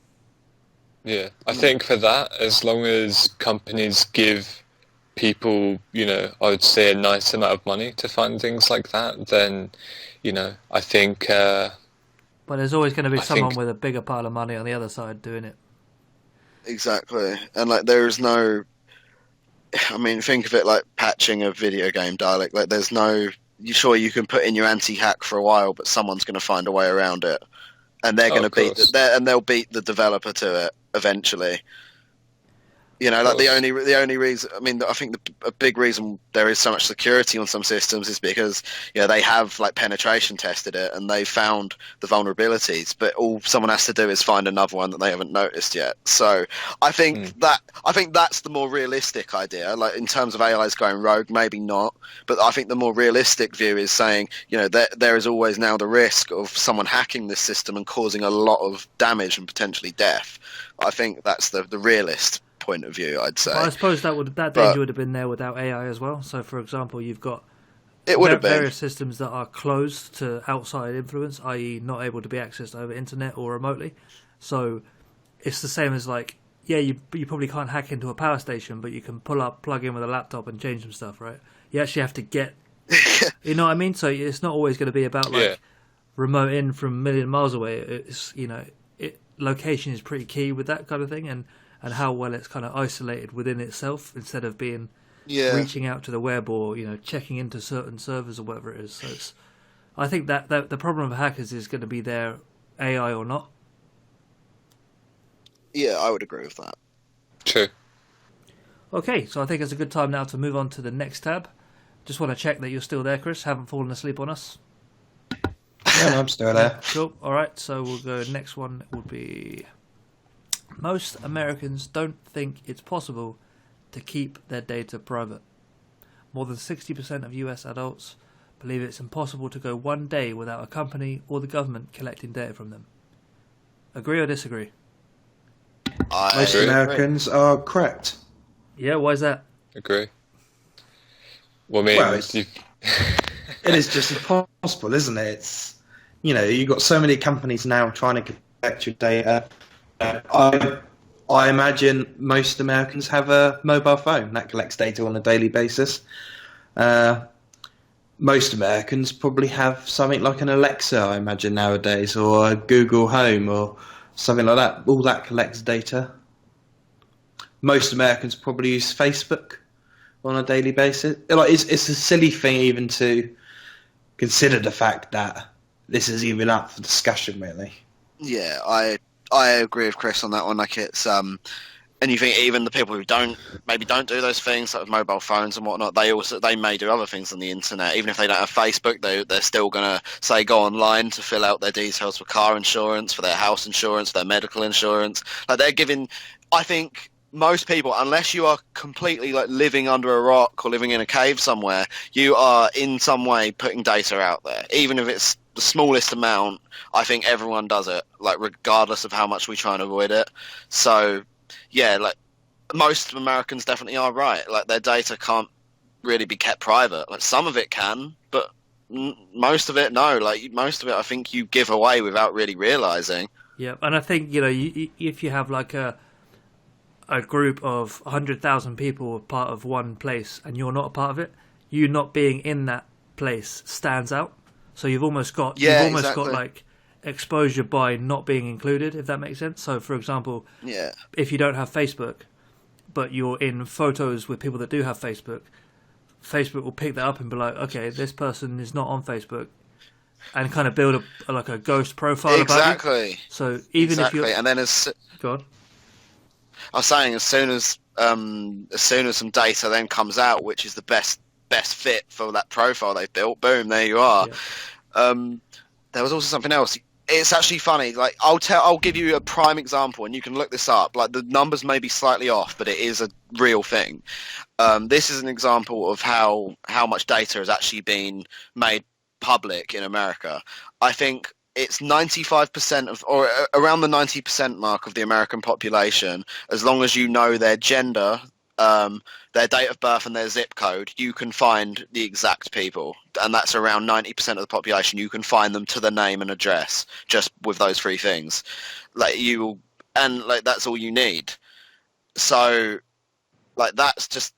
Yeah, I think for that, as long as companies give people, I would say a nice amount of money to fund things like that, then, I think But there's always going to be I someone think- with a bigger pile of money on the other side doing it. Exactly. And like there is no, I mean, think of it like patching a video game, Dalek. Like there's no, sure you can put in your anti-hack for a while, but someone's going to find a way around it, and they're going to of beat course. they'll beat the developer to it eventually. You know, like the only reason, I mean, I think a big reason there is so much security on some systems is because, you know, they have like penetration tested it and they found the vulnerabilities, but all someone has to do is find another one that they haven't noticed yet. So I think that's the more realistic idea. Like in terms of AIs going rogue, maybe not, but I think the more realistic view is saying, you know, there is always now the risk of someone hacking this system and causing a lot of damage and potentially death. I think that's the realist point of view, I'd say. But I suppose that danger would have been there without AI as well. So, for example, you've got various systems that are closed to outside influence, i.e., not able to be accessed over internet or remotely. So, it's the same as like, yeah, you probably can't hack into a power station, but you can plug in with a laptop and change some stuff, right? You actually have to get, you know what I mean? So it's not always going to be about like remote in from a million miles away. It's, you know, location is pretty key with that kind of thing, and how well it's kind of isolated within itself instead of being reaching out to the web or, you know, checking into certain servers or whatever it is. So I think that the problem of hackers is going to be their AI or not. Yeah, I would agree with that. True. Okay, so I think it's a good time now to move on to the next tab. Just want to check that you're still there, Chris. Haven't fallen asleep on us. Yeah, no, I'm still there. Cool. All right, so we'll go. Next one would be: most Americans don't think it's possible to keep their data private. More than 60% of US adults believe it's impossible to go one day without a company or the government collecting data from them. Agree or disagree? Most Americans are correct. Yeah, why is that? Agree. Well, I mean, Well, it is just impossible, isn't it? It's, you know, you've got so many companies now trying to collect your data. I imagine most Americans have a mobile phone that collects data on a daily basis. Most Americans probably have something like an Alexa, I imagine, nowadays, or a Google Home or something like that. All that collects data. Most Americans probably use Facebook on a daily basis. Like, it's a silly thing even to consider the fact that this is even up for discussion, really. Yeah, I agree with Chris on that one. Like it's and you think even the people who don't do those things, like with mobile phones and whatnot, they may do other things on the internet. Even if they don't have Facebook, they're still gonna say go online to fill out their details for car insurance, for their house insurance, for their medical insurance. Like they're giving, I think most people, unless you are completely like living under a rock or living in a cave somewhere, you are in some way putting data out there, even if it's the smallest amount. I think everyone does it, like regardless of how much we try and avoid it. So yeah, like most Americans definitely are right. Like their data can't really be kept private. Like some of it can, but most of it no. Like most of it, I think you give away without really realizing. Yeah, and I think, you know, if you have like a group of 100,000 people part of one place and you're not a part of it, you not being in that place stands out. So you've almost got got like exposure by not being included, if that makes sense. So for example, if you don't have Facebook but you're in photos with people that do have Facebook, Facebook will pick that up and be like, okay, this person is not on Facebook, and kind of build a ghost profile about you. So even if you're, and then go on. I was saying, as soon as some data then comes out, which is the best fit for that profile they've built, boom, there you are. Yeah. There was also something else. It's actually funny. Like I'll give you a prime example, and you can look this up. Like the numbers may be slightly off, but it is a real thing. This is an example of how much data has actually been made public in America. I think it's 95% of, or around the 90% mark of the American population, as long as you know their gender, their date of birth and their zip code, you can find the exact people. And that's around 90% of the population. You can find them to the name and address just with those three things. That's all you need. So like that's just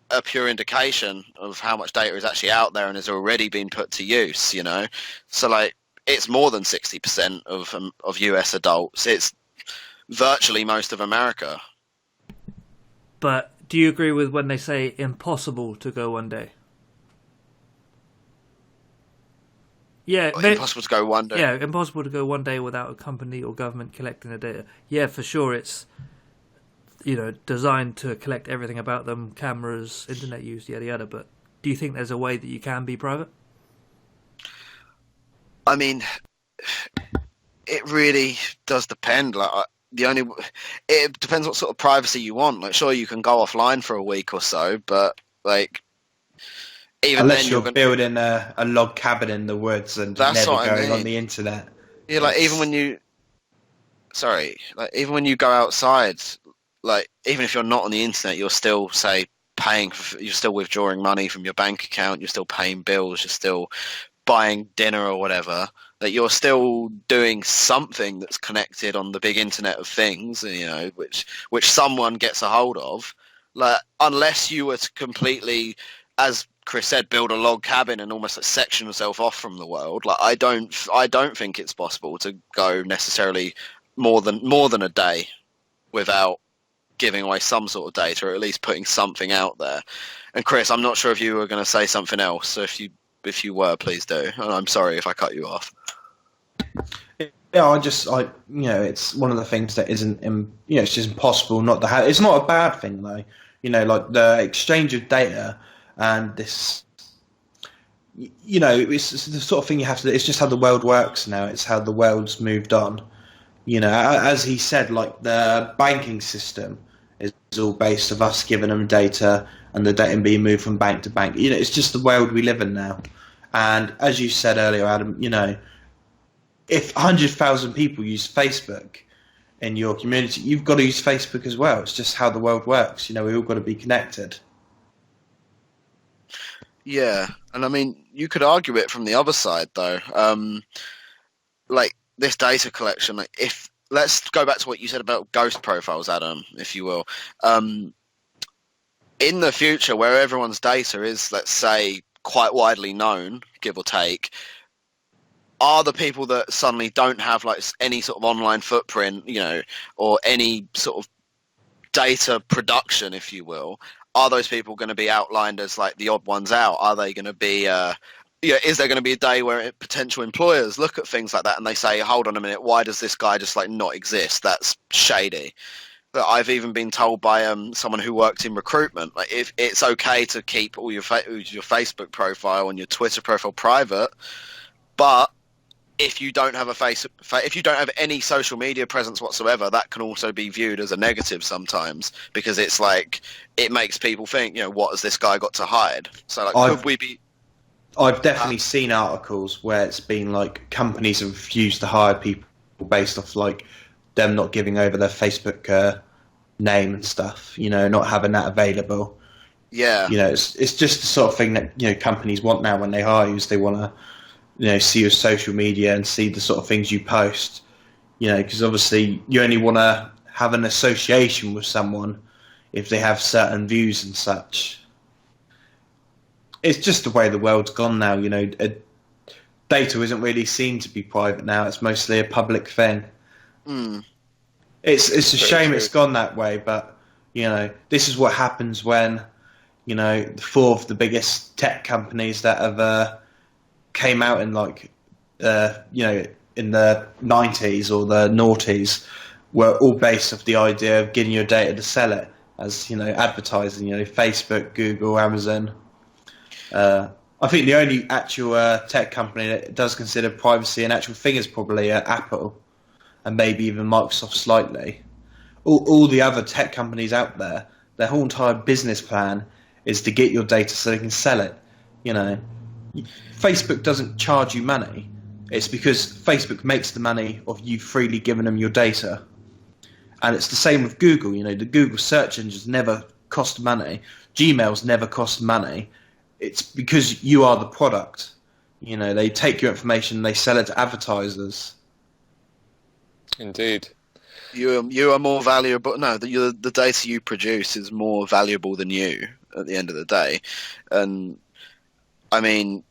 a pure indication of how much data is actually out there and has already been put to use, you know? So like, it's more than 60% of US adults. It's virtually most of America. But do you agree with when they say impossible to go one day? Yeah, Impossible to go one day. Yeah, impossible to go one day without a company or government collecting the data. Yeah, for sure, it's designed to collect everything about them, cameras, internet use, yada yada. But do you think there's a way that you can be private? I mean, it really does depend. Like, it depends what sort of privacy you want. Like, sure, you can go offline for a week or so, but like, even unless then, you're building a log cabin in the woods and never going on the internet. Yeah, like even when you go outside, like even if you're not on the internet, you're still you're still withdrawing money from your bank account, you're still paying bills, you're still buying dinner or whatever. That you're still doing something that's connected on the big Internet of Things, which someone gets a hold of. Like, unless you were to completely, as Chris said, build a log cabin and almost section yourself off from the world. Like, I don't think it's possible to go necessarily more than a day without giving away some sort of data, or at least putting something out there. And Chris, I'm not sure if you were going to say something else, so if you were, please do. And I'm sorry if I cut you off. Yeah, it's one of the things that isn't, it's just impossible not to have. It's not a bad thing though, like the exchange of data and this, it's the sort of thing you have to. It's just how the world works now. It's how the world's moved on. As he said, like the banking system is all based of us giving them data and the data being moved from bank to bank. It's just the world we live in now. And as you said earlier, Adam, if 100,000 people use Facebook in your community, you've got to use Facebook as well. It's just how the world works. We all got to be connected. Yeah, and I mean, you could argue it from the other side, though. Like this data collection. Like, let's go back to what you said about ghost profiles, Adam, if you will. In the future, where everyone's data is, let's say, quite widely known, give or take, are the people that suddenly don't have like any sort of online footprint, or any sort of data production, if you will, are those people going to be outlined as like the odd ones out? Are they going to be, is there going to be a day where potential employers look at things like that and they say, hold on a minute, why does this guy just like not exist? That's shady. But I've even been told by someone who worked in recruitment, like if it's okay to keep all your Facebook profile and your Twitter profile private, but if you don't have if you don't have any social media presence whatsoever, that can also be viewed as a negative sometimes, because it's like it makes people think, what has this guy got to hide? So like, could we be? I've definitely seen articles where it's been like companies have refused to hire people based off like them not giving over their Facebook name and stuff. Not having that available. Yeah. It's just the sort of thing that companies want now when they hire you. Is they want to see your social media and see the sort of things you post, because obviously you only want to have an association with someone if they have certain views and such. It's just the way the world's gone now, data isn't really seen to be private now. It's mostly a public thing. Mm. It's a shame it's gone that way, but, this is what happens when, four of the biggest tech companies that have came out in like in the 90s or the noughties were all based off the idea of getting your data to sell it as advertising. Facebook, Google, Amazon. I think the only actual tech company that does consider privacy an actual thing is probably Apple, and maybe even Microsoft slightly. All the other tech companies out there, their whole entire business plan is to get your data so they can sell it. Facebook doesn't charge you money. It's because Facebook makes the money of you freely giving them your data. And it's the same with Google. The Google search engines never cost money. Gmail's never cost money. It's because you are the product. They take your information and they sell it to advertisers. Indeed. You are more valuable. No, the data you produce is more valuable than you at the end of the day. And I mean,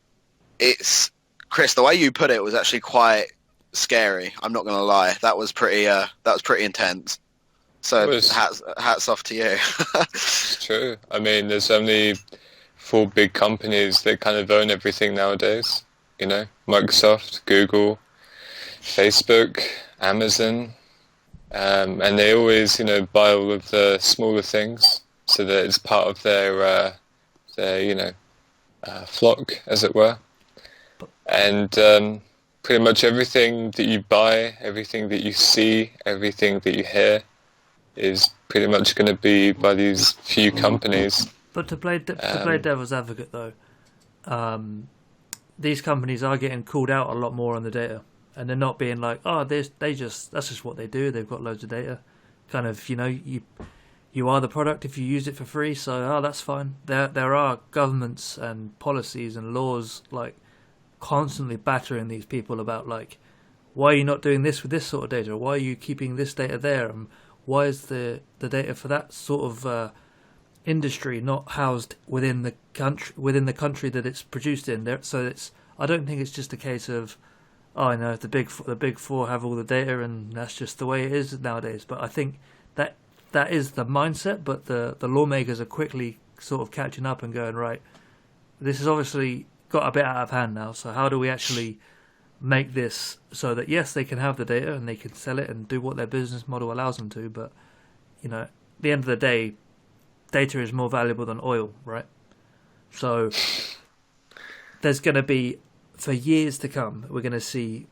it's Chris, the way you put it was actually quite scary. I'm not going to lie. That was pretty intense. So hats off to you. It's true. I mean, there's only 4 big companies that kind of own everything nowadays. You know, Microsoft, Google, Facebook, Amazon, and they always, buy all of the smaller things so that it's part of their flock, as it were. And pretty much everything that you buy, everything that you see, everything that you hear is pretty much going to be by these few companies. But to play devil's advocate, though, these companies are getting called out a lot more on the data, and they're not being like, oh, that's just what they do. They've got loads of data. Kind of, you are the product if you use it for free, so that's fine. There are governments and policies and laws like constantly battering these people about like, why are you not doing this with this sort of data? Why are you keeping this data there? And why is the data for that sort of industry not housed within the country that it's produced in? There, so I don't think it's just a case of, oh, I know the big four have all the data and that's just the way it is nowadays. But I think that is the mindset. But the lawmakers are quickly sort of catching up and going, right, this has obviously got a bit out of hand now. So how do we actually make this so that, yes, they can have the data and they can sell it and do what their business model allows them to, but at the end of the day, data is more valuable than oil, right? So there's going to be, for years to come, we're going to see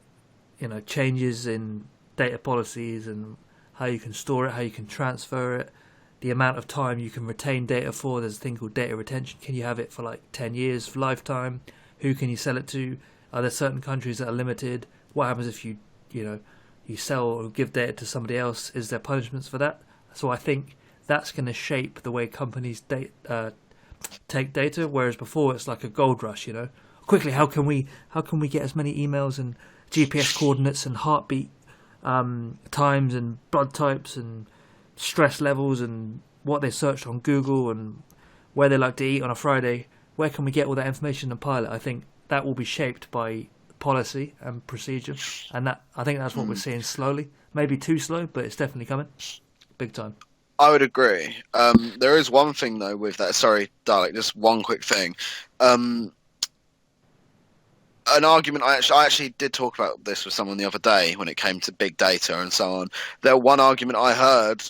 changes in data policies and how you can store it, how you can transfer it, the amount of time you can retain data for. There's a thing called data retention. Can you have it for like 10 years, for lifetime? Who can you sell it to? Are there certain countries that are limited? What happens if you sell or give data to somebody else? Is there punishments for that? So I think that's going to shape the way companies take data. Whereas before it's like a gold rush. Quickly, how can we get as many emails and GPS coordinates and heartbeat times and blood types and stress levels and what they searched on Google and where they like to eat on a Friday? Where can we get all that information and pile it? I think that will be shaped by policy and procedure, and I think that's what we're seeing slowly. Maybe too slow, but it's definitely coming, big time. I would agree. There is one thing though with that. Sorry, Dalek, just one quick thing. An argument I actually did talk about this with someone the other day when it came to big data and so on. One argument I heard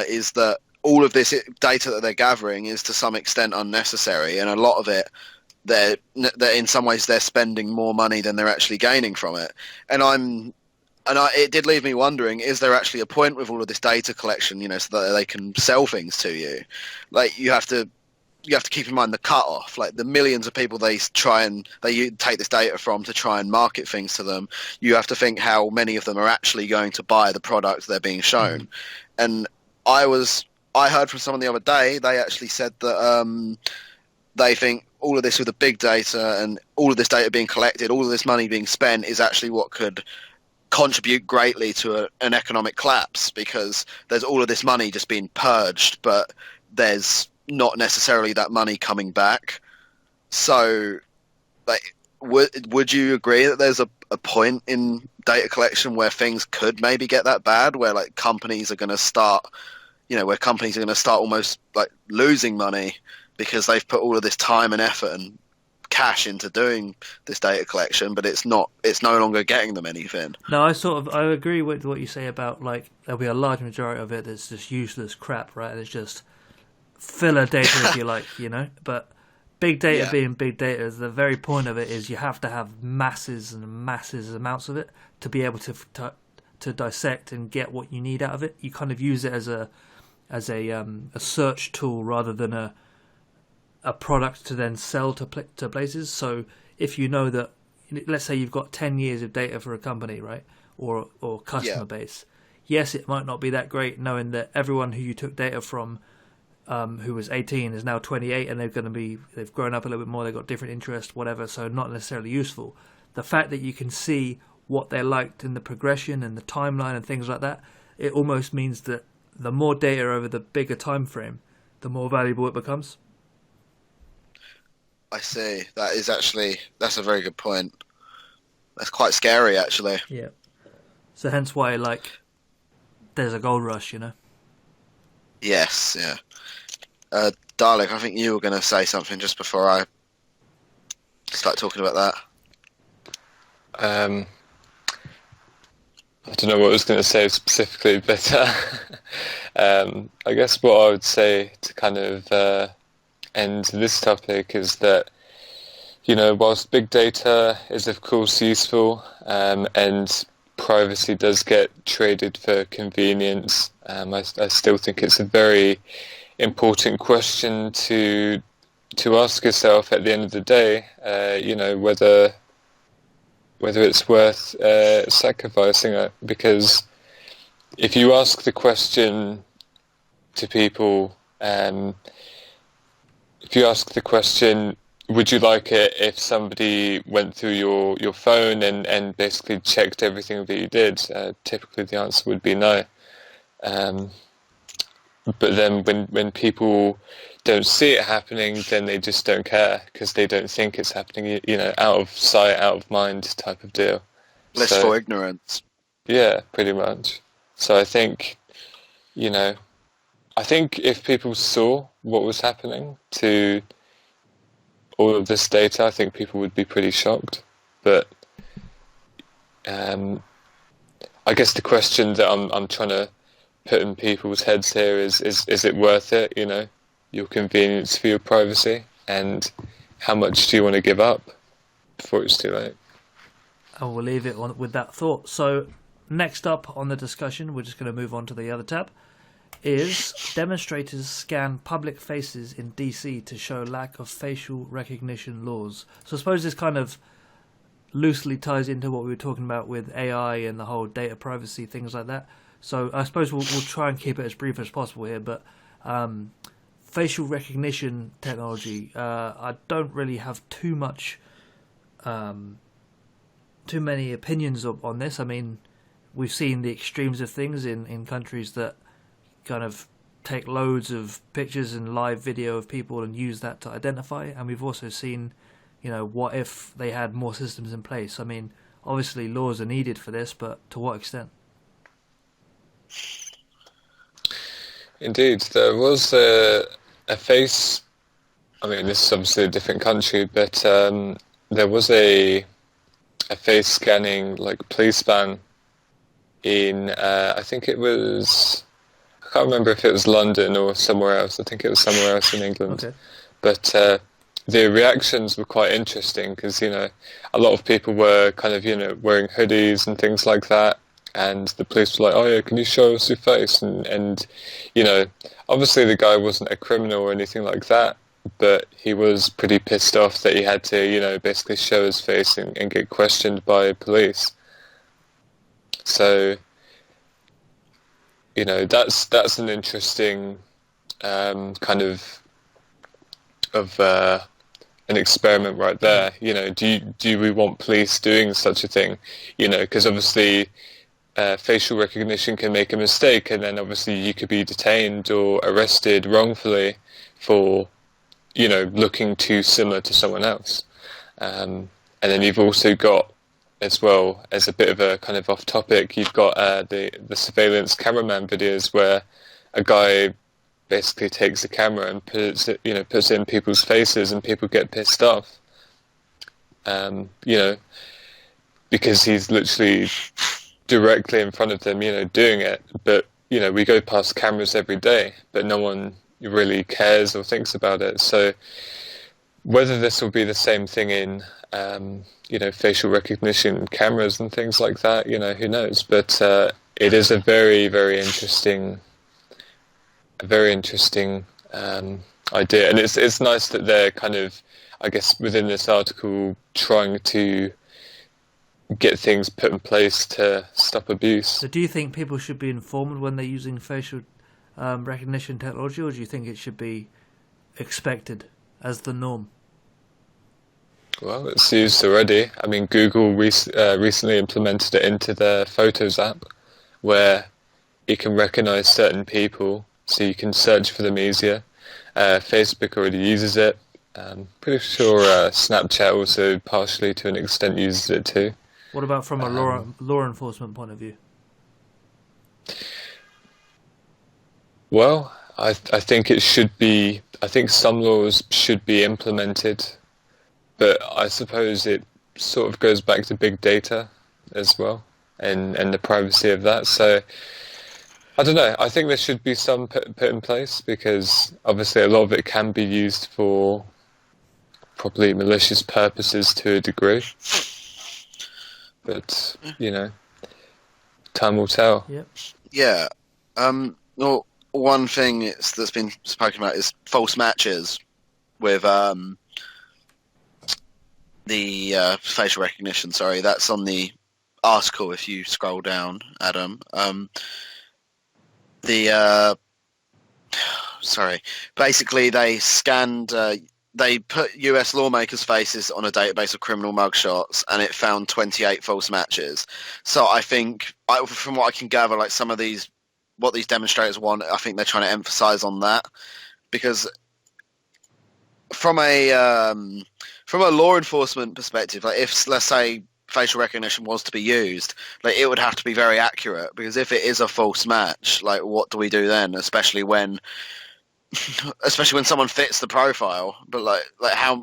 is that all of this data that they're gathering is to some extent unnecessary, and a lot of it, they're in some ways they're spending more money than they're actually gaining from it. It did leave me wondering: is there actually a point with all of this data collection? So that they can sell things to you. Like you have to keep in mind the cut-off, like the millions of people they take this data from to try and market things to them. You have to think how many of them are actually going to buy the product they're being shown. And I heard from someone the other day, they actually said that they think all of this with the big data and all of this data being collected, all of this money being spent is actually what could contribute greatly to an economic collapse, because there's all of this money just being purged, but there's not necessarily that money coming back. So, would you agree that there's a point in data collection where things could maybe get that bad, where companies are going to start, almost like losing money because they've put all of this time and effort and cash into doing this data collection, but it's no longer getting them anything? No, I agree with what you say about there'll be a large majority of it that's just useless crap, right? It's just filler data, if you like, but big data being big data, the very point of it is you have to have masses and masses amounts of it to be able to dissect and get what you need out of it. You kind of use it as a search tool rather than a product to then sell to places. So if you know that, let's say you've got 10 years of data for a company, right, or customer base, yes, it might not be that great knowing that everyone who you took data from who was 18 is now 28, and they've grown up a little bit more, they've got different interests, whatever, so not necessarily useful. The fact that you can see what they liked in the progression and the timeline and things like that, it almost means that the more data over the bigger time frame, the more valuable it becomes. I see. That's a very good point. That's quite scary, actually. Yeah. So hence why, like, there's a gold rush, you know? Yes, yeah. Dalek, I think you were going to say something just before I start talking about that. I don't know what I was going to say specifically, but I guess what I would say to kind of end this topic is that, you know, whilst big data is of course useful, and privacy does get traded for convenience, I still think it's a very important question to ask yourself at the end of the day. You know, whether it's worth sacrificing it, because if you ask the question to people, if you ask the question, would you like it if somebody went through your phone and basically checked everything that you did? Typically the answer would be no. But then when people don't see it happening, then they just don't care because they don't think it's happening, you know, out of sight, out of mind type of deal. Blissful ignorance. Yeah, pretty much. So I think, you know, I think if people saw what was happening to all of this data, I think people would be pretty shocked. But I guess the question that I'm trying to put in people's heads here is it worth it, you know, your convenience for your privacy, and how much do you want to give up before it's too late? And we'll leave it with that thought. So next up on the discussion, we're just going to move on to the other tab, is demonstrators scan public faces in DC to show lack of facial recognition laws. So I suppose this kind of loosely ties into what we were talking about with AI and the whole data privacy, things like that. So I suppose we'll try and keep it as brief as possible here, but facial recognition technology, I don't really have too many opinions on this. I mean, we've seen the extremes of things in countries that kind of take loads of pictures and live video of people and use that to identify, and we've also seen, you know, what if they had more systems in place? I mean, obviously laws are needed for this, but to what extent? Indeed, there was a face. I mean, this is obviously a different country, but there was a face scanning like police van in I think it was, I can't remember if it was London or somewhere else. I think it was somewhere else in England. Okay. But the reactions were quite interesting because, you know, a lot of people were kind of, you know, wearing hoodies and things like that. And the police were like, oh yeah, can you show us your face? And you know, obviously the guy wasn't a criminal or anything like that, but he was pretty pissed off that he had to, you know, basically show his face and get questioned by police. So, you know, that's an interesting kind of an experiment right there. You know, do we want police doing such a thing? You know, because obviously facial recognition can make a mistake, and then obviously you could be detained or arrested wrongfully for, you know, looking too similar to someone else. And then you've also got, as well as a bit of a kind of off topic, you've got the surveillance cameraman videos where a guy basically takes a camera and puts it in people's faces, and people get pissed off. You know, because he's literally directly in front of them, you know, doing it. But, you know, we go past cameras every day, but no one really cares or thinks about it. So whether this will be the same thing in, you know, facial recognition cameras and things like that, you know, who knows? But it is a very, very interesting idea. And it's nice that they're kind of, I guess, within this article, trying to get things put in place to stop abuse. So do you think people should be informed when they're using facial recognition technology, or do you think it should be expected as the norm? Well, it's used already. I mean, Google recently implemented it into their Photos app, where you can recognize certain people, so you can search for them easier. Facebook already uses it. Pretty sure Snapchat also partially to an extent uses it too. What about from a law enforcement point of view? Well, I think it should be. I think some laws should be implemented, but I suppose it sort of goes back to big data as well, and the privacy of that. So I don't know. I think there should be some put in place, because obviously a lot of it can be used for probably malicious purposes to a degree. But time will tell. Yep. Yeah. Well, one thing that's been spoken about is false matches with the facial recognition. Sorry, that's on the article. If you scroll down, Adam. Basically, they scanned. They put US lawmakers' faces on a database of criminal mugshots, and it found 28 false matches. So I think, from what I can gather, like some of these, what these demonstrators want, I think they're trying to emphasize on that, because from a law enforcement perspective, like if, let's say, facial recognition was to be used, like it would have to be very accurate, because if it is a false match, like what do we do then, especially when someone fits the profile? But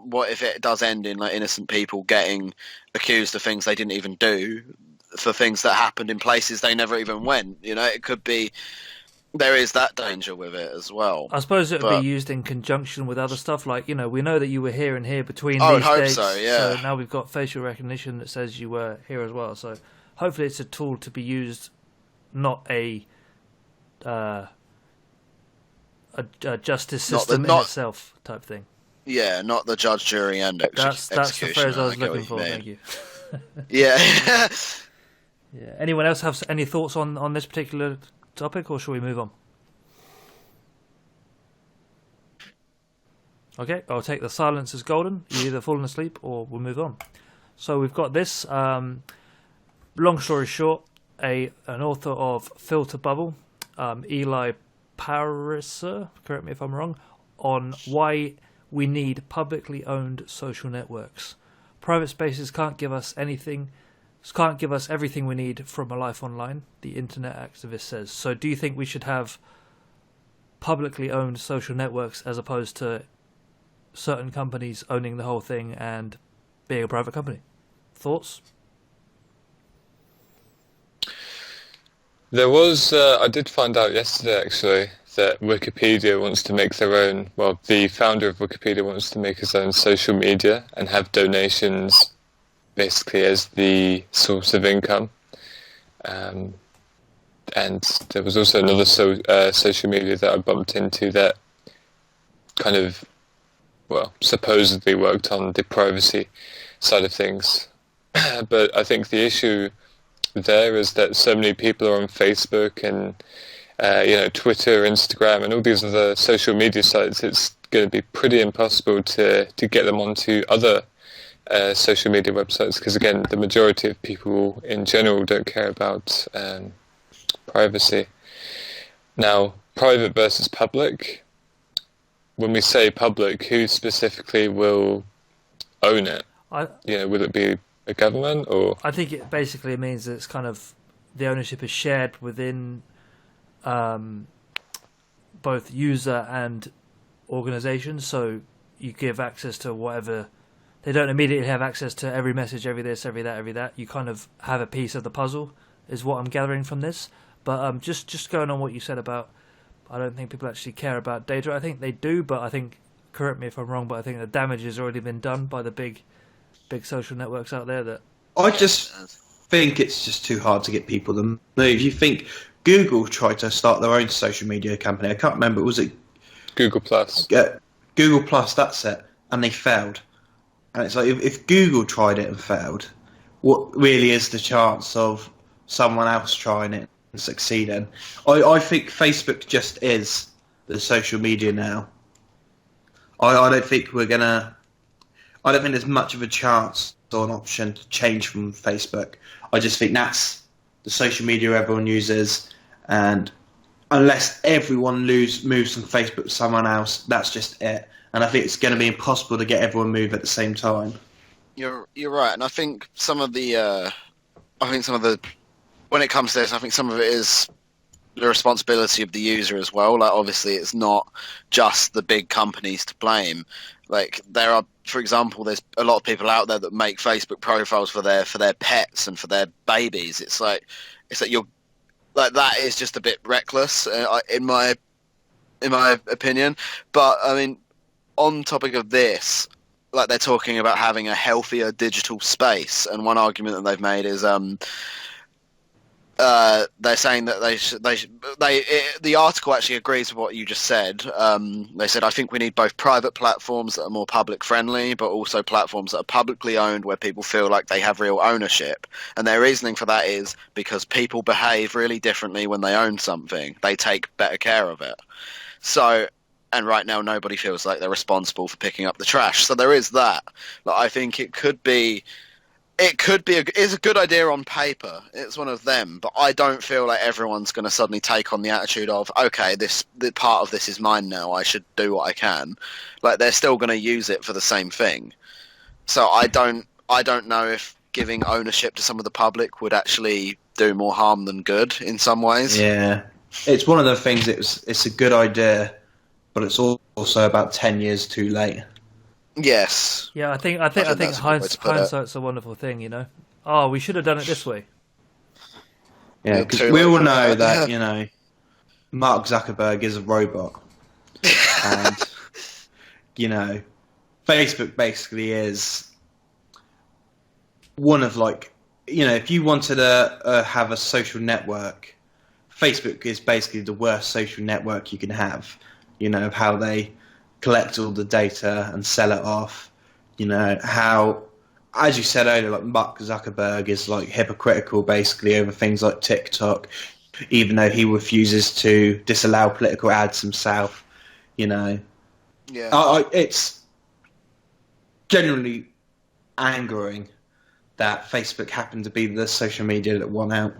what if it does end in like innocent people getting accused of things they didn't even do, for things that happened in places they never even went? It could be, there is that danger with it as well. I suppose it would be used in conjunction with other stuff, like, we know that you were here and here between I would these hope dates, so, yeah. So now we've got facial recognition that says you were here as well. So hopefully it's a tool to be used, not a justice system in itself type thing. Yeah, not the judge, jury, and execution. That's the phrase I was looking for. Thank you. Yeah. Yeah. Anyone else have any thoughts on this particular topic, or shall we move on? Okay, I'll take the silence as golden. You're either falling asleep or we'll move on. So we've got this. Long story short, an author of Filter Bubble, Eli Pariser, correct me if I'm wrong, on why we need publicly owned social networks. Private spaces can't give us everything we need from a life online, the internet activist says. So do you think we should have publicly owned social networks as opposed to certain companies owning the whole thing and being a private company? Thoughts? There was, I did find out yesterday actually, that Wikipedia wants to make their own, well, the founder of Wikipedia wants to make his own social media and have donations basically as the source of income. And there was also another social media that I bumped into that kind of, well, supposedly worked on the privacy side of things. But I think the issue there is that so many people are on Facebook and Twitter, Instagram, and all these other social media sites. It's going to be pretty impossible to get them onto other social media websites, because again, the majority of people in general don't care about privacy. Now, private versus public. When we say public, who specifically will own it? Will it be a government, or? I think it basically means that it's kind of, the ownership is shared within both user and organization. So you give access to whatever. They don't immediately have access to every message, every this, every that, every that. You kind of have a piece of the puzzle, is what I'm gathering from this. But just going on what you said about, I don't think people actually care about data. I think they do, but I think, correct me if I'm wrong, but I think the damage has already been done by the big social networks out there. That I just think it's just too hard to get people to move. You think Google tried to start their own social media company? I can't remember. Was it Google Plus? Google Plus. That's it, and they failed. And it's like, if Google tried it and failed, what really is the chance of someone else trying it and succeeding? I think Facebook just is the social media now. I don't think I don't think there's much of a chance or an option to change from Facebook. I just think that's the social media everyone uses, and unless everyone moves from Facebook to someone else, that's just it. And I think it's going to be impossible to get everyone move at the same time. You're right, and I think some of the when it comes to this, I think some of it is the responsibility of the user as well. Like, obviously, it's not just the big companies to blame. Like, there are, for example, there's a lot of people out there that make Facebook profiles for their pets and for their babies. It's like you're like, that is just a bit reckless, in my opinion. But I mean, on topic of this, like, they're talking about having a healthier digital space, and one argument that they've made is they're saying that the article actually agrees with what you just said. They said, I think we need both private platforms that are more public friendly, but also platforms that are publicly owned where people feel like they have real ownership. And their reasoning for that is because people behave really differently when they own something. They take better care of it. So, and right now nobody feels like they're responsible for picking up the trash. So there is that. Like, I think it's a good idea on paper. It's one of them, but I don't feel like everyone's going to suddenly take on the attitude of, okay, the part of this is mine now, I should do what I can. Like, they're still going to use it for the same thing. So I don't know if giving ownership to some of the public would actually do more harm than good in some ways. Yeah, it's one of the things. It's a good idea, but it's also about 10 years too late. Yes. Yeah, I think hindsight's a wonderful thing, you know. Oh, we should have done it this way. Yeah, because we all know that, you know, Mark Zuckerberg is a robot. And, you know, Facebook basically is one of, like, you know, if you wanted to have a social network, Facebook is basically the worst social network you can have, you know, of how they collect all the data and sell it off. You know, how, as you said earlier, like, Mark Zuckerberg is, like, hypocritical basically over things like TikTok, even though he refuses to disallow political ads himself, you know. Yeah. It's generally angering that Facebook happened to be the social media that won out.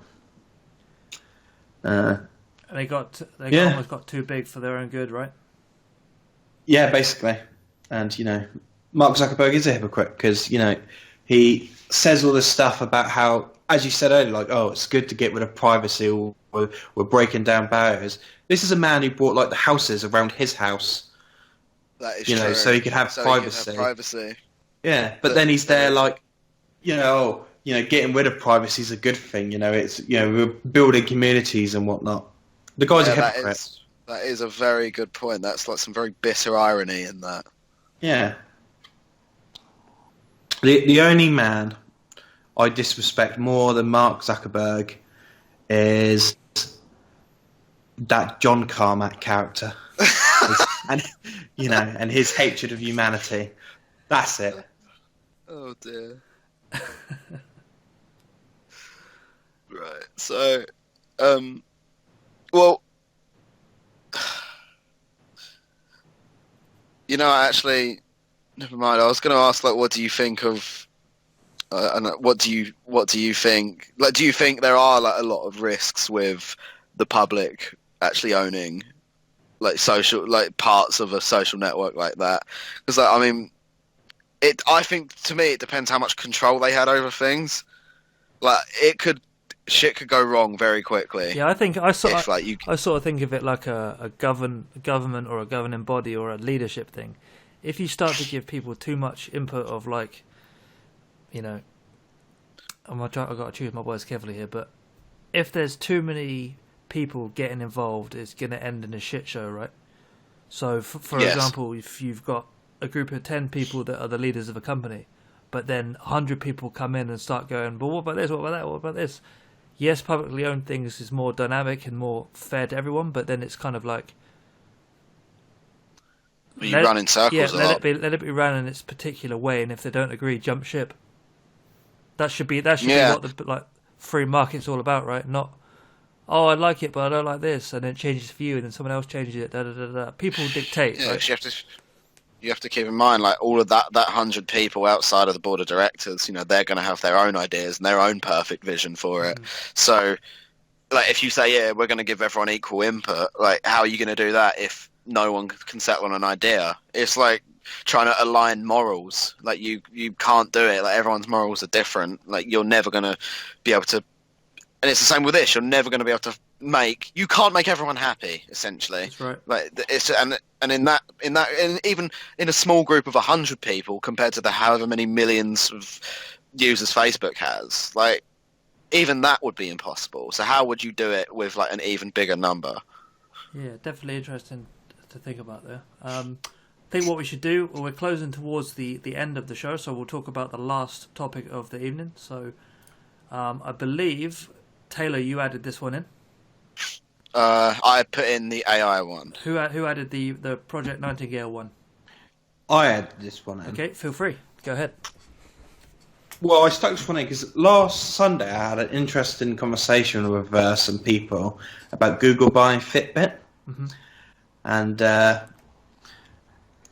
They almost got too big for their own good, right? Yeah, basically. And, you know, Mark Zuckerberg is a hypocrite because, you know, he says all this stuff about how, as you said earlier, like, oh, it's good to get rid of privacy, or we're breaking down barriers. This is a man who bought, like, the houses around his house. That is true. You know, so he could have privacy. Yeah, but then he's there, like, you know, getting rid of privacy is a good thing. You know, it's, you know, we're building communities and whatnot. The guy's a hypocrite. That is a very good point. That's like some very bitter irony in that. Yeah. The only man I disrespect more than Mark Zuckerberg is that John Carmack character. And, you know, and his hatred of humanity. That's it. Oh dear. Right. So, well, you know, actually, never mind. I was going to ask, like, what do you think of, and what do you think? Like, do you think there are, like, a lot of risks with the public actually owning, like, social, like, parts of a social network like that? Because, like, I mean, I think, to me, it depends how much control they had over things. Like, shit could go wrong very quickly. Yeah, I think I sort of think of it like a government or a governing body or a leadership thing. If you start to give people too much input of, like, you know, I've got to choose my words carefully here, but if there's too many people getting involved, it's going to end in a shit show, right? So, for example, if you've got a group of 10 people that are the leaders of a company, but then 100 people come in and start going, but what about this, what about that, what about this? Yes, publicly owned things is more dynamic and more fair to everyone, but then it's kind of like... You run in circles a lot. Let it be run in its particular way, and if they don't agree, jump ship. That should be what the, like, free market's all about, right? Not, oh, I like it, but I don't like this, and then it changes for you, and then someone else changes it. Da, da, da, da. People dictate. Yeah, right? You have to keep in mind, like, all of that 100 people outside of the board of directors, you know, they're going to have their own ideas and their own perfect vision for it. So, like, if you say, yeah, we're going to give everyone equal input, like, how are you going to do that if no one can settle on an idea? It's like trying to align morals. Like you can't do it. Like everyone's morals are different. Like you're never going to be able to. And it's the same with this. You're never going to be able to you can't make everyone happy. Essentially, That's right. Like it's and even in a small group of 100 people compared to the however many millions of users Facebook has, like even that would be impossible. So how would you do it with like an even bigger number? Yeah, definitely interesting to think about there. I think what we should do, well, we're closing towards the end of the show, so we'll talk about the last topic of the evening. So I believe, Taylor, you added this one in. I put in the AI one. Who added the Project Nightingale one? I added this one in. Okay, feel free. Go ahead. Well, I stuck this one in because last Sunday I had an interesting conversation with some people about Google buying Fitbit. Mm-hmm. And that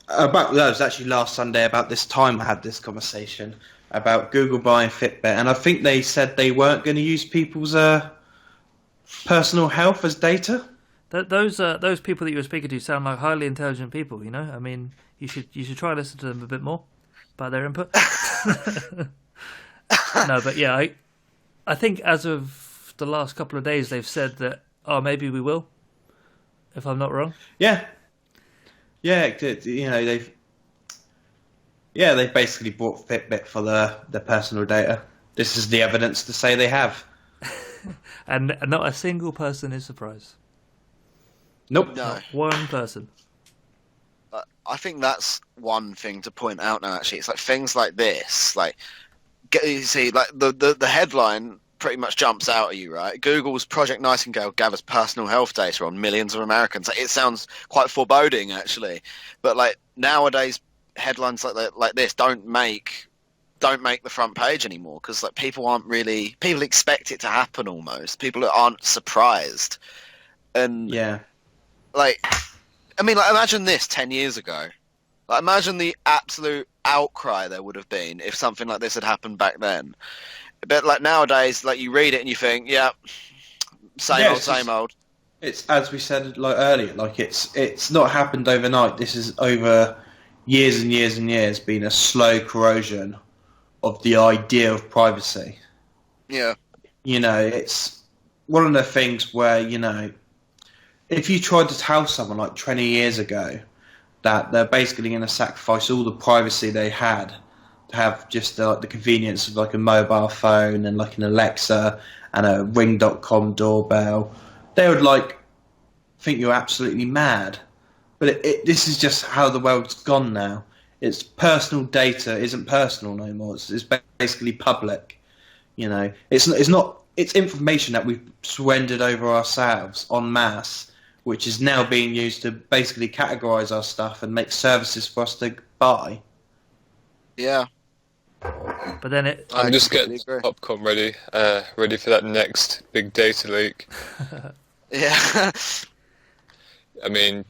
was actually last Sunday. About this time I had this conversation about Google buying Fitbit. And I think they said they weren't going to use people's personal health as data. Those people that you were speaking to sound like highly intelligent people. You know, I mean, you should try and listen to them a bit more about their input. No, but yeah, I think as of the last couple of days, they've said that maybe we will, if I'm not wrong. Yeah, you know they've basically bought Fitbit for their personal data. This is the evidence to say they have. And not a single person is surprised. Nope. No. Not one person. I think that's one thing to point out now. Actually, it's like things like this. Like, you see, like the headline pretty much jumps out at you, right? Google's Project Nightingale gathers personal health data on millions of Americans. Like, it sounds quite foreboding, actually. But like nowadays, headlines like this don't make the front page anymore because like people expect it to happen almost. People aren't surprised, and Yeah. like, I mean, like imagine this 10 years ago. Like, imagine the absolute outcry there would have been if something like this had happened back then. But like nowadays, like you read it and you think, yeah, same old. It's as we said like earlier, like it's not happened overnight. This is over years and years and years been a slow corrosion of the idea of privacy. Yeah. You know, it's one of the things where, you know, if you tried to tell someone like 20 years ago that they're basically going to sacrifice all the privacy they had to have just the convenience of like a mobile phone and like an Alexa and a Ring.com doorbell, they would like think you're absolutely mad. But this is just how the world's gone now. It's personal data isn't personal no more. It's basically public. You know, it's information that we've surrendered over ourselves en masse, which is now being used to basically categorize our stuff and make services for us to buy. Yeah. But then I'm just getting popcorn ready for that next big data leak. Yeah. I mean,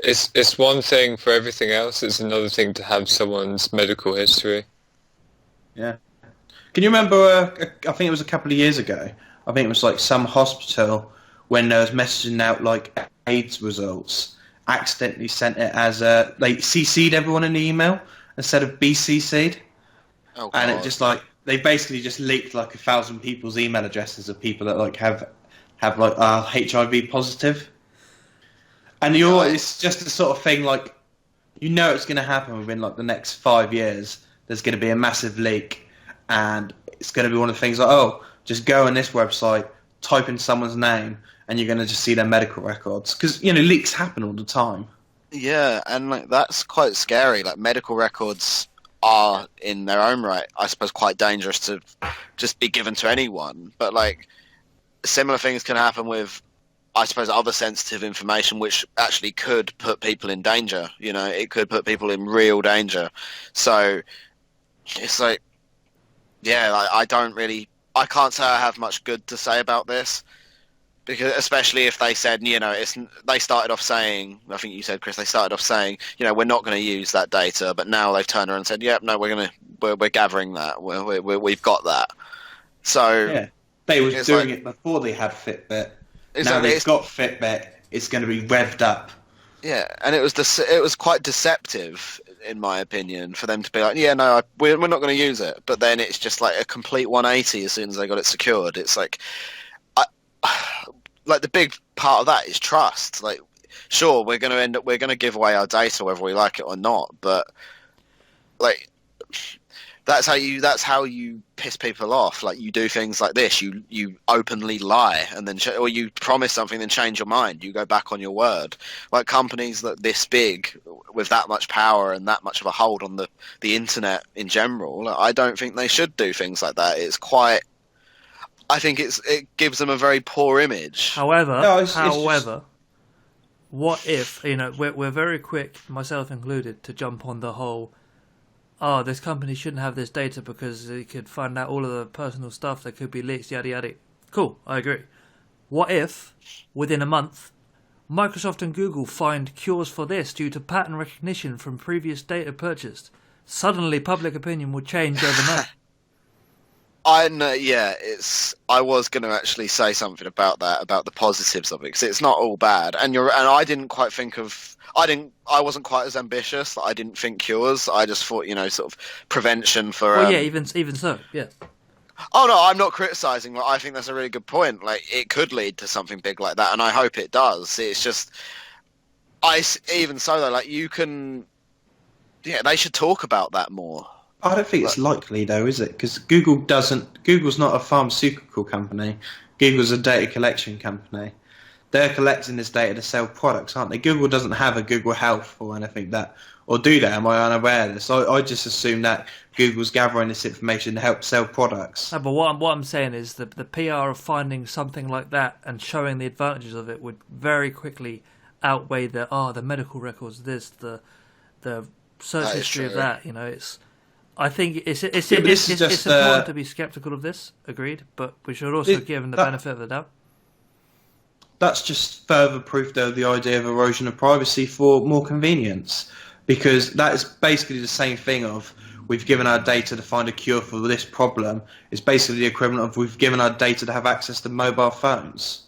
it's one thing for everything else. It's another thing to have someone's medical history. Yeah. Can you remember? I think it was a couple of years ago. I think it was like some hospital when there was messaging out like AIDS results, accidentally sent it as they CC'd everyone in the email instead of BCC'd. Oh, and it just like they basically just leaked like 1,000 people's email addresses of people that like have like HIV positive. And it's just the sort of thing like, you know, it's going to happen within like the next 5 years. There's going to be a massive leak, and it's going to be one of the things like, just go on this website, type in someone's name, and you're going to just see their medical records. Because, you know, leaks happen all the time. Yeah, and like that's quite scary. Like medical records are in their own right, I suppose, quite dangerous to just be given to anyone. But like similar things can happen with, I suppose, other sensitive information, which actually could put people in danger. You know, it could put people in real danger. So it's like, yeah, like, I can't say I have much good to say about this, because especially if they said, you know, they started off saying, I think you said, Chris, they started off saying, you know, we're not going to use that data, but now they've turned around and said, yep, no, we're gathering that, we've got that. So yeah, they were doing it before they had Fitbit. Exactly. Now they've got Fitbit, it's going to be revved up. Yeah, and it was quite deceptive, in my opinion, for them to be like, yeah, no, we're not going to use it. But then it's just like a complete 180 as soon as they got it secured. It's like, I, like the big part of that is trust. Like, sure, we're going to give away our data whether we like it or not, but like that's how you piss people off. Like, you do things like this. You openly lie, and then or you promise something, then change your mind. You go back on your word. Like, companies that this big, with that much power and that much of a hold on the internet in general, I don't think they should do things like that. It's quite. I think it gives them a very poor image. However, No, it's just- what if, we're very quick, myself included, to jump on the whole, this company shouldn't have this data because they could find out all of the personal stuff that could be leaked, yada yada. Cool, I agree. What if, within a month, Microsoft and Google find cures for this due to pattern recognition from previous data purchased? Suddenly public opinion will change overnight. I know, yeah. I was going to actually say something about that, about the positives of it, because it's not all bad. And I didn't quite think of. I wasn't quite as ambitious. I didn't think cures. I just thought, sort of prevention for. Well, yeah, even so, yeah. Oh no, I'm not criticising. I think that's a really good point. Like, it could lead to something big like that, and I hope it does. It's just, even so though, like, you can. Yeah, they should talk about that more. I don't think it's likely though, is it? Because Google's not a pharmaceutical company. Google's a data collection company. They're collecting this data to sell products, aren't they? Google doesn't have a Google Health or anything that, or do they? Am I unaware of this? I just assume that Google's gathering this information to help sell products. No, but what I'm saying is that the PR of finding something like that and showing the advantages of it would very quickly outweigh the medical records, the search history of that. It's. I think it's important to be skeptical of this. Agreed, but we should also give them the benefit of the doubt. That's just further proof, though, of the idea of erosion of privacy for more convenience, because that is basically the same thing of we've given our data to find a cure for this problem. It's basically the equivalent of we've given our data to have access to mobile phones.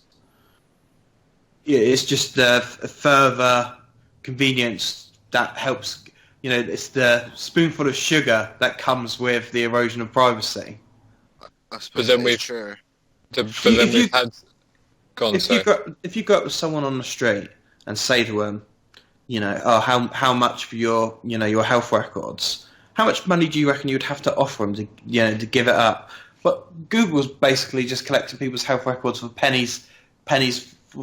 Yeah, it's just the further convenience that helps. It's the spoonful of sugar that comes with the erosion of privacy. I suppose true. If you go up with someone on the street and say to them, how much for your health records? How much money do you reckon you'd have to offer them to give it up? But Google's basically just collecting people's health records for pennies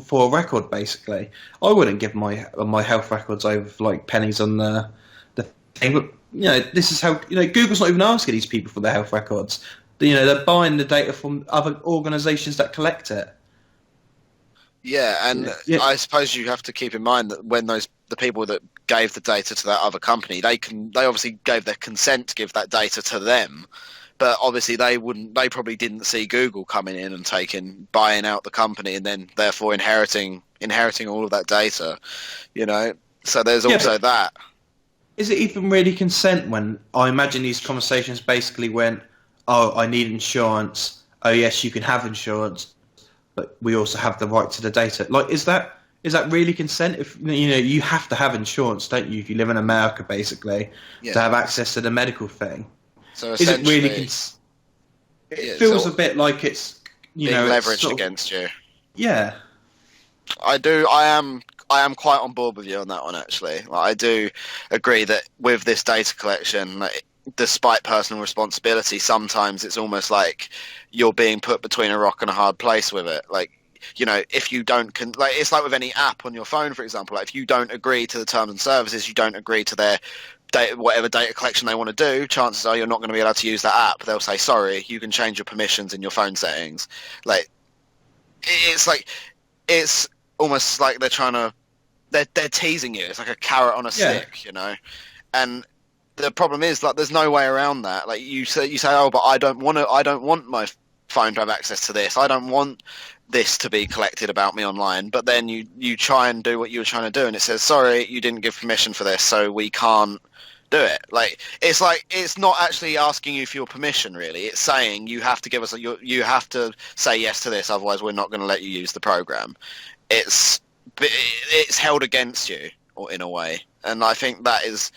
for a record. Basically, I wouldn't give my health records over for like pennies on the thing. But this is how Google's not even asking these people for their health records. They're buying the data from other organisations that collect it. Yeah, and I suppose you have to keep in mind that when the people that gave the data to that other company, they obviously gave their consent to give that data to them, but obviously they probably didn't see Google coming in and buying out the company and then therefore inheriting all of that data, So there's also that. Is it even really consent when I imagine these conversations basically went, oh, I need insurance. Oh yes, you can have insurance, but we also have the right to the data. Like, is that really consent? If you have to have insurance, don't you? If you live in America, basically, to have access to the medical thing. So is it really? It feels a bit like it's being leveraged against you. Yeah, I do. I am quite on board with you on that one, actually. Like, I do agree that with this data collection, despite personal responsibility, sometimes it's almost like you're being put between a rock and a hard place with it. Like, if you don't, it's like with any app on your phone, for example. Like, if you don't agree to the terms and services, you don't agree to their whatever data collection they want to do, chances are you're not going to be allowed to use that app. They'll say, sorry, you can change your permissions in your phone settings. Like, it's almost like they're teasing you. It's like a carrot on a stick, And the problem is, like, there's no way around that. Like, you say, oh, but I don't want my phone to have access to this. I don't want this to be collected about me online. But then you try and do what you were trying to do, and it says, sorry, you didn't give permission for this, so we can't do it. Like, it's not actually asking you for your permission, really. It's saying you have to give us you have to say yes to this, otherwise we're not going to let you use the program. It's held against you, or in a way, and I think that is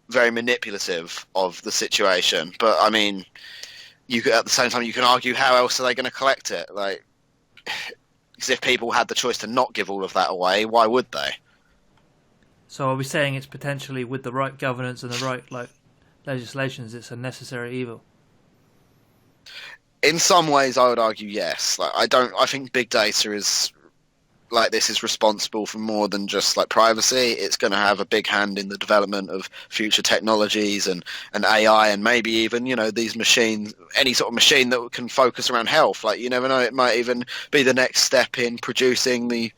very manipulative of the situation. But I mean, you could, at the same time, you can argue how else are they going to collect it? Like, because if people had the choice to not give all of that away, why would they? So are we saying it's potentially, with the right governance and the right legislations, it's a necessary evil? In some ways, I would argue yes. Like, I think big data is this is responsible for more than just like privacy. It's going to have a big hand in the development of future technologies and AI, and maybe even, these machines, any sort of machine that can focus around health. Like, you never know, it might even be the next step in producing the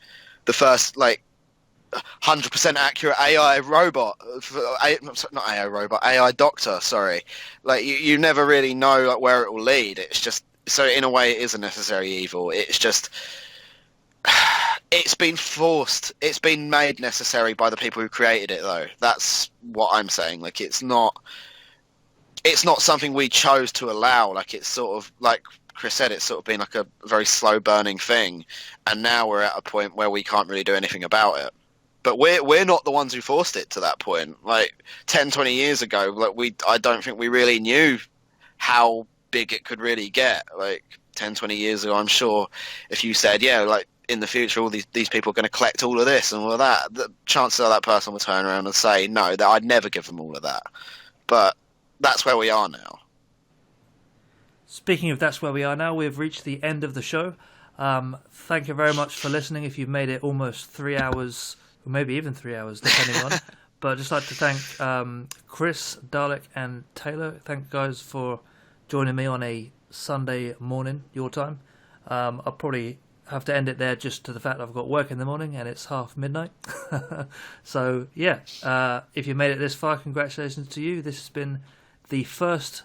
first 100% accurate AI robot, not AI robot, AI doctor. Sorry, like you never really know where it will lead. It's just, so in a way, it is a necessary evil. It's just, it's been forced. It's been made necessary by the people who created it, though. That's what I'm saying. Like, it's not something we chose to allow. Like, it's sort of like Chris said, it's sort of been like a very slow burning thing, and now we're at a point where we can't really do anything about it. But we're not the ones who forced it to that point. Like 10, 20 years ago, I don't think we really knew how big it could really get. Like 10, 20 years ago, I'm sure if you said, in the future, all these people are going to collect all of this and all of that, the chances are that person will turn around and say, no, that I'd never give them all of that. But that's where we are now. Speaking of that's where we are now, we've reached the end of the show. Thank you very much for listening. If you've made it almost 3 hours, or maybe even 3 hours, depending on. But I'd just like to thank Chris, Dalek, and Taylor. Thank you guys for joining me on a Sunday morning, your time. I'll probably have to end it there just to the fact I've got work in the morning and it's midnight. So, if you made it this far, congratulations to you. This has been the first,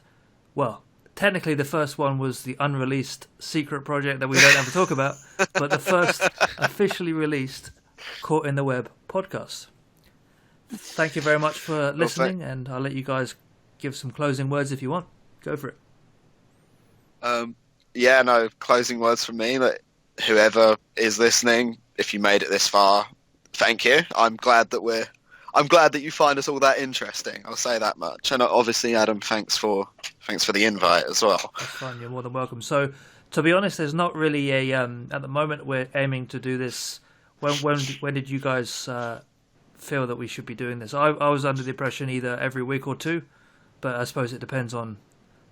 technically the first one was the unreleased secret project that we don't have to talk about, but the first officially released Caught in the Web podcast. Thank you very much for listening, and I'll let you guys give some closing words if you want. Go for it. Closing words from me. That whoever is listening, if you made it this far, thank you. I'm glad that you find us all that interesting. I'll say that much. And obviously, Adam, thanks for the invite as well. That's fine. You're more than welcome. So, to be honest, there's not really a at the moment we're aiming to do this. When did you guys feel that we should be doing this? I was under the impression either every week or two, but I suppose it depends on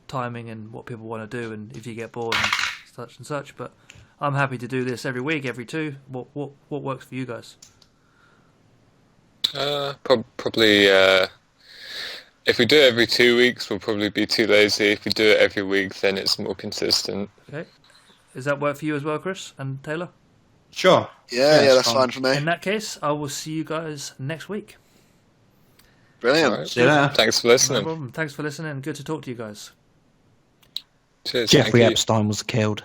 timing and what people want to do, and if you get bored and such and such. But I'm happy to do this every week, every two. What works for you guys? Probably. If we do it every 2 weeks, we'll probably be too lazy. If we do it every week, then it's more consistent. Okay. Does that work for you as well, Chris and Taylor? Sure. Yeah, that's fine for me. In that case, I will see you guys next week. Brilliant. Right. See you later. Thanks for listening. No problem. Thanks for listening, and good to talk to you guys. Cheers. Jeffrey Epstein was killed.